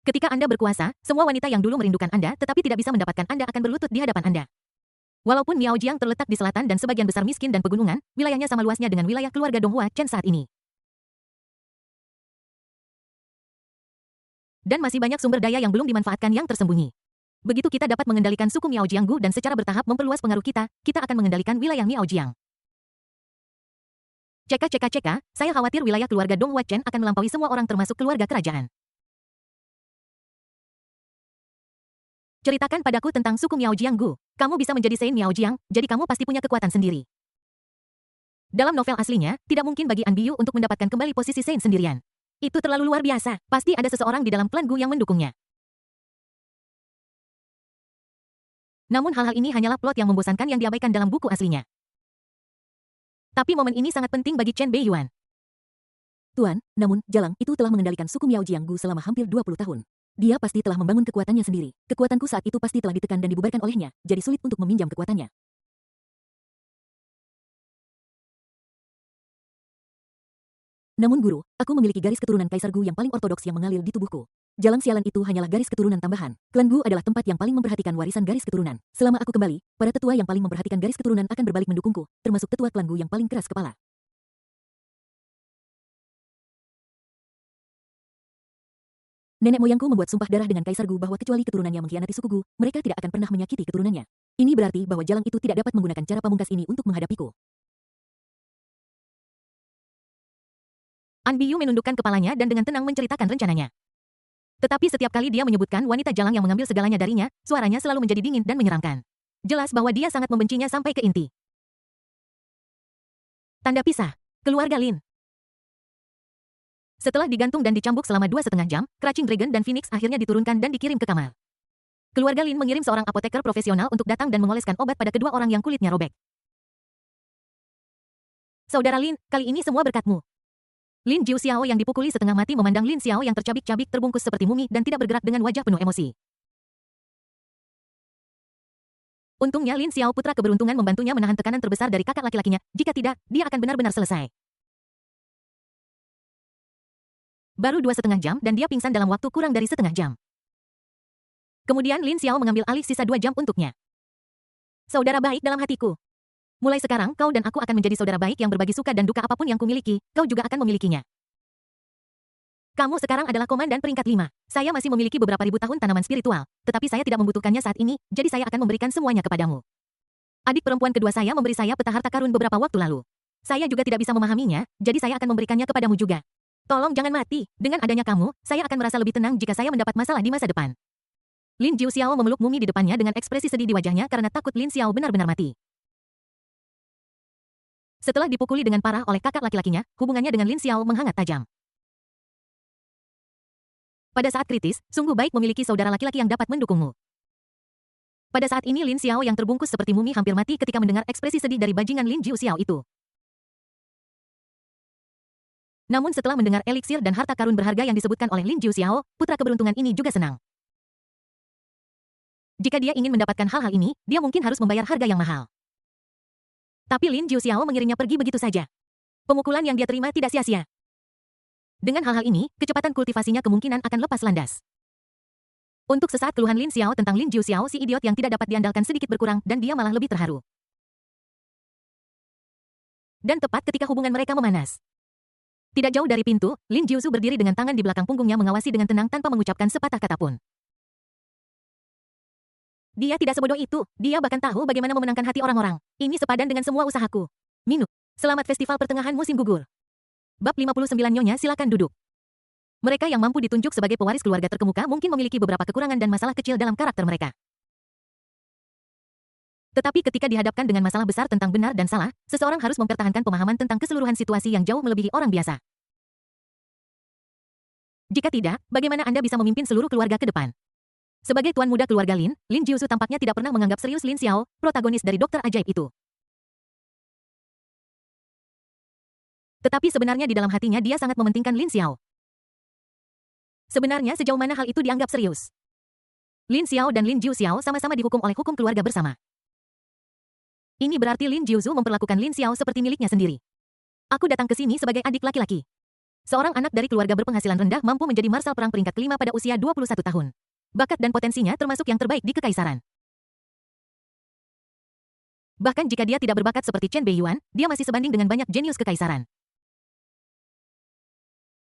Speaker 1: Ketika Anda berkuasa, semua wanita yang dulu merindukan Anda tetapi tidak bisa mendapatkan Anda akan berlutut di hadapan Anda. Walaupun Miaojiang terletak di selatan dan sebagian besar miskin dan pegunungan, wilayahnya sama luasnya dengan wilayah keluarga Donghua Chen saat ini. Dan masih banyak sumber daya yang belum dimanfaatkan yang tersembunyi. Begitu kita dapat mengendalikan suku Miaojianggu dan secara bertahap memperluas pengaruh kita, kita akan mengendalikan wilayah Miaojiang. Ceka, saya khawatir wilayah keluarga Donghua Chen akan melampaui semua orang termasuk keluarga kerajaan. Ceritakan padaku tentang suku Miaojianggu. Kamu bisa menjadi Sein Miaojiang, jadi kamu pasti punya kekuatan sendiri. Dalam novel aslinya, tidak mungkin bagi An Biyu untuk mendapatkan kembali posisi Sein sendirian. Itu terlalu luar biasa, pasti ada seseorang di dalam klan Gu yang mendukungnya. Namun hal-hal ini hanyalah plot yang membosankan yang diabaikan dalam buku aslinya. Tapi momen ini sangat penting bagi Chen Beiyuan.
Speaker 2: Tuan, namun, Jalang itu telah mengendalikan suku Miaojianggu selama hampir 20 tahun. Dia pasti telah membangun kekuatannya sendiri. Kekuatanku saat itu pasti telah ditekan dan dibubarkan olehnya, jadi sulit untuk meminjam kekuatannya. Namun guru, aku memiliki garis keturunan Kaisar Gu yang paling ortodoks yang mengalir di tubuhku. Jalang sialan itu hanyalah garis keturunan tambahan. Klan Gu adalah tempat yang paling memperhatikan warisan garis keturunan. Selama aku kembali, para tetua yang paling memperhatikan garis keturunan akan berbalik mendukungku, termasuk tetua klan Gu yang paling keras kepala. Nenek moyangku membuat sumpah darah dengan Kaisar Gu bahwa kecuali keturunannya mengkhianati suku Gu, mereka tidak akan pernah menyakiti keturunannya. Ini berarti bahwa Jalang itu tidak dapat menggunakan cara pamungkas ini untuk menghadapiku.
Speaker 1: An Biyu menundukkan kepalanya dan dengan tenang menceritakan rencananya. Tetapi setiap kali dia menyebutkan wanita Jalang yang mengambil segalanya darinya, suaranya selalu menjadi dingin dan menyeramkan. Jelas bahwa dia sangat membencinya sampai ke inti. Tanda pisah. Keluarga Lin. Setelah digantung dan dicambuk selama 2,5 jam, Crouching Dragon dan Phoenix akhirnya diturunkan dan dikirim ke kamar. Keluarga Lin mengirim seorang apoteker profesional untuk datang dan mengoleskan obat pada kedua orang yang kulitnya robek. Saudara Lin, kali ini semua berkatmu. Lin Jiu Xiao yang dipukuli setengah mati memandang Lin Xiao yang tercabik-cabik terbungkus seperti mumi dan tidak bergerak dengan wajah penuh emosi. Untungnya Lin Xiao putra keberuntungan membantunya menahan tekanan terbesar dari kakak laki-lakinya, jika tidak, dia akan benar-benar selesai. Baru 2,5 jam dan dia pingsan dalam waktu kurang dari setengah jam. Kemudian Lin Xiao mengambil alih sisa 2 jam untuknya. Saudara baik dalam hatiku. Mulai sekarang kau dan aku akan menjadi saudara baik yang berbagi suka dan duka apapun yang kumiliki, kau juga akan memilikinya. Kamu sekarang adalah komandan peringkat 5. Saya masih memiliki beberapa ribu tahun tanaman spiritual, tetapi saya tidak membutuhkannya saat ini, jadi saya akan memberikan semuanya kepadamu. Adik perempuan kedua saya memberi saya peta harta karun beberapa waktu lalu. Saya juga tidak bisa memahaminya, jadi saya akan memberikannya kepadamu juga. Tolong jangan mati. Dengan adanya kamu, saya akan merasa lebih tenang jika saya mendapat masalah di masa depan. Lin Jiuxiao memeluk Mumi di depannya dengan ekspresi sedih di wajahnya karena takut Lin Xiao benar-benar mati. Setelah dipukuli dengan parah oleh kakak laki-lakinya, hubungannya dengan Lin Xiao menghangat tajam. Pada saat kritis, sungguh baik memiliki saudara laki-laki yang dapat mendukungmu. Pada saat ini Lin Xiao yang terbungkus seperti mumi hampir mati ketika mendengar ekspresi sedih dari bajingan Lin Jiuxiao itu. Namun setelah mendengar eliksir dan harta karun berharga yang disebutkan oleh Lin Jiuxiao, putra keberuntungan ini juga senang. Jika dia ingin mendapatkan hal-hal ini, dia mungkin harus membayar harga yang mahal. Tapi Lin Jiuxiao mengirimnya pergi begitu saja. Pemukulan yang dia terima tidak sia-sia. Dengan hal-hal ini, kecepatan kultivasinya kemungkinan akan lepas landas. Untuk sesaat keluhan Lin Xiao tentang Lin Jiuxiao si idiot yang tidak dapat diandalkan sedikit berkurang dan dia malah lebih terharu. Dan tepat ketika hubungan mereka memanas. Tidak jauh dari pintu, Lin Jiuzu berdiri dengan tangan di belakang punggungnya mengawasi dengan tenang tanpa mengucapkan sepatah kata pun. Dia tidak sebodoh itu, dia bahkan tahu bagaimana memenangkan hati orang-orang. Ini sepadan dengan semua usahaku. Minu, selamat festival pertengahan musim gugur. Bab 59 Nyonya silakan duduk. Mereka yang mampu ditunjuk sebagai pewaris keluarga terkemuka mungkin memiliki beberapa kekurangan dan masalah kecil dalam karakter mereka. Tetapi ketika dihadapkan dengan masalah besar tentang benar dan salah, seseorang harus mempertahankan pemahaman tentang keseluruhan situasi yang jauh melebihi orang biasa. Jika tidak, bagaimana Anda bisa memimpin seluruh keluarga ke depan? Sebagai tuan muda keluarga Lin, Lin Jiuzu tampaknya tidak pernah menganggap serius Lin Xiao, protagonis dari dokter ajaib itu. Tetapi sebenarnya di dalam hatinya dia sangat mementingkan Lin Xiao. Sebenarnya sejauh mana hal itu dianggap serius? Lin Xiao dan Lin Jiuxiao sama-sama dihukum oleh hukum keluarga bersama. Ini berarti Lin Jiuzu memperlakukan Lin Xiao seperti miliknya sendiri. Aku datang ke sini sebagai adik laki-laki. Seorang anak dari keluarga berpenghasilan rendah mampu menjadi marsal perang peringkat kelima pada usia 21 tahun. Bakat dan potensinya termasuk yang terbaik di kekaisaran. Bahkan jika dia tidak berbakat seperti Chen Beiyuan, dia masih sebanding dengan banyak jenius kekaisaran.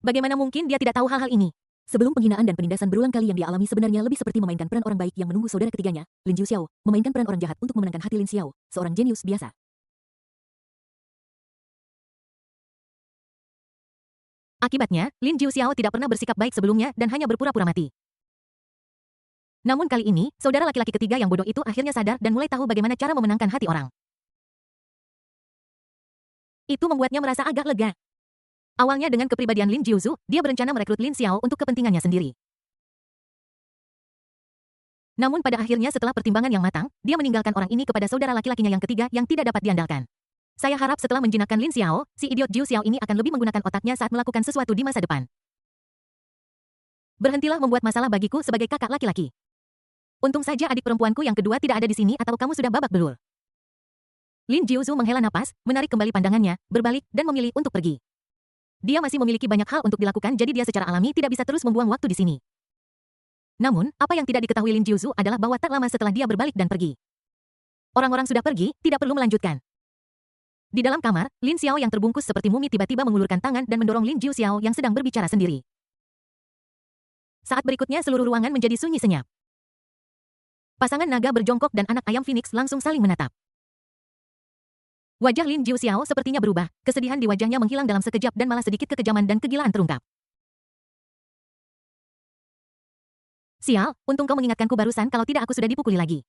Speaker 1: Bagaimana mungkin dia tidak tahu hal-hal ini?
Speaker 2: Sebelum penghinaan dan penindasan berulang kali yang dia alami sebenarnya lebih seperti memainkan peran orang baik yang menunggu saudara ketiganya, Lin Jiuxiao, memainkan peran orang jahat untuk memenangkan hati Lin Xiao, seorang jenius biasa.
Speaker 1: Akibatnya, Lin Jiuxiao tidak pernah bersikap baik sebelumnya dan hanya berpura-pura mati. Namun kali ini, saudara laki-laki ketiga yang bodoh itu akhirnya sadar dan mulai tahu bagaimana cara memenangkan hati orang. Itu membuatnya merasa agak lega. Awalnya dengan kepribadian Lin Jiuzu, dia berencana merekrut Lin Xiao untuk kepentingannya sendiri. Namun pada akhirnya setelah pertimbangan yang matang, dia meninggalkan orang ini kepada saudara laki-lakinya yang ketiga yang tidak dapat diandalkan. Saya harap setelah menjinakkan Lin Xiao, si idiot Jiu Xiao ini akan lebih menggunakan otaknya saat melakukan sesuatu di masa depan. Berhentilah membuat masalah bagiku sebagai kakak laki-laki. Untung saja adik perempuanku yang kedua tidak ada di sini atau kamu sudah babak belur. Lin Jiuzu menghela napas, menarik kembali pandangannya, berbalik, dan memilih untuk pergi. Dia masih memiliki banyak hal untuk dilakukan jadi dia secara alami tidak bisa terus membuang waktu di sini. Namun, apa yang tidak diketahui Lin Jiuzu adalah bahwa tak lama setelah dia berbalik dan pergi. Orang-orang sudah pergi, tidak perlu melanjutkan. Di dalam kamar, Lin Xiao yang terbungkus seperti mumi tiba-tiba mengulurkan tangan dan mendorong Lin Jiu Xiao yang sedang berbicara sendiri. Saat berikutnya seluruh ruangan menjadi sunyi senyap. Pasangan naga berjongkok dan anak ayam Phoenix langsung saling menatap. Wajah Lin Jiu Xiao sepertinya berubah, kesedihan di wajahnya menghilang dalam sekejap dan malah sedikit kekejaman dan kegilaan terungkap. Sial, untung kau mengingatkanku barusan kalau tidak aku sudah dipukuli lagi.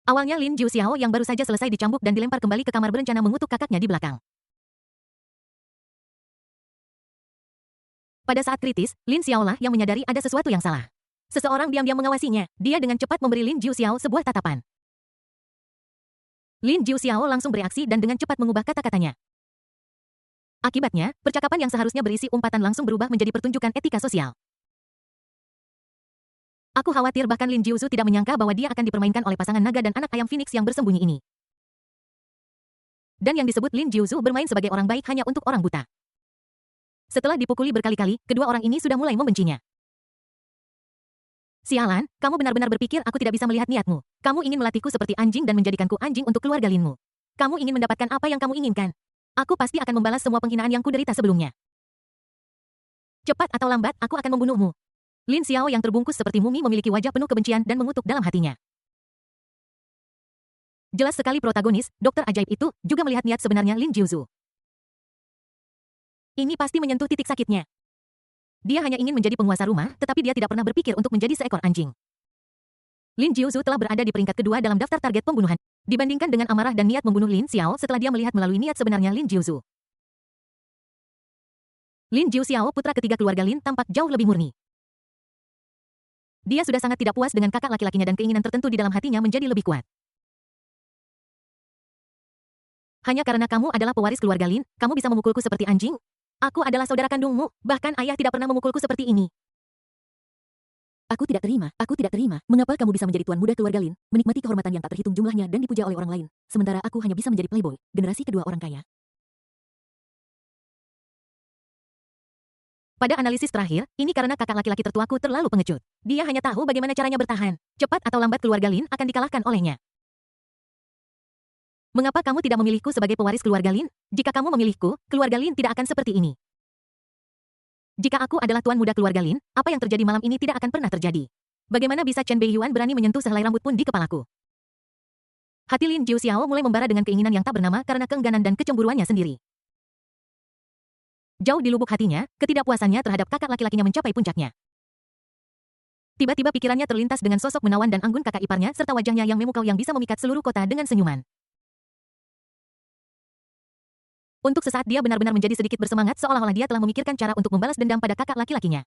Speaker 1: Awalnya Lin Jiu Xiao yang baru saja selesai dicambuk dan dilempar kembali ke kamar berencana mengutuk kakaknya di belakang. Pada saat kritis, Lin Xiao lah yang menyadari ada sesuatu yang salah. Seseorang diam-diam mengawasinya, dia dengan cepat memberi Lin Jiu Xiao sebuah tatapan. Lin Jiu Xiao langsung bereaksi dan dengan cepat mengubah kata-katanya. Akibatnya, percakapan yang seharusnya berisi umpatan langsung berubah menjadi pertunjukan etika sosial. Aku khawatir bahkan Lin Jiuzu tidak menyangka bahwa dia akan dipermainkan oleh pasangan naga dan anak ayam Phoenix yang bersembunyi ini. Dan yang disebut Lin Jiuzu bermain sebagai orang baik hanya untuk orang buta. Setelah dipukuli berkali-kali, kedua orang ini sudah mulai membencinya. Sialan, kamu benar-benar berpikir aku tidak bisa melihat niatmu. Kamu ingin melatihku seperti anjing dan menjadikanku anjing untuk keluarga Linmu. Kamu ingin mendapatkan apa yang kamu inginkan. Aku pasti akan membalas semua penghinaan yang kuderita sebelumnya. Cepat atau lambat, aku akan membunuhmu. Lin Xiao yang terbungkus seperti mumi memiliki wajah penuh kebencian dan mengutuk dalam hatinya. Jelas sekali protagonis, dokter ajaib itu, juga melihat niat sebenarnya Lin Jiuzu. Ini pasti menyentuh titik sakitnya. Dia hanya ingin menjadi penguasa rumah, tetapi dia tidak pernah berpikir untuk menjadi seekor anjing. Lin Jiuzu telah berada di peringkat kedua dalam daftar target pembunuhan, dibandingkan dengan amarah dan niat membunuh Lin Xiao setelah dia melihat melalui niat sebenarnya Lin Jiuzu. Lin Jiuxiao, putra ketiga keluarga Lin, tampak jauh lebih murni. Dia sudah sangat tidak puas dengan kakak laki-lakinya dan keinginan tertentu di dalam hatinya menjadi lebih kuat. Hanya karena kamu adalah pewaris keluarga Lin, kamu bisa memukulku seperti anjing? Aku adalah saudara kandungmu, bahkan ayah tidak pernah memukulku seperti ini.
Speaker 2: Aku tidak terima, aku tidak terima. Mengapa kamu bisa menjadi tuan muda keluarga Lin, menikmati kehormatan yang tak terhitung jumlahnya dan dipuja oleh orang lain, sementara aku hanya bisa menjadi playboy, generasi kedua orang kaya.
Speaker 1: Pada analisis terakhir, ini karena kakak laki-laki tertuaku terlalu pengecut. Dia hanya tahu bagaimana caranya bertahan. Cepat atau lambat keluarga Lin akan dikalahkan olehnya. Mengapa kamu tidak memilihku sebagai pewaris keluarga Lin? Jika kamu memilihku, keluarga Lin tidak akan seperti ini. Jika aku adalah tuan muda keluarga Lin, apa yang terjadi malam ini tidak akan pernah terjadi. Bagaimana bisa Chen Beiyuan berani menyentuh sehelai rambut pun di kepalaku? Hati Lin Jiuxiao mulai membara dengan keinginan yang tak bernama karena keengganan dan kecemburuannya sendiri. Jauh di lubuk hatinya, ketidakpuasannya terhadap kakak laki-lakinya mencapai puncaknya. Tiba-tiba pikirannya terlintas dengan sosok menawan dan anggun kakak iparnya serta wajahnya yang memukau yang bisa memikat seluruh kota dengan senyuman. Untuk sesaat dia benar-benar menjadi sedikit bersemangat seolah-olah dia telah memikirkan cara untuk membalas dendam pada kakak laki-lakinya.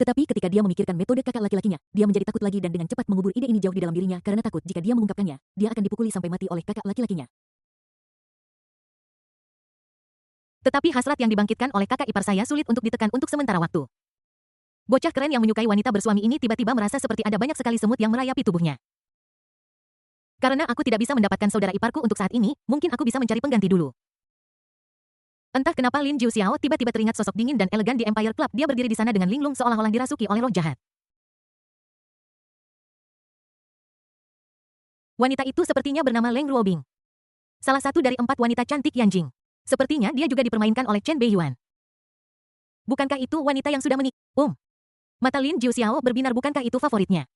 Speaker 2: Tetapi ketika dia memikirkan metode kakak laki-lakinya, dia menjadi takut lagi dan dengan cepat mengubur ide ini jauh di dalam dirinya karena takut jika dia mengungkapkannya, dia akan dipukuli sampai mati oleh kakak laki-lakinya.
Speaker 1: Tetapi hasrat yang dibangkitkan oleh kakak ipar saya sulit untuk ditekan untuk sementara waktu. Bocah keren yang menyukai wanita bersuami ini tiba-tiba merasa seperti ada banyak sekali semut yang merayapi tubuhnya. Karena aku tidak bisa mendapatkan saudara iparku untuk saat ini, mungkin aku bisa mencari pengganti dulu. Entah kenapa Lin Jiuxiao tiba-tiba teringat sosok dingin dan elegan di Empire Club. Dia berdiri di sana dengan linglung seolah-olah dirasuki oleh roh jahat. Wanita itu sepertinya bernama Leng Ruobing. Salah satu dari 4 wanita cantik Yanjing. Sepertinya dia juga dipermainkan oleh Chen Beiyuan. Bukankah itu wanita yang sudah menikah? Mata Lin Jiuxiao berbinar, bukankah itu favoritnya?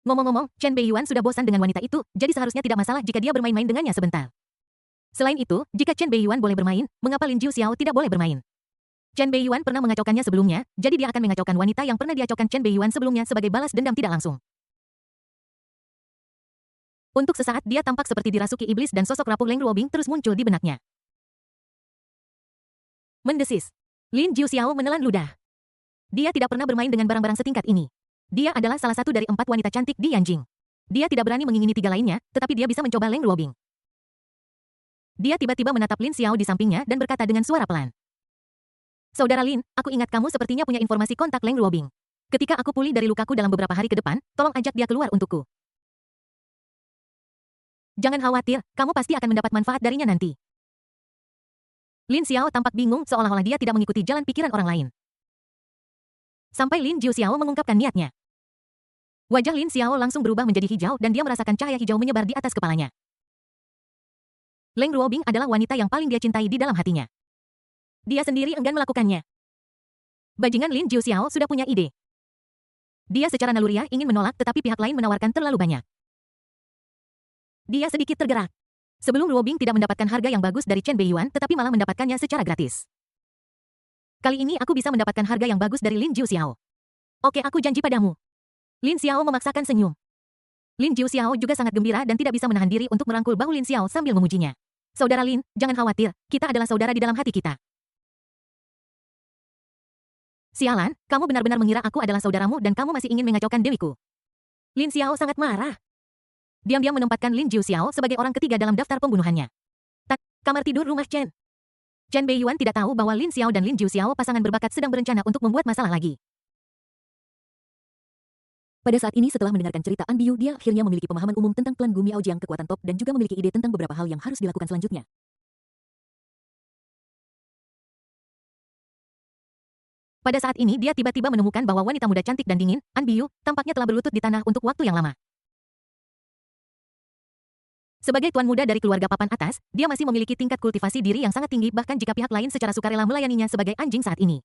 Speaker 1: Ngomong-ngomong, Chen Beiyuan sudah bosan dengan wanita itu, jadi seharusnya tidak masalah jika dia bermain-main dengannya sebentar. Selain itu, jika Chen Beiyuan boleh bermain, mengapa Lin Jiuxiao tidak boleh bermain? Chen Beiyuan pernah mengacaukannya sebelumnya, jadi dia akan mengacaukan wanita yang pernah diacaukan Chen Beiyuan sebelumnya sebagai balas dendam tidak langsung. Untuk sesaat dia tampak seperti dirasuki iblis dan sosok rapuh Leng Ruobing terus muncul di benaknya. Mendesis. Lin Jiuxiao menelan ludah. Dia tidak pernah bermain dengan barang-barang setingkat ini. Dia adalah salah satu dari 4 wanita cantik di Yanjing. Dia tidak berani mengingini 3 lainnya, tetapi dia bisa mencoba Leng Ruobing. Dia tiba-tiba menatap Lin Xiao di sampingnya dan berkata dengan suara pelan. Saudara Lin, aku ingat kamu sepertinya punya informasi kontak Leng Ruobing. Ketika aku pulih dari lukaku dalam beberapa hari ke depan, tolong ajak dia keluar untukku. Jangan khawatir, kamu pasti akan mendapat manfaat darinya nanti. Lin Xiao tampak bingung seolah-olah dia tidak mengikuti jalan pikiran orang lain. Sampai Lin Jiuxiao mengungkapkan niatnya. Wajah Lin Xiao langsung berubah menjadi hijau dan dia merasakan cahaya hijau menyebar di atas kepalanya. Leng Ruobing adalah wanita yang paling dia cintai di dalam hatinya. Dia sendiri enggan melakukannya. Bajingan Lin Jiuxiao sudah punya ide. Dia secara naluriah ingin menolak tetapi pihak lain menawarkan terlalu banyak. Dia sedikit tergerak. Sebelum Ruobing tidak mendapatkan harga yang bagus dari Chen Beiyuan tetapi malah mendapatkannya secara gratis. Kali ini aku bisa mendapatkan harga yang bagus dari Lin Jiuxiao. Oke, aku janji padamu. Lin Xiao memaksakan senyum. Lin Jiuxiao juga sangat gembira dan tidak bisa menahan diri untuk merangkul bahu Lin Xiao sambil memujinya. Saudara Lin, jangan khawatir, kita adalah saudara di dalam hati kita. Sialan, kamu benar-benar mengira aku adalah saudaramu dan kamu masih ingin mengacaukan dewiku. Lin Xiao sangat marah. Diam-diam menempatkan Lin Jiuxiao sebagai orang ketiga dalam daftar pembunuhannya. Kamar tidur rumah Chen. Chen Beiyuan tidak tahu bahwa Lin Xiao dan Lin Jiuxiao pasangan berbakat sedang berencana untuk membuat masalah lagi.
Speaker 2: Pada saat ini setelah mendengarkan cerita An Biu, dia akhirnya memiliki pemahaman umum tentang klan Gu Miaojiang kekuatan top dan juga memiliki ide tentang beberapa hal yang harus dilakukan selanjutnya.
Speaker 1: Pada saat ini dia tiba-tiba menemukan bahwa wanita muda cantik dan dingin, An Biu, tampaknya telah berlutut di tanah untuk waktu yang lama. Sebagai tuan muda dari keluarga papan atas, dia masih memiliki tingkat kultivasi diri yang sangat tinggi bahkan jika pihak lain secara sukarela melayaninya sebagai anjing saat ini.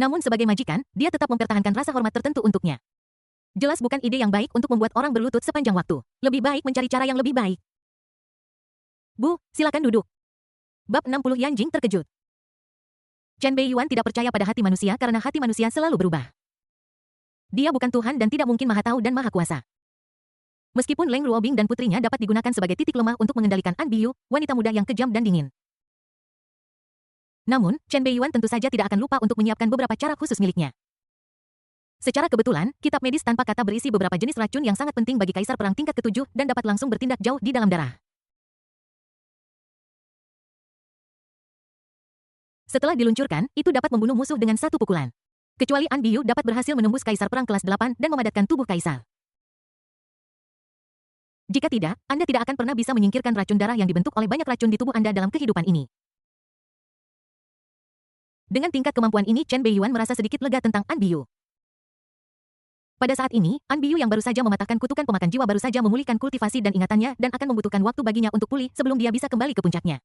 Speaker 1: Namun sebagai majikan, dia tetap mempertahankan rasa hormat tertentu untuknya. Jelas bukan ide yang baik untuk membuat orang berlutut sepanjang waktu. Lebih baik mencari cara yang lebih baik. Bu, silakan duduk. Bab 60 Yanjing terkejut. Chen Beiyuan tidak percaya pada hati manusia karena hati manusia selalu berubah. Dia bukan Tuhan dan tidak mungkin maha tahu dan maha kuasa. Meskipun Leng Ruobing dan putrinya dapat digunakan sebagai titik lemah untuk mengendalikan An Biyu, wanita muda yang kejam dan dingin. Namun, Chen Beiyuan tentu saja tidak akan lupa untuk menyiapkan beberapa cara khusus miliknya. Secara kebetulan, kitab medis tanpa kata berisi beberapa jenis racun yang sangat penting bagi kaisar perang tingkat ke-7 dan dapat langsung bertindak jauh di dalam darah. Setelah diluncurkan, itu dapat membunuh musuh dengan satu pukulan. Kecuali An Biyu dapat berhasil menembus kaisar perang kelas 8 dan memadatkan tubuh kaisar. Jika tidak, Anda tidak akan pernah bisa menyingkirkan racun darah yang dibentuk oleh banyak racun di tubuh Anda dalam kehidupan ini. Dengan tingkat kemampuan ini, Chen Beiyuan merasa sedikit lega tentang An Biyu. Pada saat ini, An Biyu yang baru saja mematahkan kutukan pemakan jiwa baru saja memulihkan kultivasi dan ingatannya dan akan membutuhkan waktu baginya untuk pulih sebelum dia bisa kembali ke puncaknya.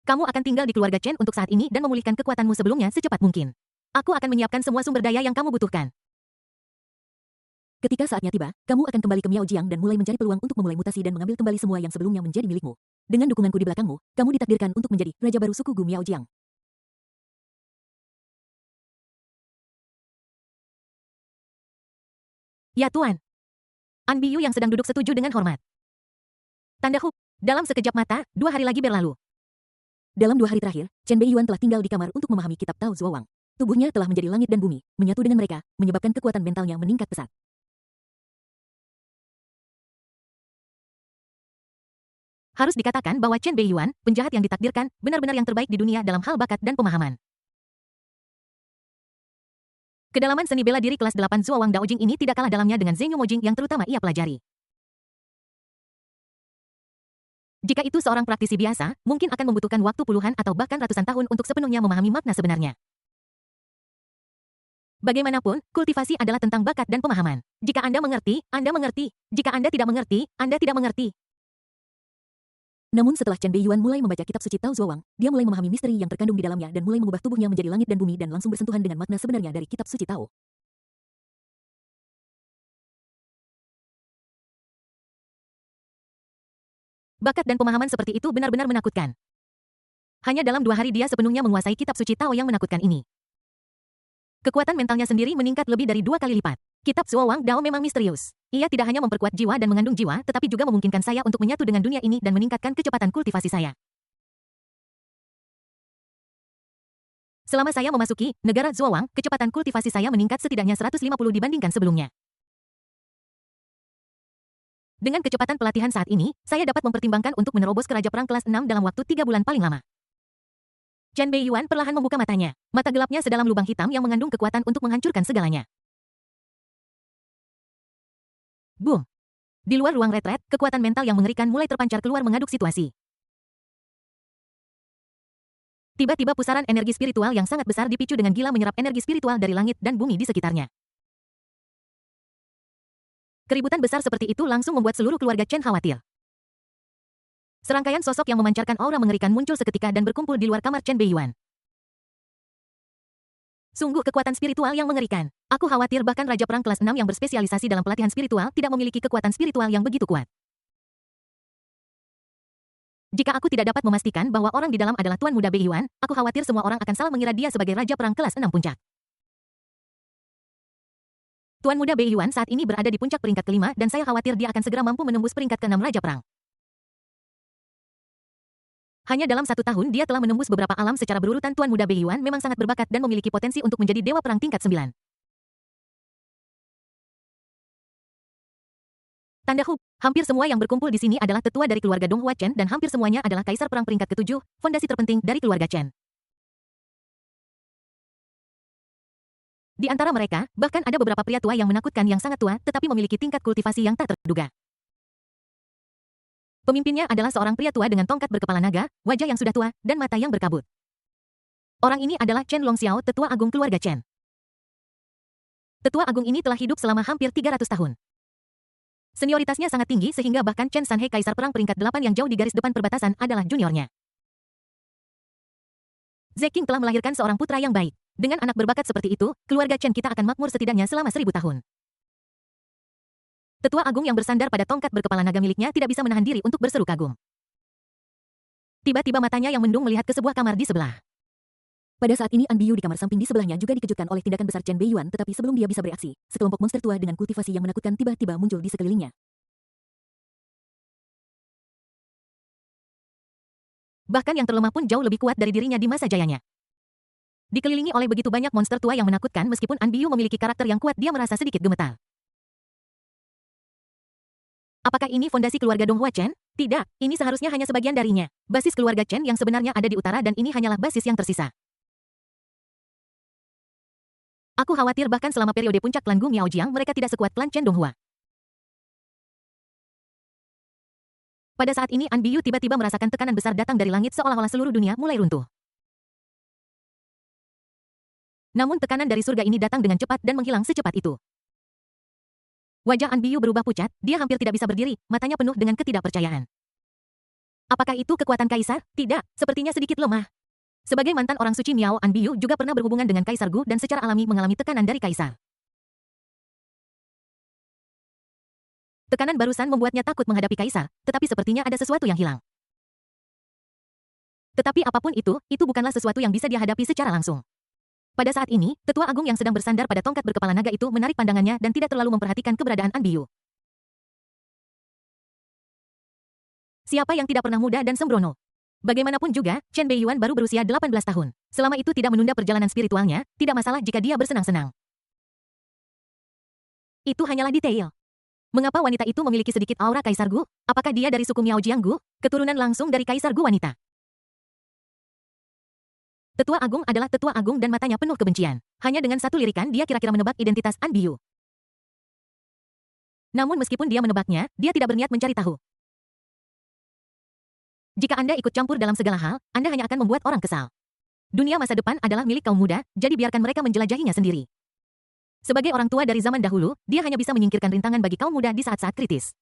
Speaker 1: Kamu akan tinggal di keluarga Chen untuk saat ini dan memulihkan kekuatanmu sebelumnya secepat mungkin. Aku akan menyiapkan semua sumber daya yang kamu butuhkan.
Speaker 2: Ketika saatnya tiba, kamu akan kembali ke Miaojiang dan mulai mencari peluang untuk memulai mutasi dan mengambil kembali semua yang sebelumnya menjadi milikmu. Dengan dukunganku di belakangmu, kamu ditakdirkan untuk menjadi raja baru suku Gu Miaojiang.
Speaker 1: Ya Tuan. An Biyu yang sedang duduk setuju dengan hormat. Tanda hub. Dalam sekejap mata, 2 hari lagi berlalu.
Speaker 2: Dalam 2 hari terakhir, Chen Beiyuan telah tinggal di kamar untuk memahami kitab Tao Zuowang. Tubuhnya telah menjadi langit dan bumi, menyatu dengan mereka, menyebabkan kekuatan mentalnya meningkat pesat.
Speaker 1: Harus dikatakan bahwa Chen Beiyuan, penjahat yang ditakdirkan, benar-benar yang terbaik di dunia dalam hal bakat dan pemahaman. Kedalaman seni bela diri kelas 8 Zuowang Daojing ini tidak kalah dalamnya dengan Zeng Yumojing yang terutama ia pelajari. Jika itu seorang praktisi biasa, mungkin akan membutuhkan waktu puluhan atau bahkan ratusan tahun untuk sepenuhnya memahami makna sebenarnya. Bagaimanapun, kultivasi adalah tentang bakat dan pemahaman. Jika Anda mengerti, Anda mengerti. Jika Anda tidak mengerti, Anda tidak mengerti.
Speaker 2: Namun setelah Chen Beiyuan mulai membaca kitab suci Tao Zuowang, dia mulai memahami misteri yang terkandung di dalamnya dan mulai mengubah tubuhnya menjadi langit dan bumi dan langsung bersentuhan dengan makna sebenarnya dari kitab suci Tao.
Speaker 1: Bakat dan pemahaman seperti itu benar-benar menakutkan. Hanya dalam 2 hari dia sepenuhnya menguasai kitab suci Tao yang menakutkan ini. Kekuatan mentalnya sendiri meningkat lebih dari 2 kali lipat. Kitab Zuowang Dao memang misterius. Ia tidak hanya memperkuat jiwa dan mengandung jiwa, tetapi juga memungkinkan saya untuk menyatu dengan dunia ini dan meningkatkan kecepatan kultivasi saya. Selama saya memasuki negara Zuowang, kecepatan kultivasi saya meningkat setidaknya 150 dibandingkan sebelumnya. Dengan kecepatan pelatihan saat ini, saya dapat mempertimbangkan untuk menerobos ke Raja Perang kelas 6 dalam waktu 3 bulan paling lama. Chen Beiyuan perlahan membuka matanya. Mata gelapnya sedalam lubang hitam yang mengandung kekuatan untuk menghancurkan segalanya. Boom! Di luar ruang retret, kekuatan mental yang mengerikan mulai terpancar keluar mengaduk situasi. Tiba-tiba pusaran energi spiritual yang sangat besar dipicu dengan gila menyerap energi spiritual dari langit dan bumi di sekitarnya. Keributan besar seperti itu langsung membuat seluruh keluarga Chen khawatir. Serangkaian sosok yang memancarkan aura mengerikan muncul seketika dan berkumpul di luar kamar Chen Beiyuan. Sungguh kekuatan spiritual yang mengerikan. Aku khawatir bahkan Raja Perang kelas 6 yang berspesialisasi dalam pelatihan spiritual tidak memiliki kekuatan spiritual yang begitu kuat. Jika aku tidak dapat memastikan bahwa orang di dalam adalah Tuan Muda Beiyuan, aku khawatir semua orang akan salah mengira dia sebagai Raja Perang kelas 6 puncak. Tuan Muda Beiyuan saat ini berada di puncak peringkat kelima dan saya khawatir dia akan segera mampu menembus peringkat ke-6 Raja Perang. Hanya dalam 1 tahun dia telah menembus beberapa alam secara berurutan. Tuan Muda Beiyuan memang sangat berbakat dan memiliki potensi untuk menjadi Dewa Perang tingkat 9. Tanda hub, hampir semua yang berkumpul di sini adalah tetua dari keluarga Donghua Chen dan hampir semuanya adalah kaisar perang peringkat ke-7, fondasi terpenting dari keluarga Chen. Di antara mereka, bahkan ada beberapa pria tua yang menakutkan yang sangat tua tetapi memiliki tingkat kultivasi yang tak terduga. Pemimpinnya adalah seorang pria tua dengan tongkat berkepala naga, wajah yang sudah tua, dan mata yang berkabut. Orang ini adalah Chen Longxiao, tetua agung keluarga Chen. Tetua agung ini telah hidup selama hampir 300 tahun. Senioritasnya sangat tinggi sehingga bahkan Chen Sanhe kaisar perang peringkat 8 yang jauh di garis depan perbatasan adalah juniornya. Zeking telah melahirkan seorang putra yang baik. Dengan anak berbakat seperti itu, keluarga Chen kita akan makmur setidaknya selama 1000 tahun. Tetua agung yang bersandar pada tongkat berkepala naga miliknya tidak bisa menahan diri untuk berseru kagum. Tiba-tiba matanya yang mendung melihat ke sebuah kamar di sebelah.
Speaker 2: Pada saat ini An Biyu di kamar samping di sebelahnya juga dikejutkan oleh tindakan besar Chen Beiyuan, tetapi sebelum dia bisa bereaksi, sekelompok monster tua dengan kultivasi yang menakutkan tiba-tiba muncul di sekelilingnya.
Speaker 1: Bahkan yang terlemah pun jauh lebih kuat dari dirinya di masa jayanya. Dikelilingi oleh begitu banyak monster tua yang menakutkan, meskipun An Biyu memiliki karakter yang kuat, dia merasa sedikit gemetar. Apakah ini fondasi keluarga Donghua Chen? Tidak, ini seharusnya hanya sebagian darinya. Basis keluarga Chen yang sebenarnya ada di utara dan ini hanyalah basis yang tersisa. Aku khawatir bahkan selama periode puncak klan Gu Miaojiang mereka tidak sekuat klan Chen Donghua. Pada saat ini An Biyu tiba-tiba merasakan tekanan besar datang dari langit seolah-olah seluruh dunia mulai runtuh. Namun tekanan dari surga ini datang dengan cepat dan menghilang secepat itu. Wajah An Biyu berubah pucat, dia hampir tidak bisa berdiri, matanya penuh dengan ketidakpercayaan. Apakah itu kekuatan kaisar? Tidak, sepertinya sedikit lemah. Sebagai mantan orang suci Miao, An Biyu juga pernah berhubungan dengan Kaisar Gu dan secara alami mengalami tekanan dari kaisar. Tekanan barusan membuatnya takut menghadapi kaisar, tetapi sepertinya ada sesuatu yang hilang. Tetapi apapun itu bukanlah sesuatu yang bisa dia hadapi secara langsung. Pada saat ini, tetua agung yang sedang bersandar pada tongkat berkepala naga itu menarik pandangannya dan tidak terlalu memperhatikan keberadaan An Biyu. Siapa yang tidak pernah muda dan sembrono? Bagaimanapun juga, Chen Beiyuan baru berusia 18 tahun. Selama itu tidak menunda perjalanan spiritualnya, tidak masalah jika dia bersenang-senang. Itu hanyalah detail. Mengapa wanita itu memiliki sedikit aura Kaisar Gu? Apakah dia dari suku Miao Jiang Gu? Keturunan langsung dari Kaisar Gu wanita. Tetua agung adalah tetua agung dan matanya penuh kebencian. Hanya dengan satu lirikan dia kira-kira menebak identitas An Biyu. Namun meskipun dia menebaknya, dia tidak berniat mencari tahu. Jika Anda ikut campur dalam segala hal, Anda hanya akan membuat orang kesal. Dunia masa depan adalah milik kaum muda, jadi biarkan mereka menjelajahinya sendiri. Sebagai orang tua dari zaman dahulu, dia hanya bisa menyingkirkan rintangan bagi kaum muda di saat-saat kritis.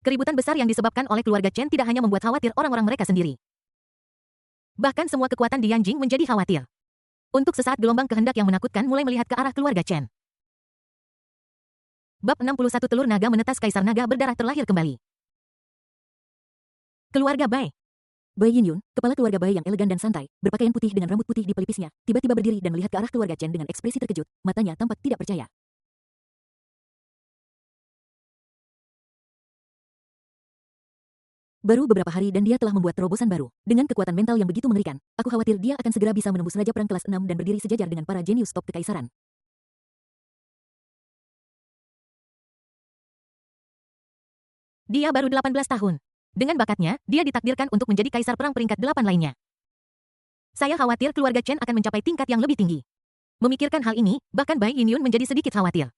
Speaker 1: Keributan besar yang disebabkan oleh keluarga Chen tidak hanya membuat khawatir orang-orang mereka sendiri. Bahkan semua kekuatan di Yanjing menjadi khawatir. Untuk sesaat gelombang kehendak yang menakutkan mulai melihat ke arah keluarga Chen. Bab 61 Telur Naga Menetas Kaisar Naga Berdarah terlahir kembali. Keluarga Bai.
Speaker 2: Bai Yinyun, kepala keluarga Bai yang elegan dan santai, berpakaian putih dengan rambut putih di pelipisnya, tiba-tiba berdiri dan melihat ke arah keluarga Chen dengan ekspresi terkejut, matanya tampak tidak percaya. Baru beberapa hari dan dia telah membuat terobosan baru. Dengan kekuatan mental yang begitu mengerikan, aku khawatir dia akan segera bisa menembus Raja Perang kelas 6 dan berdiri sejajar dengan para jenius top kekaisaran.
Speaker 1: Dia baru 18 tahun. Dengan bakatnya, dia ditakdirkan untuk menjadi kaisar perang peringkat 8 lainnya. Saya khawatir keluarga Chen akan mencapai tingkat yang lebih tinggi. Memikirkan hal ini, bahkan Bai Yinyun menjadi sedikit khawatir.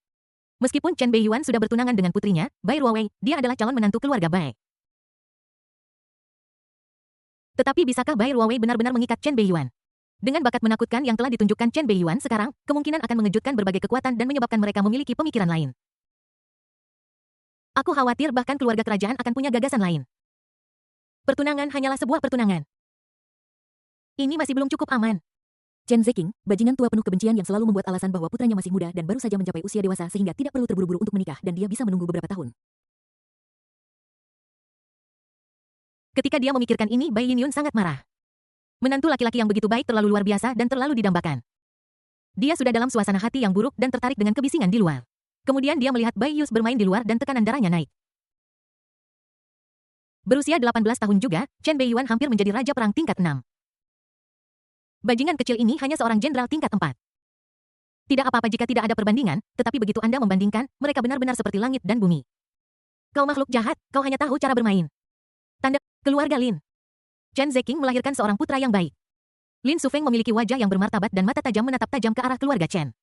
Speaker 1: Meskipun Chen Beiyuan sudah bertunangan dengan putrinya, Bai Ruowei, dia adalah calon menantu keluarga Bai. Tetapi bisakah Bai Ruowei benar-benar mengikat Chen Beiyuan? Dengan bakat menakutkan yang telah ditunjukkan Chen Beiyuan sekarang, kemungkinan akan mengejutkan berbagai kekuatan dan menyebabkan mereka memiliki pemikiran lain. Aku khawatir bahkan keluarga kerajaan akan punya gagasan lain. Pertunangan hanyalah sebuah pertunangan. Ini masih belum cukup aman.
Speaker 2: Chen Zeking, bajingan tua penuh kebencian yang selalu membuat alasan bahwa putranya masih muda dan baru saja mencapai usia dewasa sehingga tidak perlu terburu-buru untuk menikah dan dia bisa menunggu beberapa tahun.
Speaker 1: Ketika dia memikirkan ini, Bai Yinyun sangat marah. Menantu laki-laki yang begitu baik terlalu luar biasa dan terlalu didambakan. Dia sudah dalam suasana hati yang buruk dan tertarik dengan kebisingan di luar. Kemudian dia melihat Bai Yus bermain di luar dan tekanan darahnya naik. Berusia 18 tahun juga, Chen Beiyuan hampir menjadi raja perang tingkat 6. Bajingan kecil ini hanya seorang jenderal tingkat 4. Tidak apa-apa jika tidak ada perbandingan, tetapi begitu Anda membandingkan, mereka benar-benar seperti langit dan bumi. Kau makhluk jahat, kau hanya tahu cara bermain. Tanda, keluarga Lin. Chen Zeking melahirkan seorang putra yang baik. Lin Sufeng memiliki wajah yang bermartabat dan mata tajam menatap tajam ke arah keluarga Chen.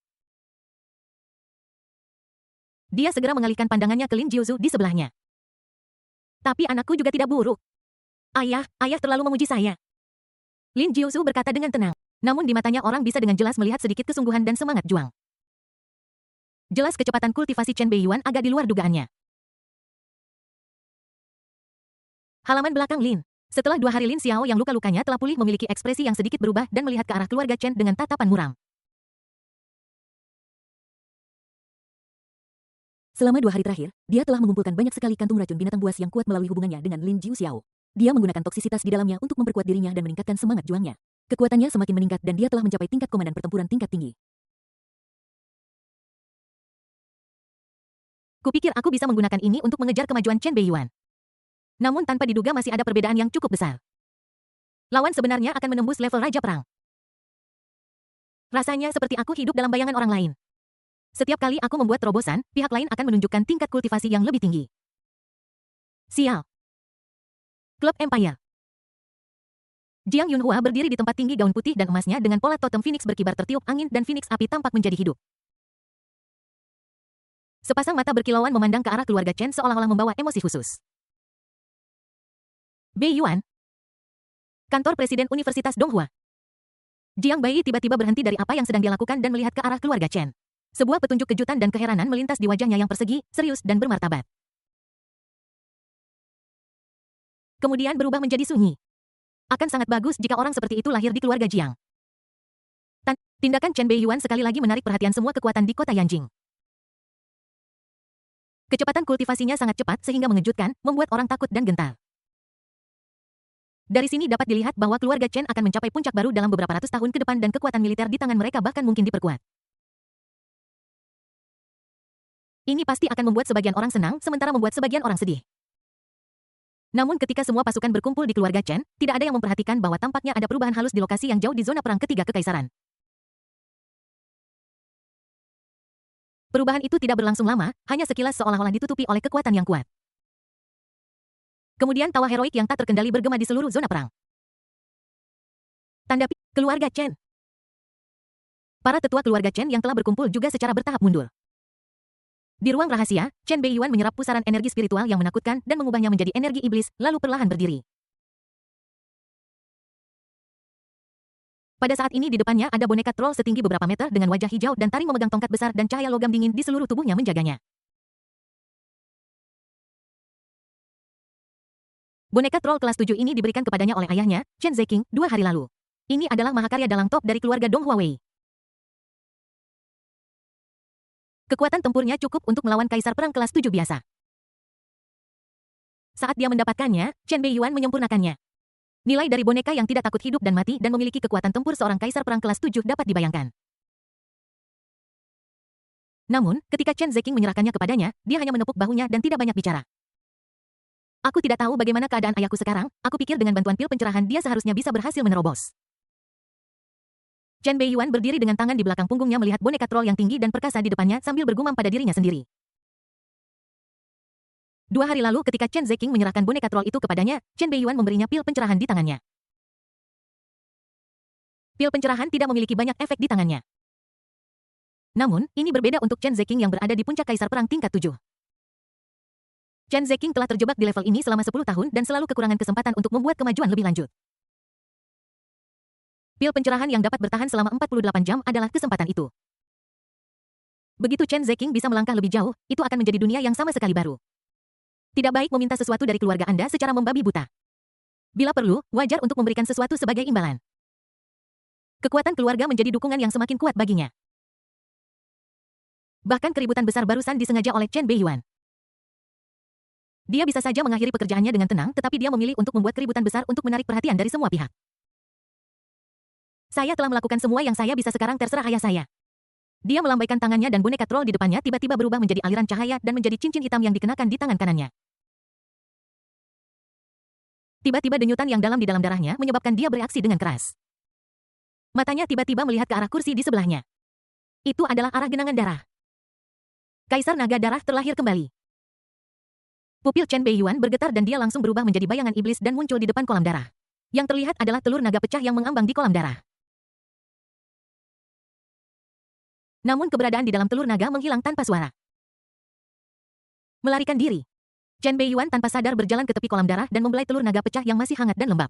Speaker 1: Dia segera mengalihkan pandangannya ke Lin Jiuzu di sebelahnya. Tapi anakku juga tidak buruk. Ayah terlalu memuji saya. Lin Jiuzu berkata dengan tenang. Namun di matanya orang bisa dengan jelas melihat sedikit kesungguhan dan semangat juang. Jelas kecepatan kultivasi Chen Beiyuan agak di luar dugaannya. Halaman belakang Lin. Setelah 2 hari, Lin Xiao yang luka-lukanya telah pulih memiliki ekspresi yang sedikit berubah dan melihat ke arah keluarga Chen dengan tatapan muram.
Speaker 2: Selama 2 hari terakhir, dia telah mengumpulkan banyak sekali kantung racun binatang buas yang kuat melalui hubungannya dengan Lin Jiu Xiao. Dia menggunakan toksisitas di dalamnya untuk memperkuat dirinya dan meningkatkan semangat juangnya. Kekuatannya semakin meningkat dan dia telah mencapai tingkat komandan pertempuran tingkat tinggi.
Speaker 1: Kupikir aku bisa menggunakan ini untuk mengejar kemajuan Chen Beiyuan. Namun tanpa diduga masih ada perbedaan yang cukup besar. Lawan sebenarnya akan menembus level Raja Perang. Rasanya seperti aku hidup dalam bayangan orang lain. Setiap kali aku membuat terobosan, pihak lain akan menunjukkan tingkat kultivasi yang lebih tinggi. Sial. Klub Empire. Jiang Yunhua berdiri di tempat tinggi gaun putih dan emasnya dengan pola totem Phoenix berkibar tertiup angin dan Phoenix api tampak menjadi hidup. Sepasang mata berkilauan memandang ke arah keluarga Chen seolah-olah membawa emosi khusus. Beiyuan. Kantor Presiden Universitas Donghua. Jiang Bai tiba-tiba berhenti dari apa yang sedang dia lakukan dan melihat ke arah keluarga Chen. Sebuah petunjuk kejutan dan keheranan melintas di wajahnya yang persegi, serius dan bermartabat. Kemudian berubah menjadi sunyi. Akan sangat bagus jika orang seperti itu lahir di keluarga Jiang. Tindakan Chen Beiyuan sekali lagi menarik perhatian semua kekuatan di kota Yanjing. Kecepatan kultivasinya sangat cepat sehingga mengejutkan, membuat orang takut dan gentar. Dari sini dapat dilihat bahwa keluarga Chen akan mencapai puncak baru dalam beberapa ratus tahun ke depan dan kekuatan militer di tangan mereka bahkan mungkin diperkuat. Ini pasti akan membuat sebagian orang senang, sementara membuat sebagian orang sedih. Namun ketika semua pasukan berkumpul di keluarga Chen, tidak ada yang memperhatikan bahwa tampaknya ada perubahan halus di lokasi yang jauh di zona perang ketiga kekaisaran. Perubahan itu tidak berlangsung lama, hanya sekilas seolah-olah ditutupi oleh kekuatan yang kuat. Kemudian tawa heroik yang tak terkendali bergema di seluruh zona perang. Tanda keluarga Chen. Para tetua keluarga Chen yang telah berkumpul juga secara bertahap mundur. Di ruang rahasia, Chen Beiyuan menyerap pusaran energi spiritual yang menakutkan dan mengubahnya menjadi energi iblis, lalu perlahan berdiri. Pada saat ini di depannya ada boneka troll setinggi beberapa meter dengan wajah hijau dan taring memegang tongkat besar dan cahaya logam dingin di seluruh tubuhnya menjaganya. Boneka troll kelas 7 ini diberikan kepadanya oleh ayahnya, Chen Zeking, 2 hari lalu. Ini adalah mahakarya dalang top dari keluarga Dong Huawei. Kekuatan tempurnya cukup untuk melawan kaisar perang kelas 7 biasa. Saat dia mendapatkannya, Chen Beiyuan menyempurnakannya. Nilai dari boneka yang tidak takut hidup dan mati dan memiliki kekuatan tempur seorang kaisar perang kelas 7 dapat dibayangkan. Namun, ketika Chen Zeking menyerahkannya kepadanya, dia hanya menepuk bahunya dan tidak banyak bicara. Aku tidak tahu bagaimana keadaan ayahku sekarang, aku pikir dengan bantuan pil pencerahan dia seharusnya bisa berhasil menerobos. Chen Beiyuan berdiri dengan tangan di belakang punggungnya melihat boneka troll yang tinggi dan perkasa di depannya sambil bergumam pada dirinya sendiri. 2 hari lalu ketika Chen Zeking menyerahkan boneka troll itu kepadanya, Chen Beiyuan memberinya pil pencerahan di tangannya. Pil pencerahan tidak memiliki banyak efek di tangannya. Namun, ini berbeda untuk Chen Zeking yang berada di puncak kaisar perang tingkat 7. Chen Zeking telah terjebak di level ini selama 10 tahun dan selalu kekurangan kesempatan untuk membuat kemajuan lebih lanjut. Pil pencerahan yang dapat bertahan selama 48 jam adalah kesempatan itu. Begitu Chen Zeking bisa melangkah lebih jauh, itu akan menjadi dunia yang sama sekali baru. Tidak baik meminta sesuatu dari keluarga Anda secara membabi buta. Bila perlu, wajar untuk memberikan sesuatu sebagai imbalan. Kekuatan keluarga menjadi dukungan yang semakin kuat baginya. Bahkan keributan besar barusan disengaja oleh Chen Beiyuan. Dia bisa saja mengakhiri pekerjaannya dengan tenang, tetapi dia memilih untuk membuat keributan besar untuk menarik perhatian dari semua pihak. Saya telah melakukan semua yang saya bisa sekarang terserah ayah saya. Dia melambaikan tangannya dan boneka troll di depannya tiba-tiba berubah menjadi aliran cahaya dan menjadi cincin hitam yang dikenakan di tangan kanannya. Tiba-tiba denyutan yang dalam di dalam darahnya menyebabkan dia bereaksi dengan keras. Matanya tiba-tiba melihat ke arah kursi di sebelahnya. Itu adalah arah genangan darah. Kaisar Naga Darah terlahir kembali. Pupil Chen Beiyuan bergetar dan dia langsung berubah menjadi bayangan iblis dan muncul di depan kolam darah. Yang terlihat adalah telur naga pecah yang mengambang di kolam darah. Namun keberadaan di dalam telur naga menghilang tanpa suara. Melarikan diri. Chen Beiyuan tanpa sadar berjalan ke tepi kolam darah dan membelai telur naga pecah yang masih hangat dan lembab.